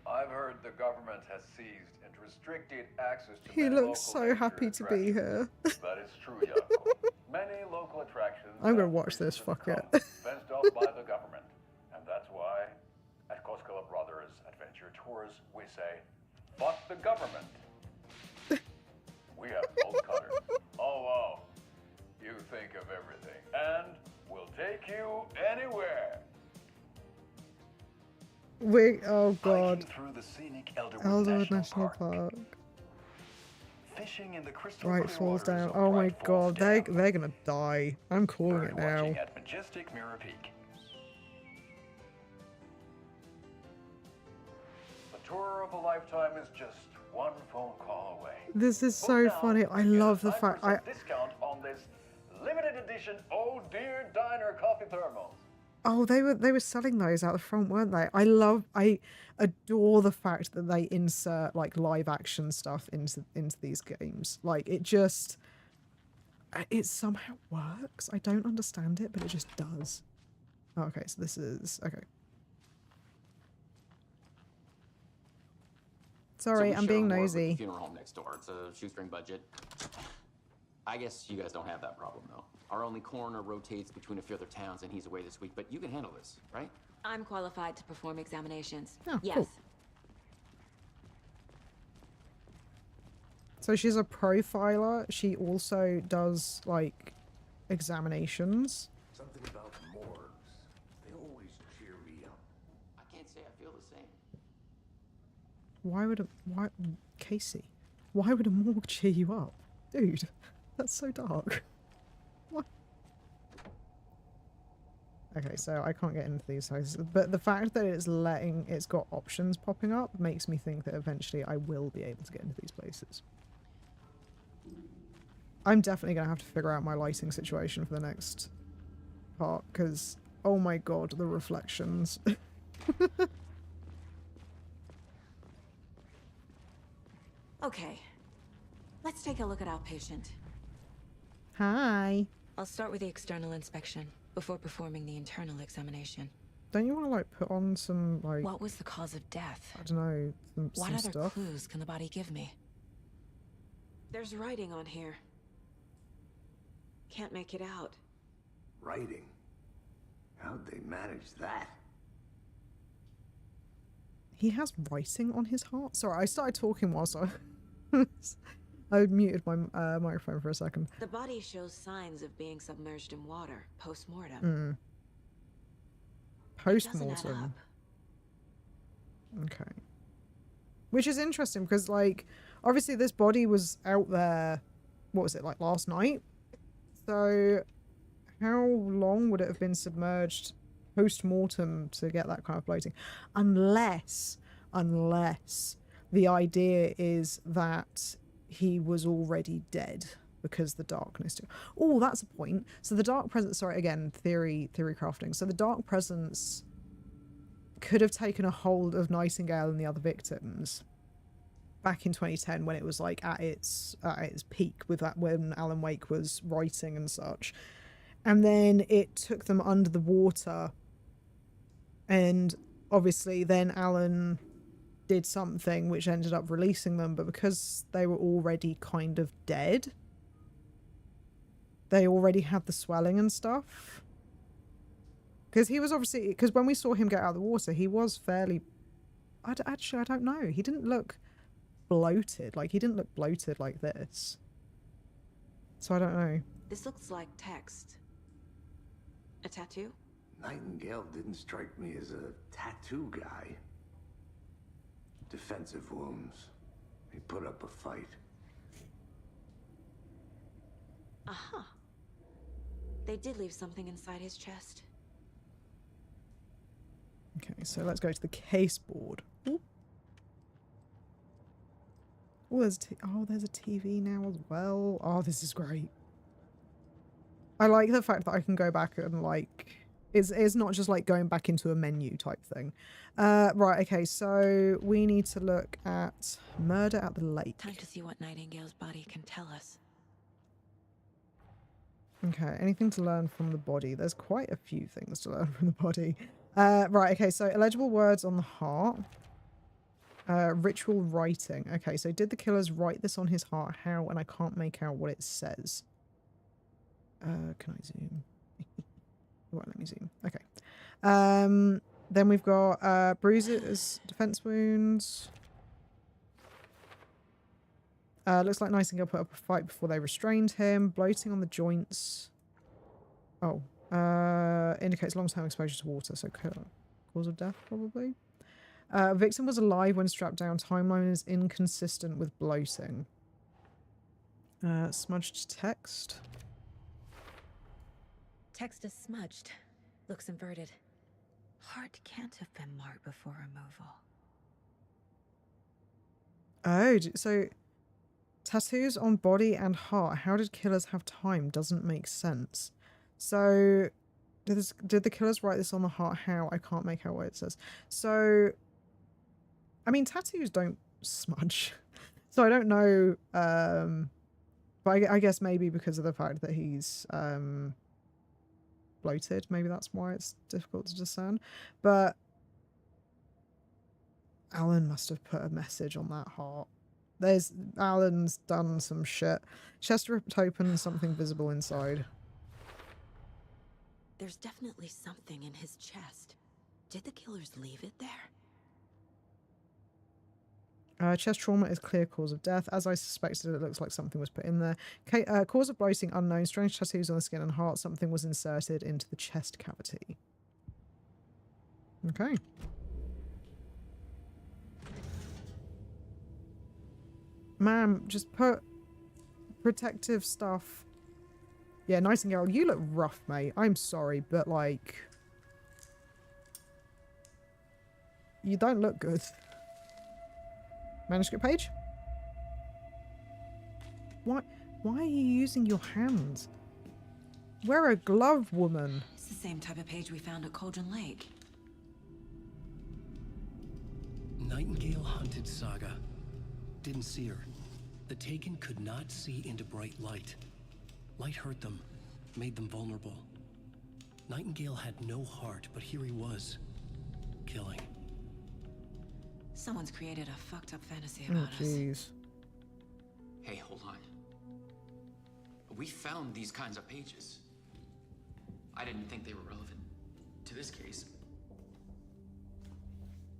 I've heard the government has seized and restricted access to He many looks local so nature happy to be here. That is true, Yako. Many local attractions I'm gonna watch this, fuck it. fenced off by the government. And that's why, at Koskela Brothers Adventure Tours, we say, fuck the government. We have both cutters. Oh, wow. You think of everything. And we'll take you anywhere. Oh god. Hiking through the scenic Elderwood Elderwood National National Park. Fishing in the crystal Bright clear Falls waters down. of Oh my Bright Falls god, Dam. they're gonna die. I'm calling Bird it now. watching at majestic Mirror Peak. The tour of a lifetime is just one phone call away. This is so funny. I love the fact Discount on this limited edition Oh Dear Diner coffee thermos. Oh, they were selling those out the front, weren't they? I adore the fact that they insert like live action stuff into these games. Like it somehow works. I don't understand it, but it just does. Oh, okay, so this is okay. Sorry, So we I'm being share a morgue with the nosy. funeral home next door. It's a shoestring budget. I guess you guys don't have that problem though. Our only coroner rotates between a few other towns, and he's away this week. But you can handle this, right? I'm qualified to perform examinations. Oh, yes. cool. So she's a profiler. She also does like examinations. Something about morgues. They always cheer me up. I can't say I feel the same. Why Casey? Why would a morgue cheer you up? Dude, that's so dark. What? Okay, so I can't get into these houses, but the fact that it's got options popping up makes me think that eventually I will be able to get into these places. I'm definitely going to have to figure out my lighting situation for the next part, because, oh my god, the reflections. Okay. Let's take a look at our patient. Hi. I'll start with the external inspection before performing the internal examination. Don't you want to, like, put on some, like... What was the cause of death? I don't know, What some other stuff? clues can the body give me? There's writing on here. Can't make it out. Writing? How'd they manage that? He has writing on his heart? Sorry, I started talking whilst I muted my microphone for a second. The body shows signs of being submerged in water post-mortem. Post-mortem. Okay. Which is interesting because, like, obviously this body was out there, what was it, like last night? So how long would it have been submerged post-mortem to get that kind of bloating? Unless the idea is that he was already dead because the darkness... Oh, that's a point. So the dark presence... Sorry, again, theory crafting. So the dark presence could have taken a hold of Nightingale and the other victims back in 2010 when it was like at its peak with that, when Alan Wake was writing and such. And then it took them under the water, and obviously then Alan did something which ended up releasing them, but because they were already kind of dead, they already had the swelling and stuff. Because he was obviously... Because when we saw him get out of the water, he was fairly... I don't know. He didn't look bloated. Like, he didn't look bloated like this. So I don't know. This looks like text. A tattoo? Nightingale didn't strike me as a tattoo guy. Defensive wounds. He put up a fight. Aha. They did leave something inside his chest. Okay, so let's go to the case board. Ooh. Oh, there's a TV now as well. Oh, this is great. I like the fact that I can go back and like it's not just like going back into a menu type thing. Right, okay, so we need to look at Murder at the Lake. Time to see what Nightingale's body can tell us. Okay, anything to learn from the body? There's quite a few things to learn from the body. Right, okay, so illegible words on the heart. Ritual writing. Okay, so did the killers write this on his heart? How? And I can't make out what it says. Can I zoom? Right, let me zoom. Okay. Then we've got bruises, defense wounds. Looks like Nightingale put up a fight before they restrained him. Bloating on the joints. Oh. Indicates long-term exposure to water, so cause of death, probably. Victim was alive when strapped down. Timeline is inconsistent with bloating. Smudged text. Text is smudged. Looks inverted. Heart can't have been marked before removal. Oh, so tattoos on body and heart. How did killers have time? Doesn't make sense. So did the killers write this on the heart? How? I can't make out what it says. So, I mean, tattoos don't smudge. So I don't know. But I guess maybe because of the fact that he's bloated, maybe that's why it's difficult to discern. But Alan must have put a message on that heart. Alan's done some shit. Chest ripped open and something visible inside. There's definitely something in his chest. Did the killers leave it there? Chest trauma is clear cause of death. As I suspected, it looks like something was put in there. Cause of bloating unknown. Strange tattoos on the skin and heart. Something was inserted into the chest cavity. Okay. Ma'am, just put protective stuff. Yeah, Nightingale, you look rough, mate. I'm sorry, but like, you don't look good. Manuscript page? Why are you using your hands? Wear a glove, woman. It's the same type of page we found at Cauldron Lake. Nightingale hunted Saga. Didn't see her. The Taken could not see into bright light. Light hurt them, made them vulnerable. Nightingale had no heart, but here he was, killing. Someone's created a fucked up fantasy about us. Hey, hold on. We found these kinds of pages. I didn't think they were relevant to this case.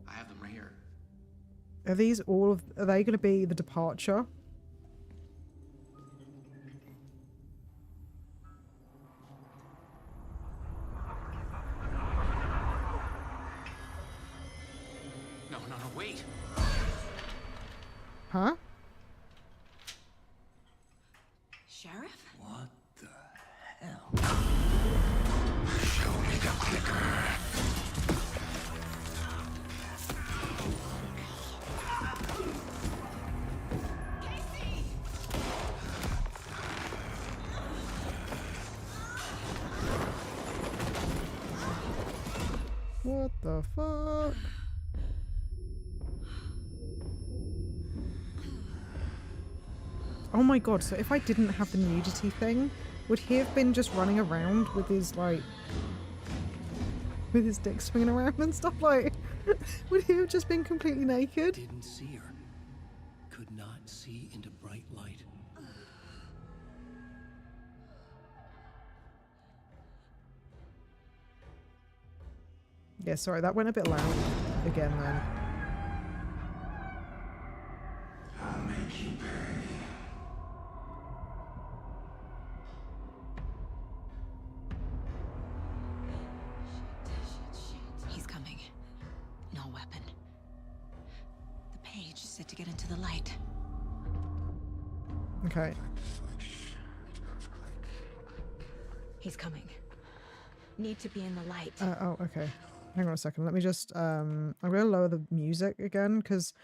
I have them right here. Are these all of... Are they going to be the departure? No, wait. Huh? Sheriff? What the hell? Show me the clicker. What the fuck? Oh my god, so if I didn't have the nudity thing, would he have been just running around with his, like, with his dick swinging around and stuff? Like, would he have just been completely naked? Didn't see her. Could not see into bright light. Yeah, sorry, that went a bit loud again then. I'll make you pay. He's coming. No weapon. The page said to get into the light. Okay. He's coming. Need to be in the light. Oh, okay. Hang on a second. Let me just I'm gonna lower the music again because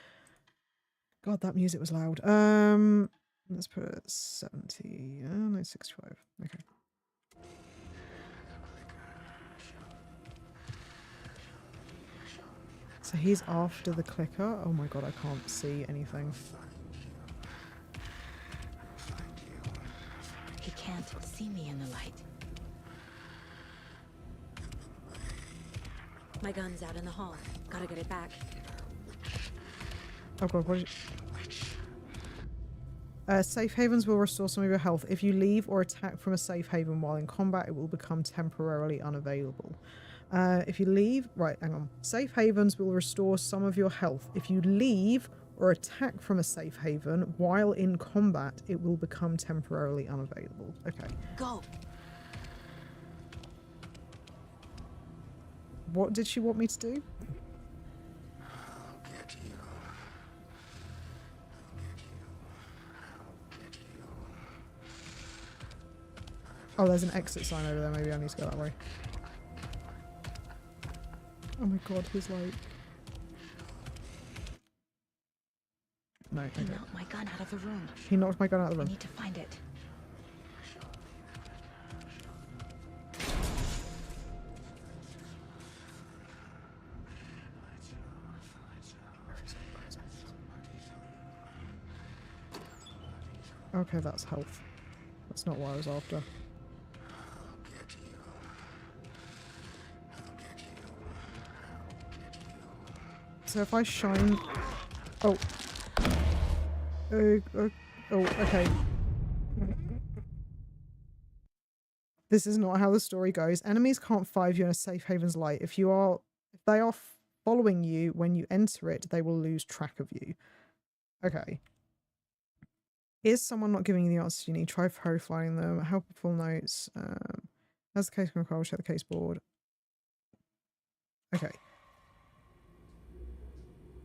God, that music was loud. Let's put it at 70. No, 65. Okay. So he's after the clicker. Oh my God, I can't see anything. He can't see me in the light. My gun's out in the hall. Gotta get it back. Oh God, what is safe havens will restore some of your health. If you leave or attack from a safe haven while in combat, it will become temporarily unavailable. If you leave... Right, hang on. Safe havens will restore some of your health. If you leave or attack from a safe haven while in combat, it will become temporarily unavailable. Okay. Go! What did she want me to do? Oh, there's an exit sign over there. Maybe I need to go that way. Oh my God, he's like... No, okay. He knocked my gun out of the room. He knocked my gun out of the room. I need to find it. Okay, that's health. That's not what I was after. So if I shine... Oh. Oh, okay. This is not how the story goes. Enemies can't find you in a safe haven's light. If they are following you when you enter it, they will lose track of you. Okay. Is someone not giving you the answers you need? Try profiling them. Helpful notes. As the case control, check the case board. Okay.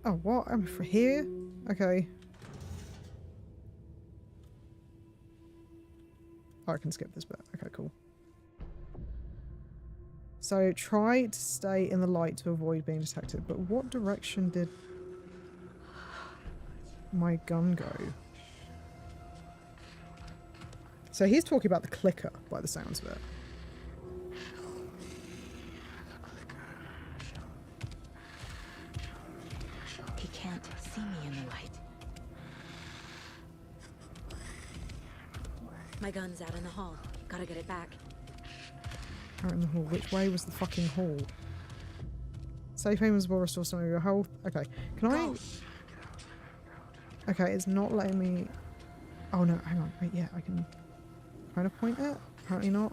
Oh, what? I'm for here? Okay. Oh, I can skip this bit. Okay, cool. So try to stay in the light to avoid being detected. But what direction did my gun go? So he's talking about the clicker by the sounds of it. He can't see me in the light. My gun's out in the hall. Gotta get it back. Out in the hall. Which way was the fucking hall? Safe havens will restore some of your health. Okay. Can I... Okay, it's not letting me... Oh no, hang on. Wait, yeah, I can kind of point it. Apparently not.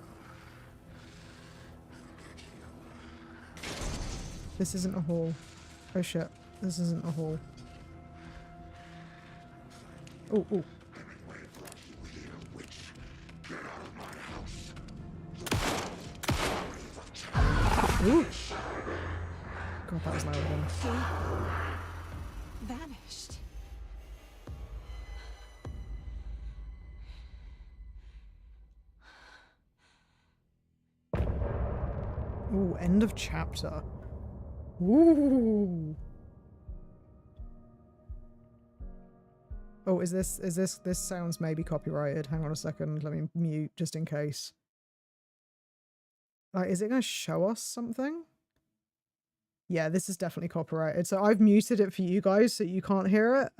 This isn't a hall. Oh shit. This isn't a hall. Oh, oh. Ooh. God, that was loud again. Vanished. Ooh, end of chapter. Ooh. Oh, this sounds maybe copyrighted. Hang on a second, let me mute just in case. Like, is it going to show us something? Yeah, this is definitely copyrighted. So I've muted it for you guys so you can't hear it.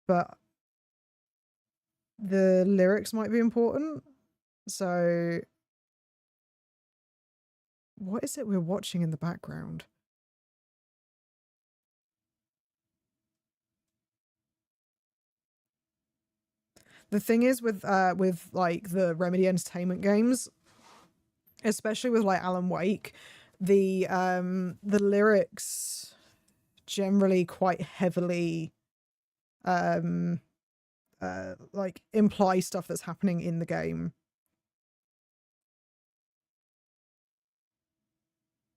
But the lyrics might be important. So what is it we're watching in the background? The thing is with like the Remedy Entertainment games, especially with like Alan Wake, the lyrics generally quite heavily like imply stuff that's happening in the game.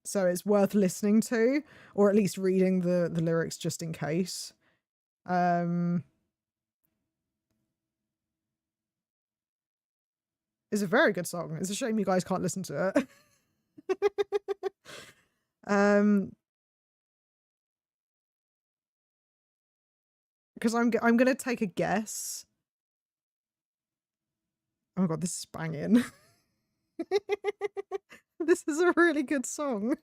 So it's worth listening to, or at least reading the lyrics just in case. It's a very good song. It's a shame you guys can't listen to it. Because I'm gonna take a guess. Oh my god, this is banging. This is a really good song.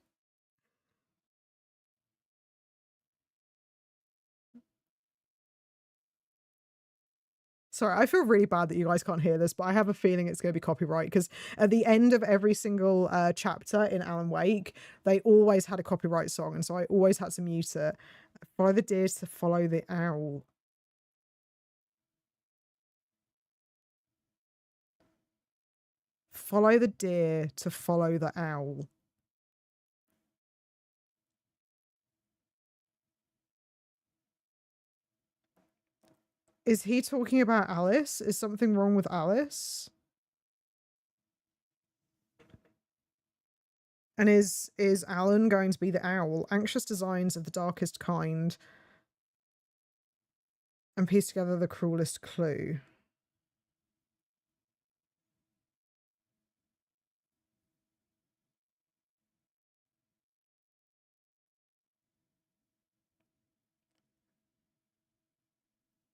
Sorry, I feel really bad that you guys can't hear this, but I have a feeling it's going to be copyright because at the end of every single chapter in Alan Wake, they always had a copyright song, and so I always had to mute it. Follow the deer to follow the owl. Follow the deer to follow the owl. Is he talking about Alice? Is something wrong with Alice? And is Alan going to be the owl? Anxious designs of the darkest kind. And piece together the cruelest clue.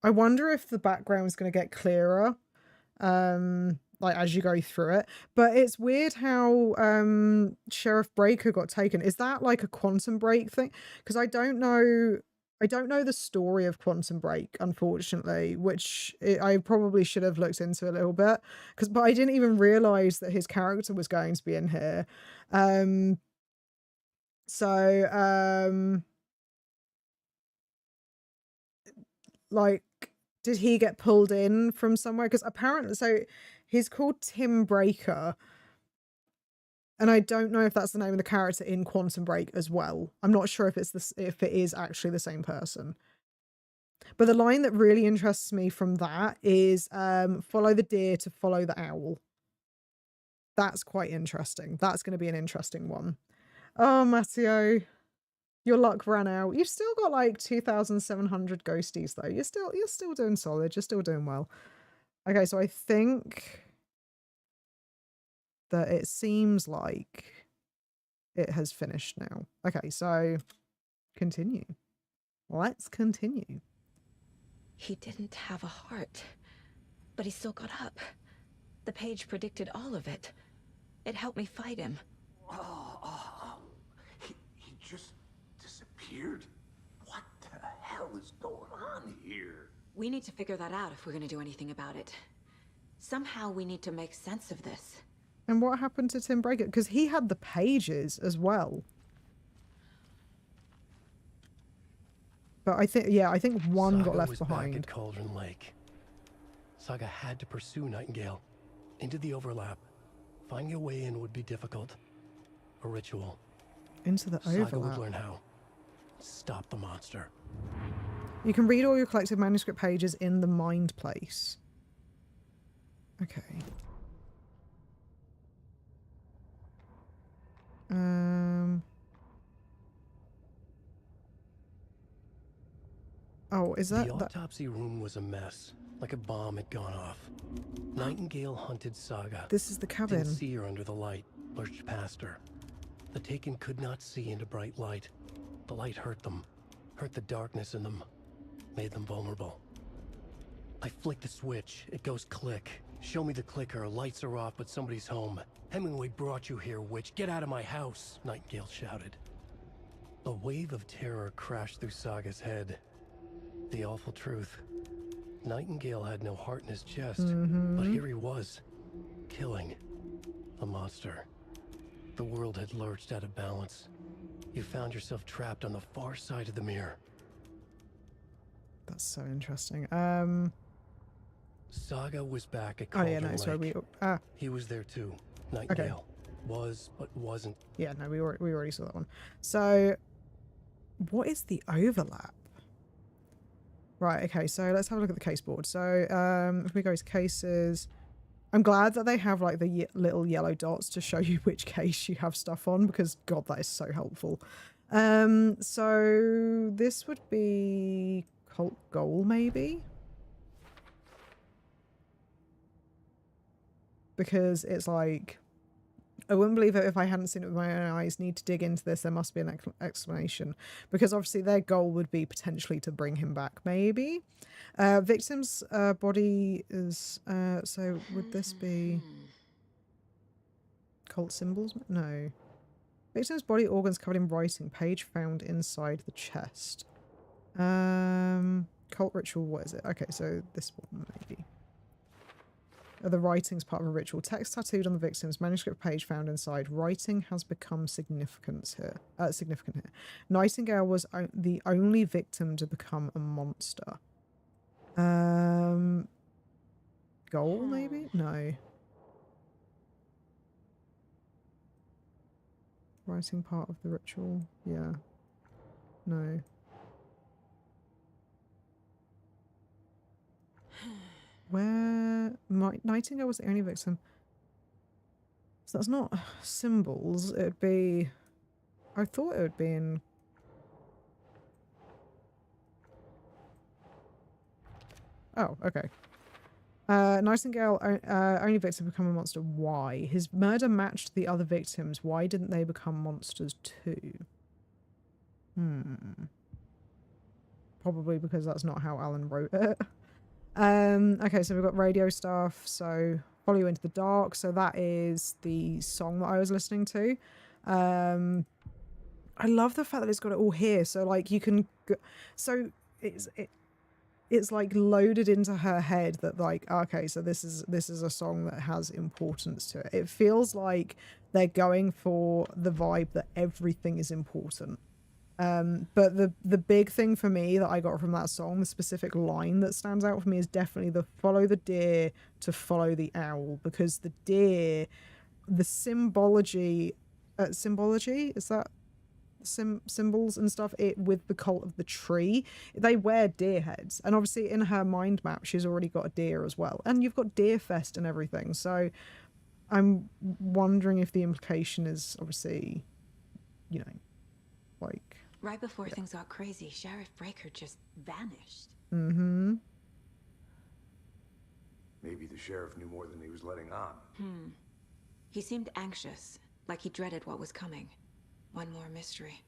I wonder if the background is going to get clearer, like as you go through it. But it's weird how Sheriff Breaker got taken. Is that like a Quantum Break thing? Because I don't know the story of Quantum Break, unfortunately, which I probably should have looked into a little bit. But I didn't even realize that his character was going to be in here. Like, did he get pulled in from somewhere? Because apparently, so he's called Tim Breaker, and I don't know if that's the name of the character in Quantum Break as well. I'm not sure if if it is actually the same person. But the line that really interests me from that is follow the deer to follow the owl. That's quite interesting. That's going to be an interesting one. Oh, Matteo. Your luck ran out. You've still got like 2,700 ghosties though. You're still doing solid. You're still doing well. Okay, so I think that it seems like it has finished now. Okay, so continue. Let's continue. He didn't have a heart, but he still got up. The page predicted all of it. It helped me fight him. He just disappeared? What the hell is going on here? We need to figure that out if we're going to do anything about it. Somehow we need to make sense of this. And what happened to Tim Breaker? Because he had the pages as well. But I think one got left behind. Back at Cauldron Lake. Saga had to pursue Nightingale into the overlap. Finding a way in would be difficult. A ritual. Into the overlap. Saga would learn how. Stop the monster. You can read all your collected manuscript pages in the Mind Place. Okay. Oh, is that... The autopsy room was a mess. Like a bomb had gone off. Nightingale hunted Saga. This is the cabin. Didn't see her under the light. Lurched past her. The Taken could not see into bright light. The light hurt them. Hurt the darkness in them. Made them vulnerable. I flick the switch. It goes click. Show me the clicker. Lights are off, but somebody's home. Hemingway brought you here, witch. Get out of my house, Nightingale shouted. A wave of terror crashed through Saga's head. The awful truth. Nightingale had no heart in his chest, but here he was, killing a monster. The world had lurched out of balance. You found yourself trapped on the far side of the mirror. That's so interesting. Saga was back at Cauldron Lake. Sorry, he was there too. Nightingale. Okay. Was, but wasn't. Yeah, no, we already saw that one. So, what is the overlap? Right, okay, so let's have a look at the case board. So, if we go to cases, I'm glad that they have like the little yellow dots to show you which case you have stuff on, because God, that is so helpful. So this would be Cult Goal, maybe? Because it's like I wouldn't believe it if I hadn't seen it with my own eyes. Need to dig into this. There must be an explanation. Because obviously their goal would be potentially to bring him back, maybe. Victim's body is... so would this be... Cult symbols? No. Victim's body organs covered in writing. Page found inside the chest. Cult ritual, what is it? Okay, so this one, maybe. The writing's part of a ritual. Text tattooed on the victim's manuscript page found inside. Writing has become significant here. Nightingale was the only victim to become a monster. Goal, maybe? No. Writing part of the ritual? Yeah. No. Where... Nightingale was the only victim. So that's not symbols. It'd be... I thought it would be in... Oh, okay. Nightingale, only victim become a monster. Why? His murder matched the other victims. Why didn't they become monsters too? Probably because that's not how Alan wrote it. Okay, so we've got radio stuff. So Follow You Into the Dark. So that is the song that I was listening to. I love the fact that it's got it all here. So like you can go, so it's like loaded into her head that like, okay, so this is a song that has importance to it. It feels like they're going for the vibe that everything is important. But the big thing for me that I got from that song, the specific line that stands out for me, is definitely the follow the deer to follow the owl, because the deer, the symbology, is that symbols and stuff, it with the cult of the tree, they wear deer heads, and obviously in her mind map she's already got a deer as well, and you've got Deer Fest and everything, so I'm wondering if the implication is obviously, you know, like right before things got crazy, Sheriff Breaker just vanished. Maybe the sheriff knew more than he was letting on. He seemed anxious, like he dreaded what was coming. One more mystery.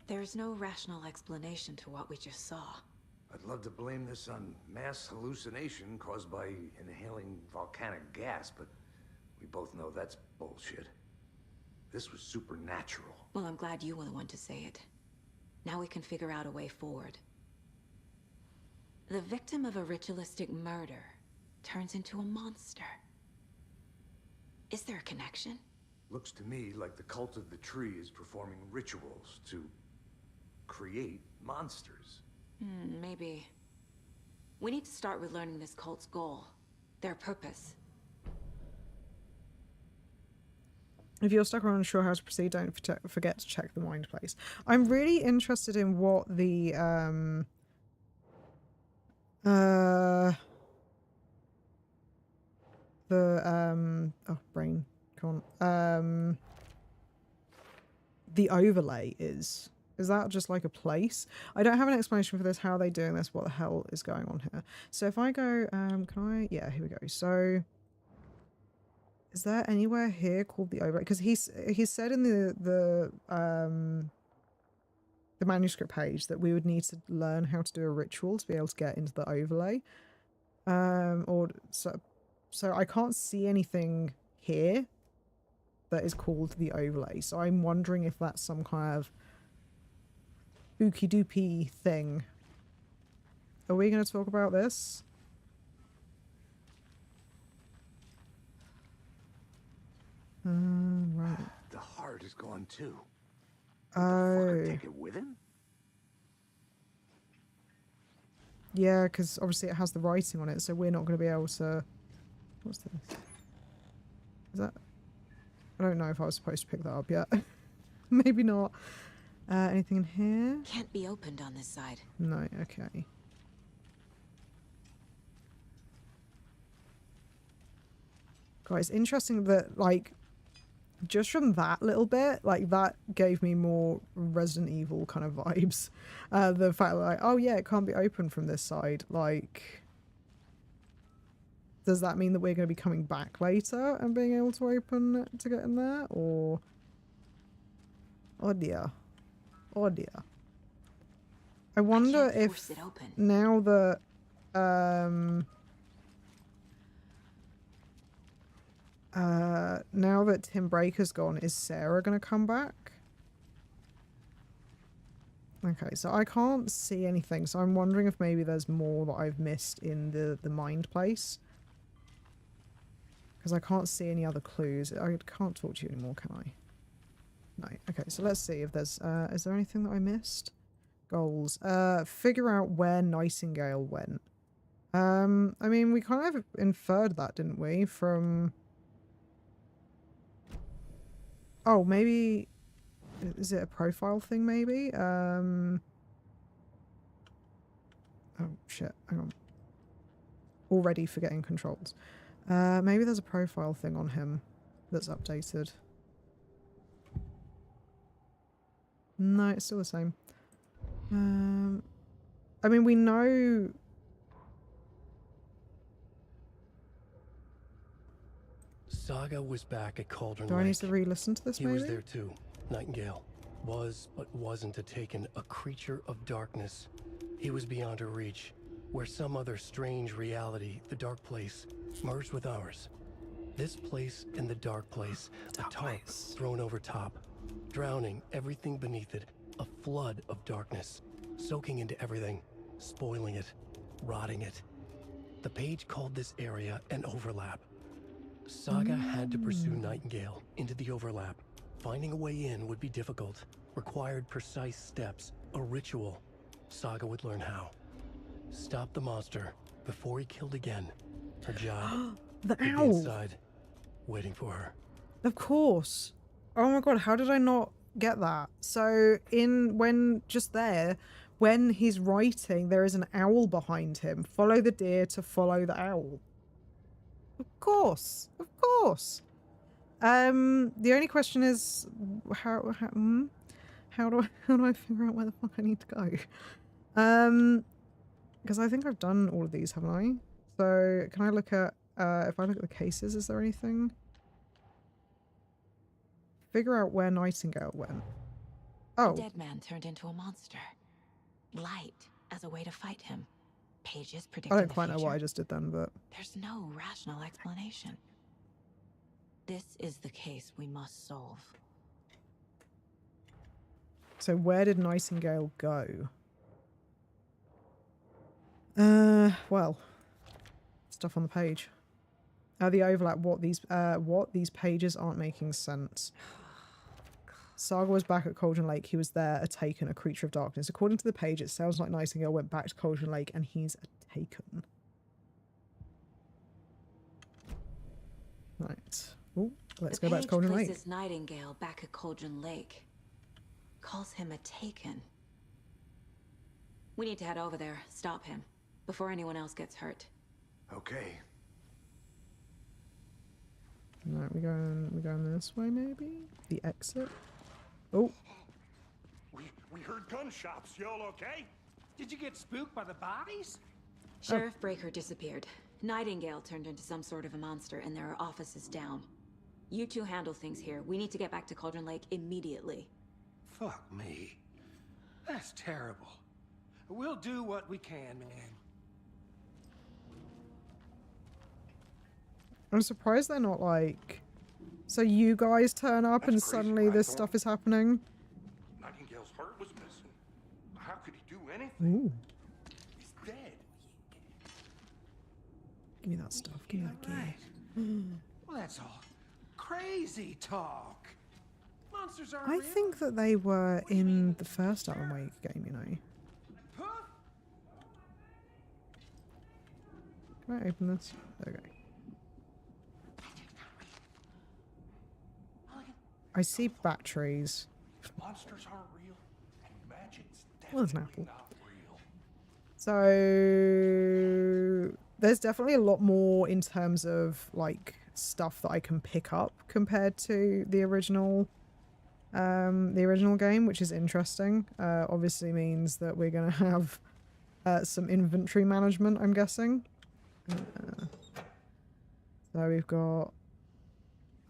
There's no rational explanation to what we just saw. I'd love to blame this on mass hallucination caused by inhaling volcanic gas, but we both know that's bullshit. This was supernatural. Well, I'm glad you were the one to say it. Now we can figure out a way forward. The victim of a ritualistic murder turns into a monster. Is there a connection? Looks to me like the cult of the tree is performing rituals to create monsters. Maybe. We need to start with learning this cult's goal, their purpose. If you're stuck or unsure how to proceed, don't forget to check the mind place. I'm really interested in what the oh, brain can't. The overlay is that just like a place? I don't have an explanation for this. How are they doing this? What the hell is going on here? So if I go, can I? Yeah, here we go. So is there anywhere here called the overlay? Because he said in the manuscript page that we would need to learn how to do a ritual to be able to get into the overlay. So I can't see anything here that is called the overlay. So I'm wondering if that's some kind of spooky doopy thing. Are we going to talk about this? Right. The heart is gone too. Oh. Take it with him? Yeah, because obviously it has the writing on it, so we're not going to be able to... What's this? Is that... I don't know if I was supposed to pick that up yet. Maybe not. Anything in here? Can't be opened on this side. No, okay. Guys, interesting that, like, just from that little bit, like, that gave me more Resident Evil kind of vibes. The fact that, like, oh yeah, it can't be opened from this side, like... does that mean that we're going to be coming back later and being able to open it to get in there? Or... oh dear. Oh dear. I wonder if now that now that Tim Breaker's gone, is Sarah gonna come back? Okay, so I can't see anything, so I'm wondering if maybe there's more that I've missed in the mind place. Because I can't see any other clues. I can't talk to you anymore, can I? No. Okay, so let's see if there's... is there anything that I missed? Goals. Figure out where Nightingale went. I mean, we kind of inferred that, didn't we? From... oh, maybe... is it a profile thing, maybe? Oh, shit. Hang on. Already forgetting controls. Maybe there's a profile thing on him that's updated. No, it's still the same. I mean, we know... Saga was back at Cauldron do Lake. I need to re-listen to this, He maybe? was there too. Nightingale. Was, but wasn't a Taken. A creature of darkness. He was beyond her reach. Where some other strange reality, the dark place, merged with ours. This place and the dark place. A tarp thrown over top. Drowning everything beneath it. A flood of darkness. Soaking into everything. Spoiling it. Rotting it. The page called this area an overlap. Saga had to pursue Nightingale into the overlap. Finding a way in would be difficult. Required precise steps. A ritual. Saga would learn how. Stop the monster before he killed again. Her job. The would be owl. inside, waiting for her. Of course. Oh my god, how did I not get that? So when he's writing, there is an owl behind him. Follow the deer to follow the owl. Of course. Of course. The only question is how do I figure out where the fuck I need to go? Because I think I've done all of these, haven't I? So can I look at if I look at the cases, is there anything? Figure out where Nightingale went. Oh. The dead man turned into a monster. Light as a way to fight him. Pages predicting I don't quite the know future. what I just did then, but There's no rational explanation. This is the case we must solve. so where did Nightingale go? Well, stuff on the page. The overlap. What these pages aren't making sense. Saga was back at Cauldron Lake. He was there, a Taken, a creature of darkness. According to the page, it sounds like Nightingale went back to Cauldron Lake and he's a Taken. Right. Ooh, let's go back to Cauldron Lake. Places Nightingale back at Cauldron Lake. Calls him a Taken. We need to head over there, stop him, before anyone else gets hurt. Okay. Right, we're going this way, maybe? The exit? Oh. We heard gunshots. Y'all okay? Did you get spooked by the bodies? Sheriff Breaker disappeared. Nightingale turned into some sort of a monster, and there are offices down. You two handle things here. We need to get back to Cauldron Lake immediately. Fuck me. That's terrible. We'll do what we can, man. I'm surprised they're not like... So you guys turn up and suddenly this stuff is happening? Nightingale's heart was missing. How could he do anything? Ooh. He's dead. Give me that stuff. Give me that gear. Well, that's all crazy talk. Monsters aren't I real. think that they were in the first Alan Wake game, you know. Can I open this? Okay. I see batteries. Monsters aren't real, and magic's Well, there's an definitely apple. not real. So there's definitely a lot more in terms of like stuff that I can pick up compared to the original game, which is interesting. Obviously means that we're gonna have some inventory management, I'm guessing. So we've got...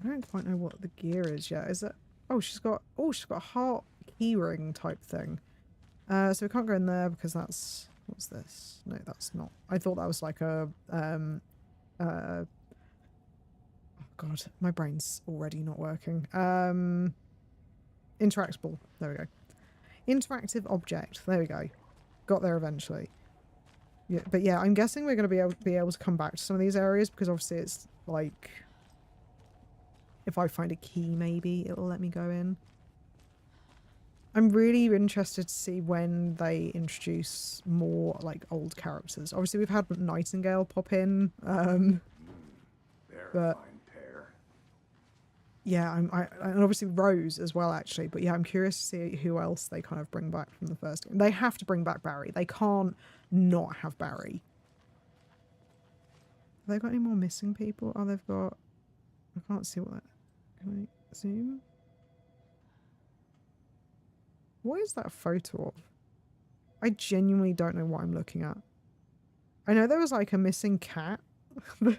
I don't quite know what the gear is yet. Is it... Oh, she's got a heart keyring type thing. So we can't go in there because that's... What's this? No, that's not. I thought that was like a... oh god, my brain's already not working. Interactable. There we go. Interactive object. There we go. Got there eventually. Yeah, but yeah, I'm guessing we're going to be able to come back to some of these areas because obviously it's like... If I find a key, maybe it'll let me go in. I'm really interested to see when they introduce more like old characters. Obviously, we've had Nightingale pop in, but yeah, and obviously Rose as well, actually. But yeah, I'm curious to see who else they kind of bring back from the first game. They have to bring back Barry. They can't not have Barry. Have they got any more missing people? Oh, they've got... I can't see what that... Can I zoom? What is that a photo of? I genuinely don't know what I'm looking at. I know there was like a missing cat in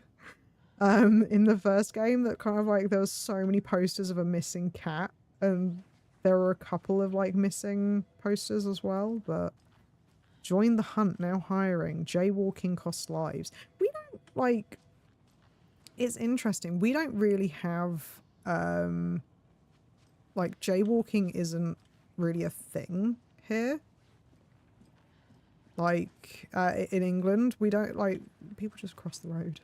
the first game that kind of like there was so many posters of a missing cat, and there were a couple of like missing posters as well, but join the hunt, now hiring. Jaywalking costs lives. We don't like... It's interesting. We don't really have like jaywalking isn't really a thing here. Like in England, we don't like people just cross the road.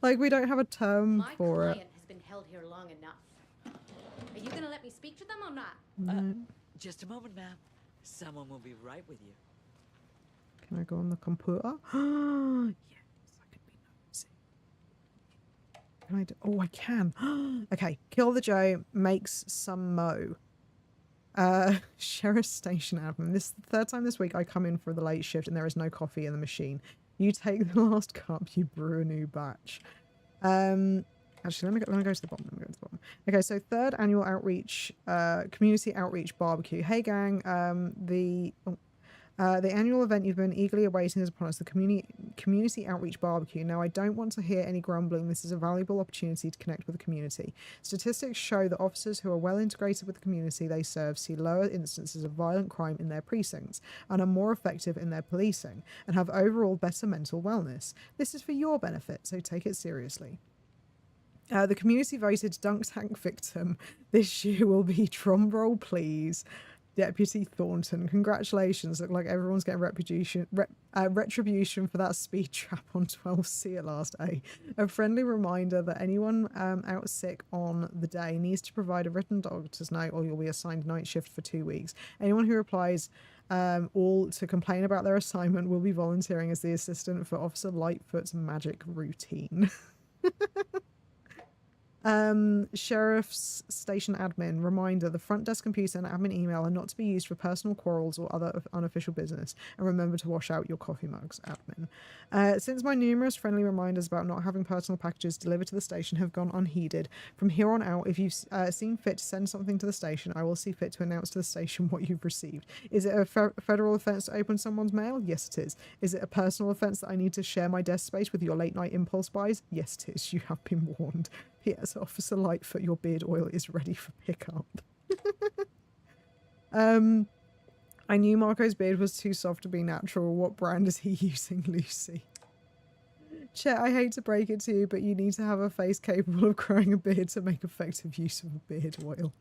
Like we don't have a term for it. My client has been held here long enough. Are you gonna let me speak to them or not? No. Just a moment, ma'am. Someone will be right with you. Can I go on the computer? Yes, I can be nosy. Can I do... Oh, I can. Okay, kill the Joe, makes some mo. Sheriff Station admin. This is the third time this week I come in for the late shift and there is no coffee in the machine. You take the last cup, you brew a new batch. Actually, let me go to the bottom. Okay, so third annual outreach, community outreach barbecue. Hey gang, the annual event you've been eagerly awaiting is upon us, the community outreach barbecue. Now, I don't want to hear any grumbling. This is a valuable opportunity to connect with the community. Statistics show that officers who are well integrated with the community they serve see lower instances of violent crime in their precincts and are more effective in their policing and have overall better mental wellness. This is for your benefit, so take it seriously. The community voted dunk tank victim this year will be, drum roll please, Deputy Thornton. Congratulations. Look like everyone's getting retribution for that speed trap on 12C at last A. A friendly reminder that anyone out sick on the day needs to provide a written doctor's note or you'll be assigned night shift for 2 weeks. Anyone who replies all to complain about their assignment will be volunteering as the assistant for Officer Lightfoot's magic routine. Sheriff's Station admin. Reminder, the front desk computer and admin email are not to be used for personal quarrels or other unofficial business. And remember to wash out your coffee mugs, admin. Since my numerous friendly reminders about not having personal packages delivered to the station have gone unheeded, from here on out, if you've seen fit to send something to the station, I will see fit to announce to the station what you've received. Is it a federal offence to open someone's mail? Yes, it is. Is it a personal offence that I need to share my desk space with your late night impulse buys? Yes, it is. You have been warned. P.S. Officer Lightfoot, your beard oil is ready for pickup. I knew Marco's beard was too soft to be natural. What brand is he using, Lucy? Chet, I hate to break it to you, but you need to have a face capable of growing a beard to make effective use of a beard oil.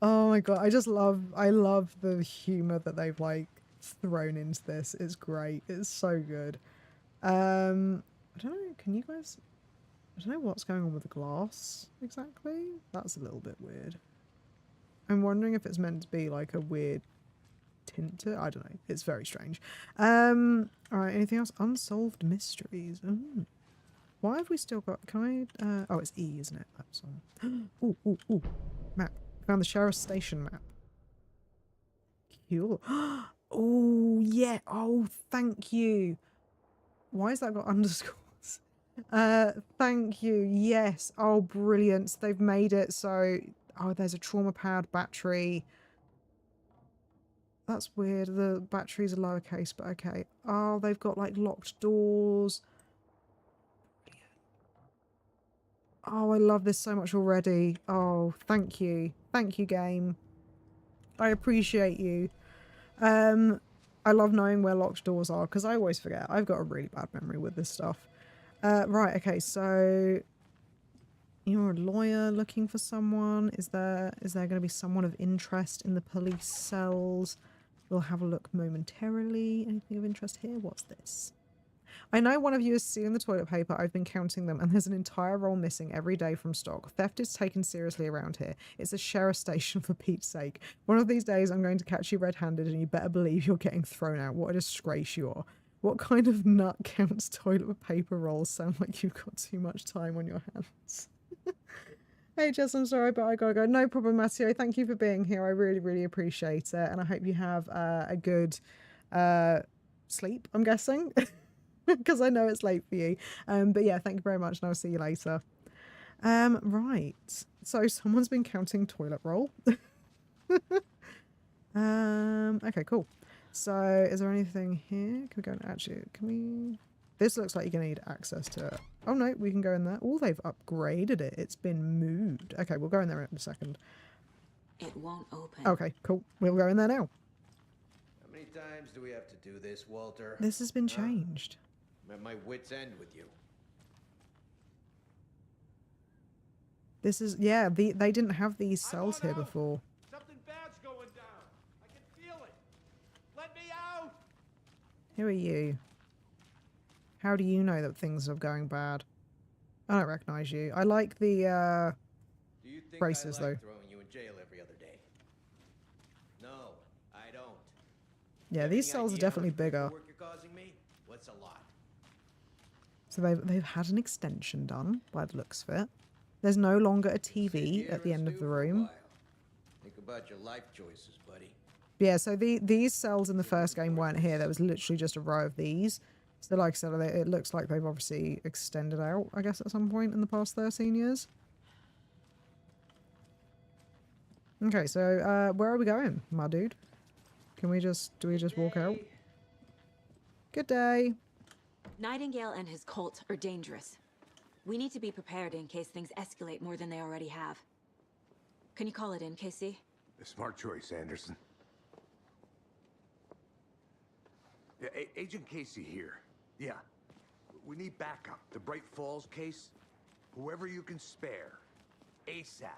Oh my god, I love the humour that they've like thrown into this. It's great. It's so good. I don't know, can you guys... I don't know what's going on with the glass exactly. That's a little bit weird. I'm wondering if it's meant to be like a weird tint to it. I don't know. It's very strange. Alright, anything else? Unsolved mysteries. Ooh. Why have we still got... Can I... oh, it's E, isn't it? That's on. Ooh. Map. Found the Sheriff's Station map. Cool. Oh, yeah. Oh, thank you. Why has that got underscore? Thank you. Yes. Oh, brilliant. They've made it so... Oh, there's a trauma-powered battery. That's weird. The batteries are lowercase, but okay. Oh, they've got, like, locked doors. Oh, I love this so much already. Oh, thank you. Thank you, game. I appreciate you. I love knowing where locked doors are because I always forget. I've got a really bad memory with this stuff. Right, okay, so you're a lawyer looking for someone. Is there going to be someone of interest in the police cells? We'll have a look momentarily. Anything of interest here? What's this? I know one of you is stealing the toilet paper. I've been counting them, and there's an entire roll missing every day from stock. Theft is taken seriously around here. It's a sheriff station for Pete's sake. One of these days, I'm going to catch you red-handed, and you better believe you're getting thrown out. What a disgrace you are. What kind of nut counts toilet paper rolls? Sound like you've got too much time on your hands. Hey, Jess, I'm sorry, but I gotta go. No problem, Matteo. Thank you for being here. I really, really appreciate it, and I hope you have a good sleep, I'm guessing. Because I know it's late for you. But yeah, thank you very much, and I'll see you later. Right. So someone's been counting toilet roll. Okay, cool. So is there anything here? Can we go and actually, can we... This looks like you're going to need access to it. Oh no, we can go in there. Oh, they've upgraded it. It's been moved. Okay, we'll go in there in a second. It won't open. Okay, cool. We'll go in there now. How many times do we have to do this, Walter? This has been changed. I'm at my wit's end with you. This is, yeah, they didn't have these cells here before. Something bad's going down. I can feel it. Let me out. Who are you? How do you know that things are going bad? I don't recognize you. I like the Do you think braces I like though. throwing you in jail every other day? No, I don't. Yeah, these cells are definitely bigger. Work you're causing me? What's a lot? So they've had an extension done by the looks of it. There's no longer a TV at the end of the room. Think about your life choices, buddy. Yeah, so these cells in the first game weren't here. There was literally just a row of these. So like I said, it looks like they've obviously extended out, I guess, at some point in the past 13 years. Okay, so where are we going, my dude? Do we just walk out? Good day. Nightingale and his cult are dangerous. We need to be prepared in case things escalate more than they already have. Can you call it in, Casey? A smart choice, Anderson. Yeah, Agent Casey here. Yeah. We need backup. The Bright Falls case. Whoever you can spare. ASAP.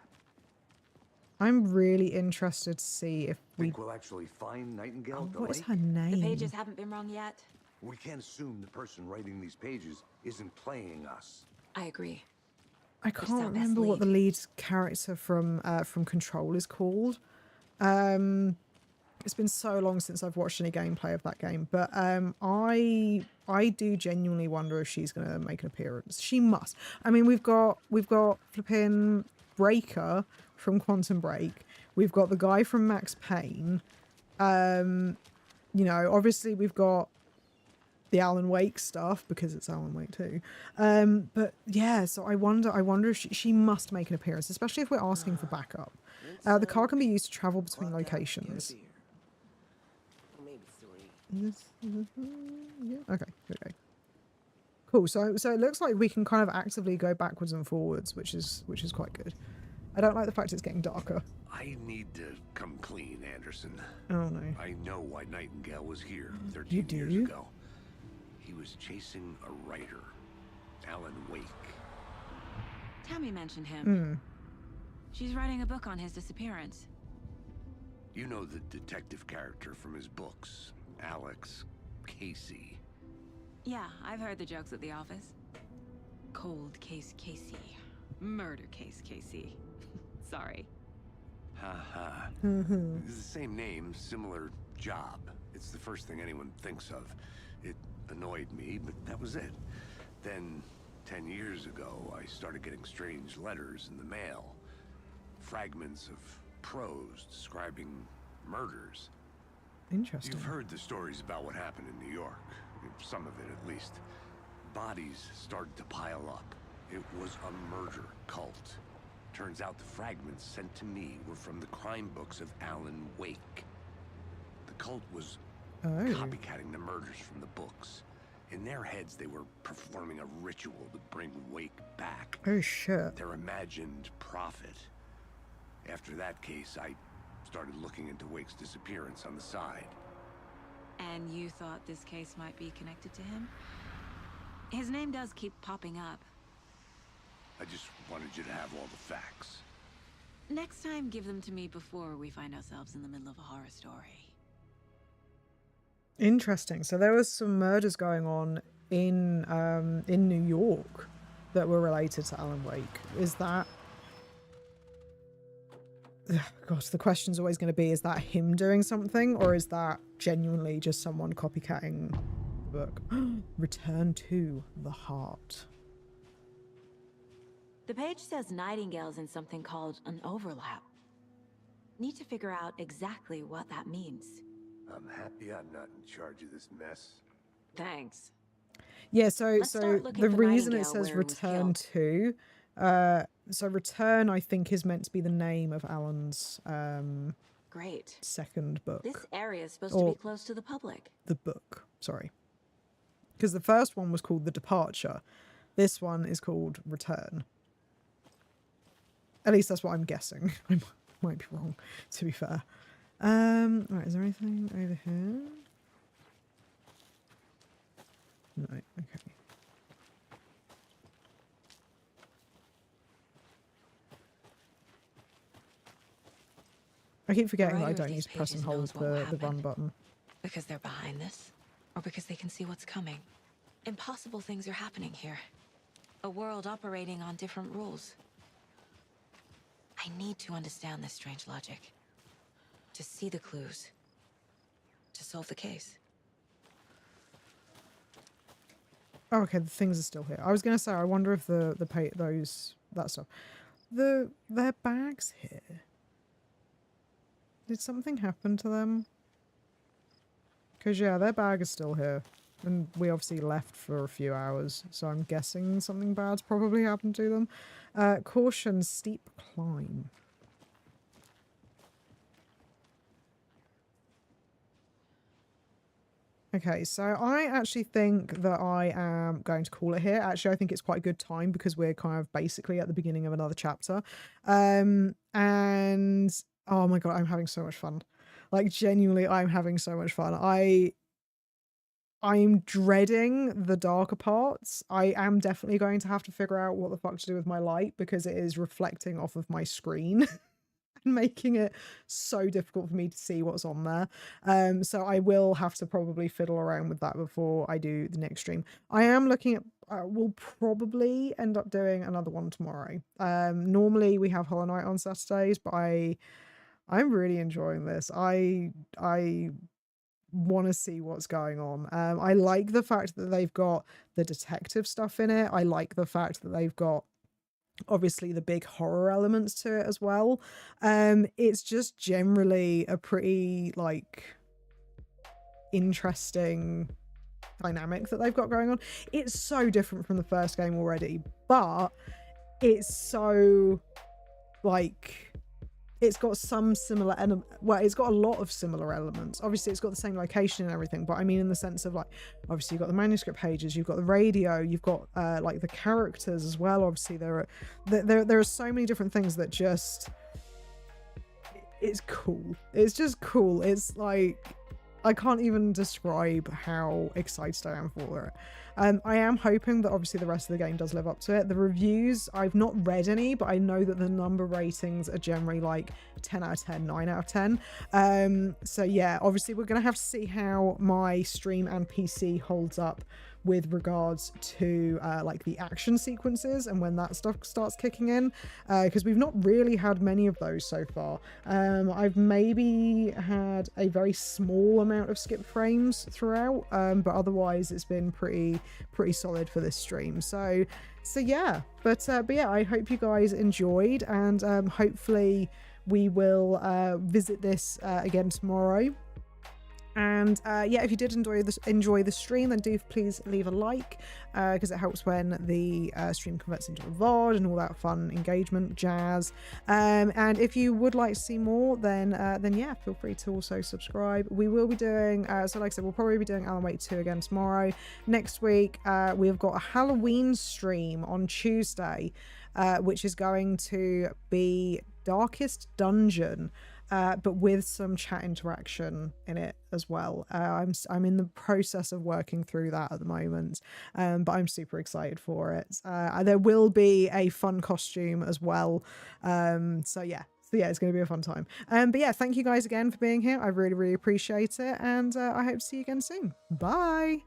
I'm really interested to see if Think we'll actually find Nightingale at the what is lake? her name? The pages haven't been wrong yet. We can't assume the person writing these pages isn't playing us. I agree. I can't remember what the lead character from Control is called. It's been so long since I've watched any gameplay of that game, but I do genuinely wonder if she's going to make an appearance. She must. I mean, we've got flipping Breaker from Quantum Break. We've got the guy from Max Payne. You know, obviously we've got the Alan Wake stuff because it's Alan Wake too. But yeah, so I wonder if she must make an appearance, especially if we're asking for backup. The car can be used to travel between locations. Yeah. Okay. Cool. So it looks like we can kind of actively go backwards and forwards, which is quite good. I don't like the fact it's getting darker. I need to come clean, Anderson. Oh no. I know why Nightingale was here 13 years ago. He was chasing a writer, Alan Wake. Tammy mentioned him. Hmm. She's writing a book on his disappearance. You know the detective character from his books, Alex Casey. Yeah, I've heard the jokes at the office. Cold case Casey. Murder case Casey. Sorry. Ha. It's the same name, similar job. It's the first thing anyone thinks of. It annoyed me, but that was it. Then, 10 years ago, I started getting strange letters in the mail. Fragments of prose describing murders. Interesting. You've heard the stories about what happened in New York. Some of it, at least. Bodies started to pile up. It was a murder cult. Turns out the fragments sent to me were from the crime books of Alan Wake. The cult was copycatting the murders from the books. In their heads, they were performing a ritual to bring Wake back. Oh shit. Their imagined prophet. After that case, I started looking into Wake's disappearance on the side. And you thought this case might be connected to him? His name does keep popping up. I just wanted you to have all the facts. Next time, give them to me before we find ourselves in the middle of a horror story. Interesting. So there was some murders going on in New York that were related to Alan Wake. Is that... Gosh, the question's always going to be, is that him doing something, or is that genuinely just someone copycatting the book? Return to the Heart. The page says Nightingale's in something called an overlap. Need to figure out exactly what that means. I'm happy I'm not in charge of this mess. Thanks. Yeah, so Let's start looking the for reason it Nightingale says where it was return killed. to, so return I think is meant to be the name of Alan's Great. second book. This area is supposed to Or be close to the public. the book, sorry. Because the first one was called The Departure. This one is called Return. At least that's what I'm guessing. I might be wrong, to be fair. Right, is there anything over here? No, okay. I keep forgetting that I writer of don't these need to press and pages hold knows what will the run happen. button. Because they're behind this, or because they can see what's coming. Impossible things are happening here. A world operating on different rules. I need to understand this strange logic. To see the clues. To solve the case. Oh, okay, the things are still here. I was gonna say, I wonder if that stuff. Their bags here. Did something happen to them? Because, yeah, their bag is still here. And we obviously left for a few hours, so I'm guessing something bad's probably happened to them. Caution, steep climb. Okay, so I actually think that I am going to call it here. Actually, I think it's quite a good time because we're kind of basically at the beginning of another chapter. And oh my god, I'm having so much fun. Like, genuinely, I'm having so much fun. I'm dreading the darker parts. I am definitely going to have to figure out what the fuck to do with my light because it is reflecting off of my screen. Making it so difficult for me to see what's on there. So I will have to probably fiddle around with that before I do the next stream. I am looking at, we'll probably end up doing another one tomorrow. Normally we have Hollow Knight on Saturdays, but I'm really enjoying this. I want to see what's going on. I like the fact that they've got the detective stuff in it. I like the fact that they've got obviously the big horror elements to it as well. It's just generally a pretty like interesting dynamic that they've got going on. It's so different from the first game already, but it's so like it's got some similar it's got a lot of similar elements. Obviously it's got the same location and everything, but I mean in the sense of like, obviously you've got the manuscript pages, you've got the radio, you've got like the characters as well. Obviously there are so many different things that just, it's cool. It's just cool. It's like, I can't even describe how excited I am for it. I am hoping that obviously the rest of the game does live up to it. The reviews, I've not read any, but I know that the number ratings are generally like 10 out of 10, 9 out of 10. So yeah, obviously we're going to have to see how my stream and PC holds up with regards to like the action sequences and when that stuff starts kicking in, because we've not really had many of those so far. I've maybe had a very small amount of skip frames throughout, but otherwise it's been pretty solid for this stream. So yeah, but yeah, I hope you guys enjoyed, and hopefully we will visit this again tomorrow. And yeah, if you did enjoy the stream, then do please leave a like, because it helps when the stream converts into a VOD and all that fun engagement jazz. And if you would like to see more, then yeah, feel free to also subscribe. We will be doing, so like I said, we'll probably be doing Alan Wake 2 again tomorrow. Next week, we've got a Halloween stream on Tuesday, which is going to be Darkest Dungeon. But with some chat interaction in it as well. I'm in the process of working through that at the moment, but I'm super excited for it. There will be a fun costume as well. So yeah, it's going to be a fun time. But yeah, thank you guys again for being here. I really, really appreciate it, and I hope to see you again soon. Bye.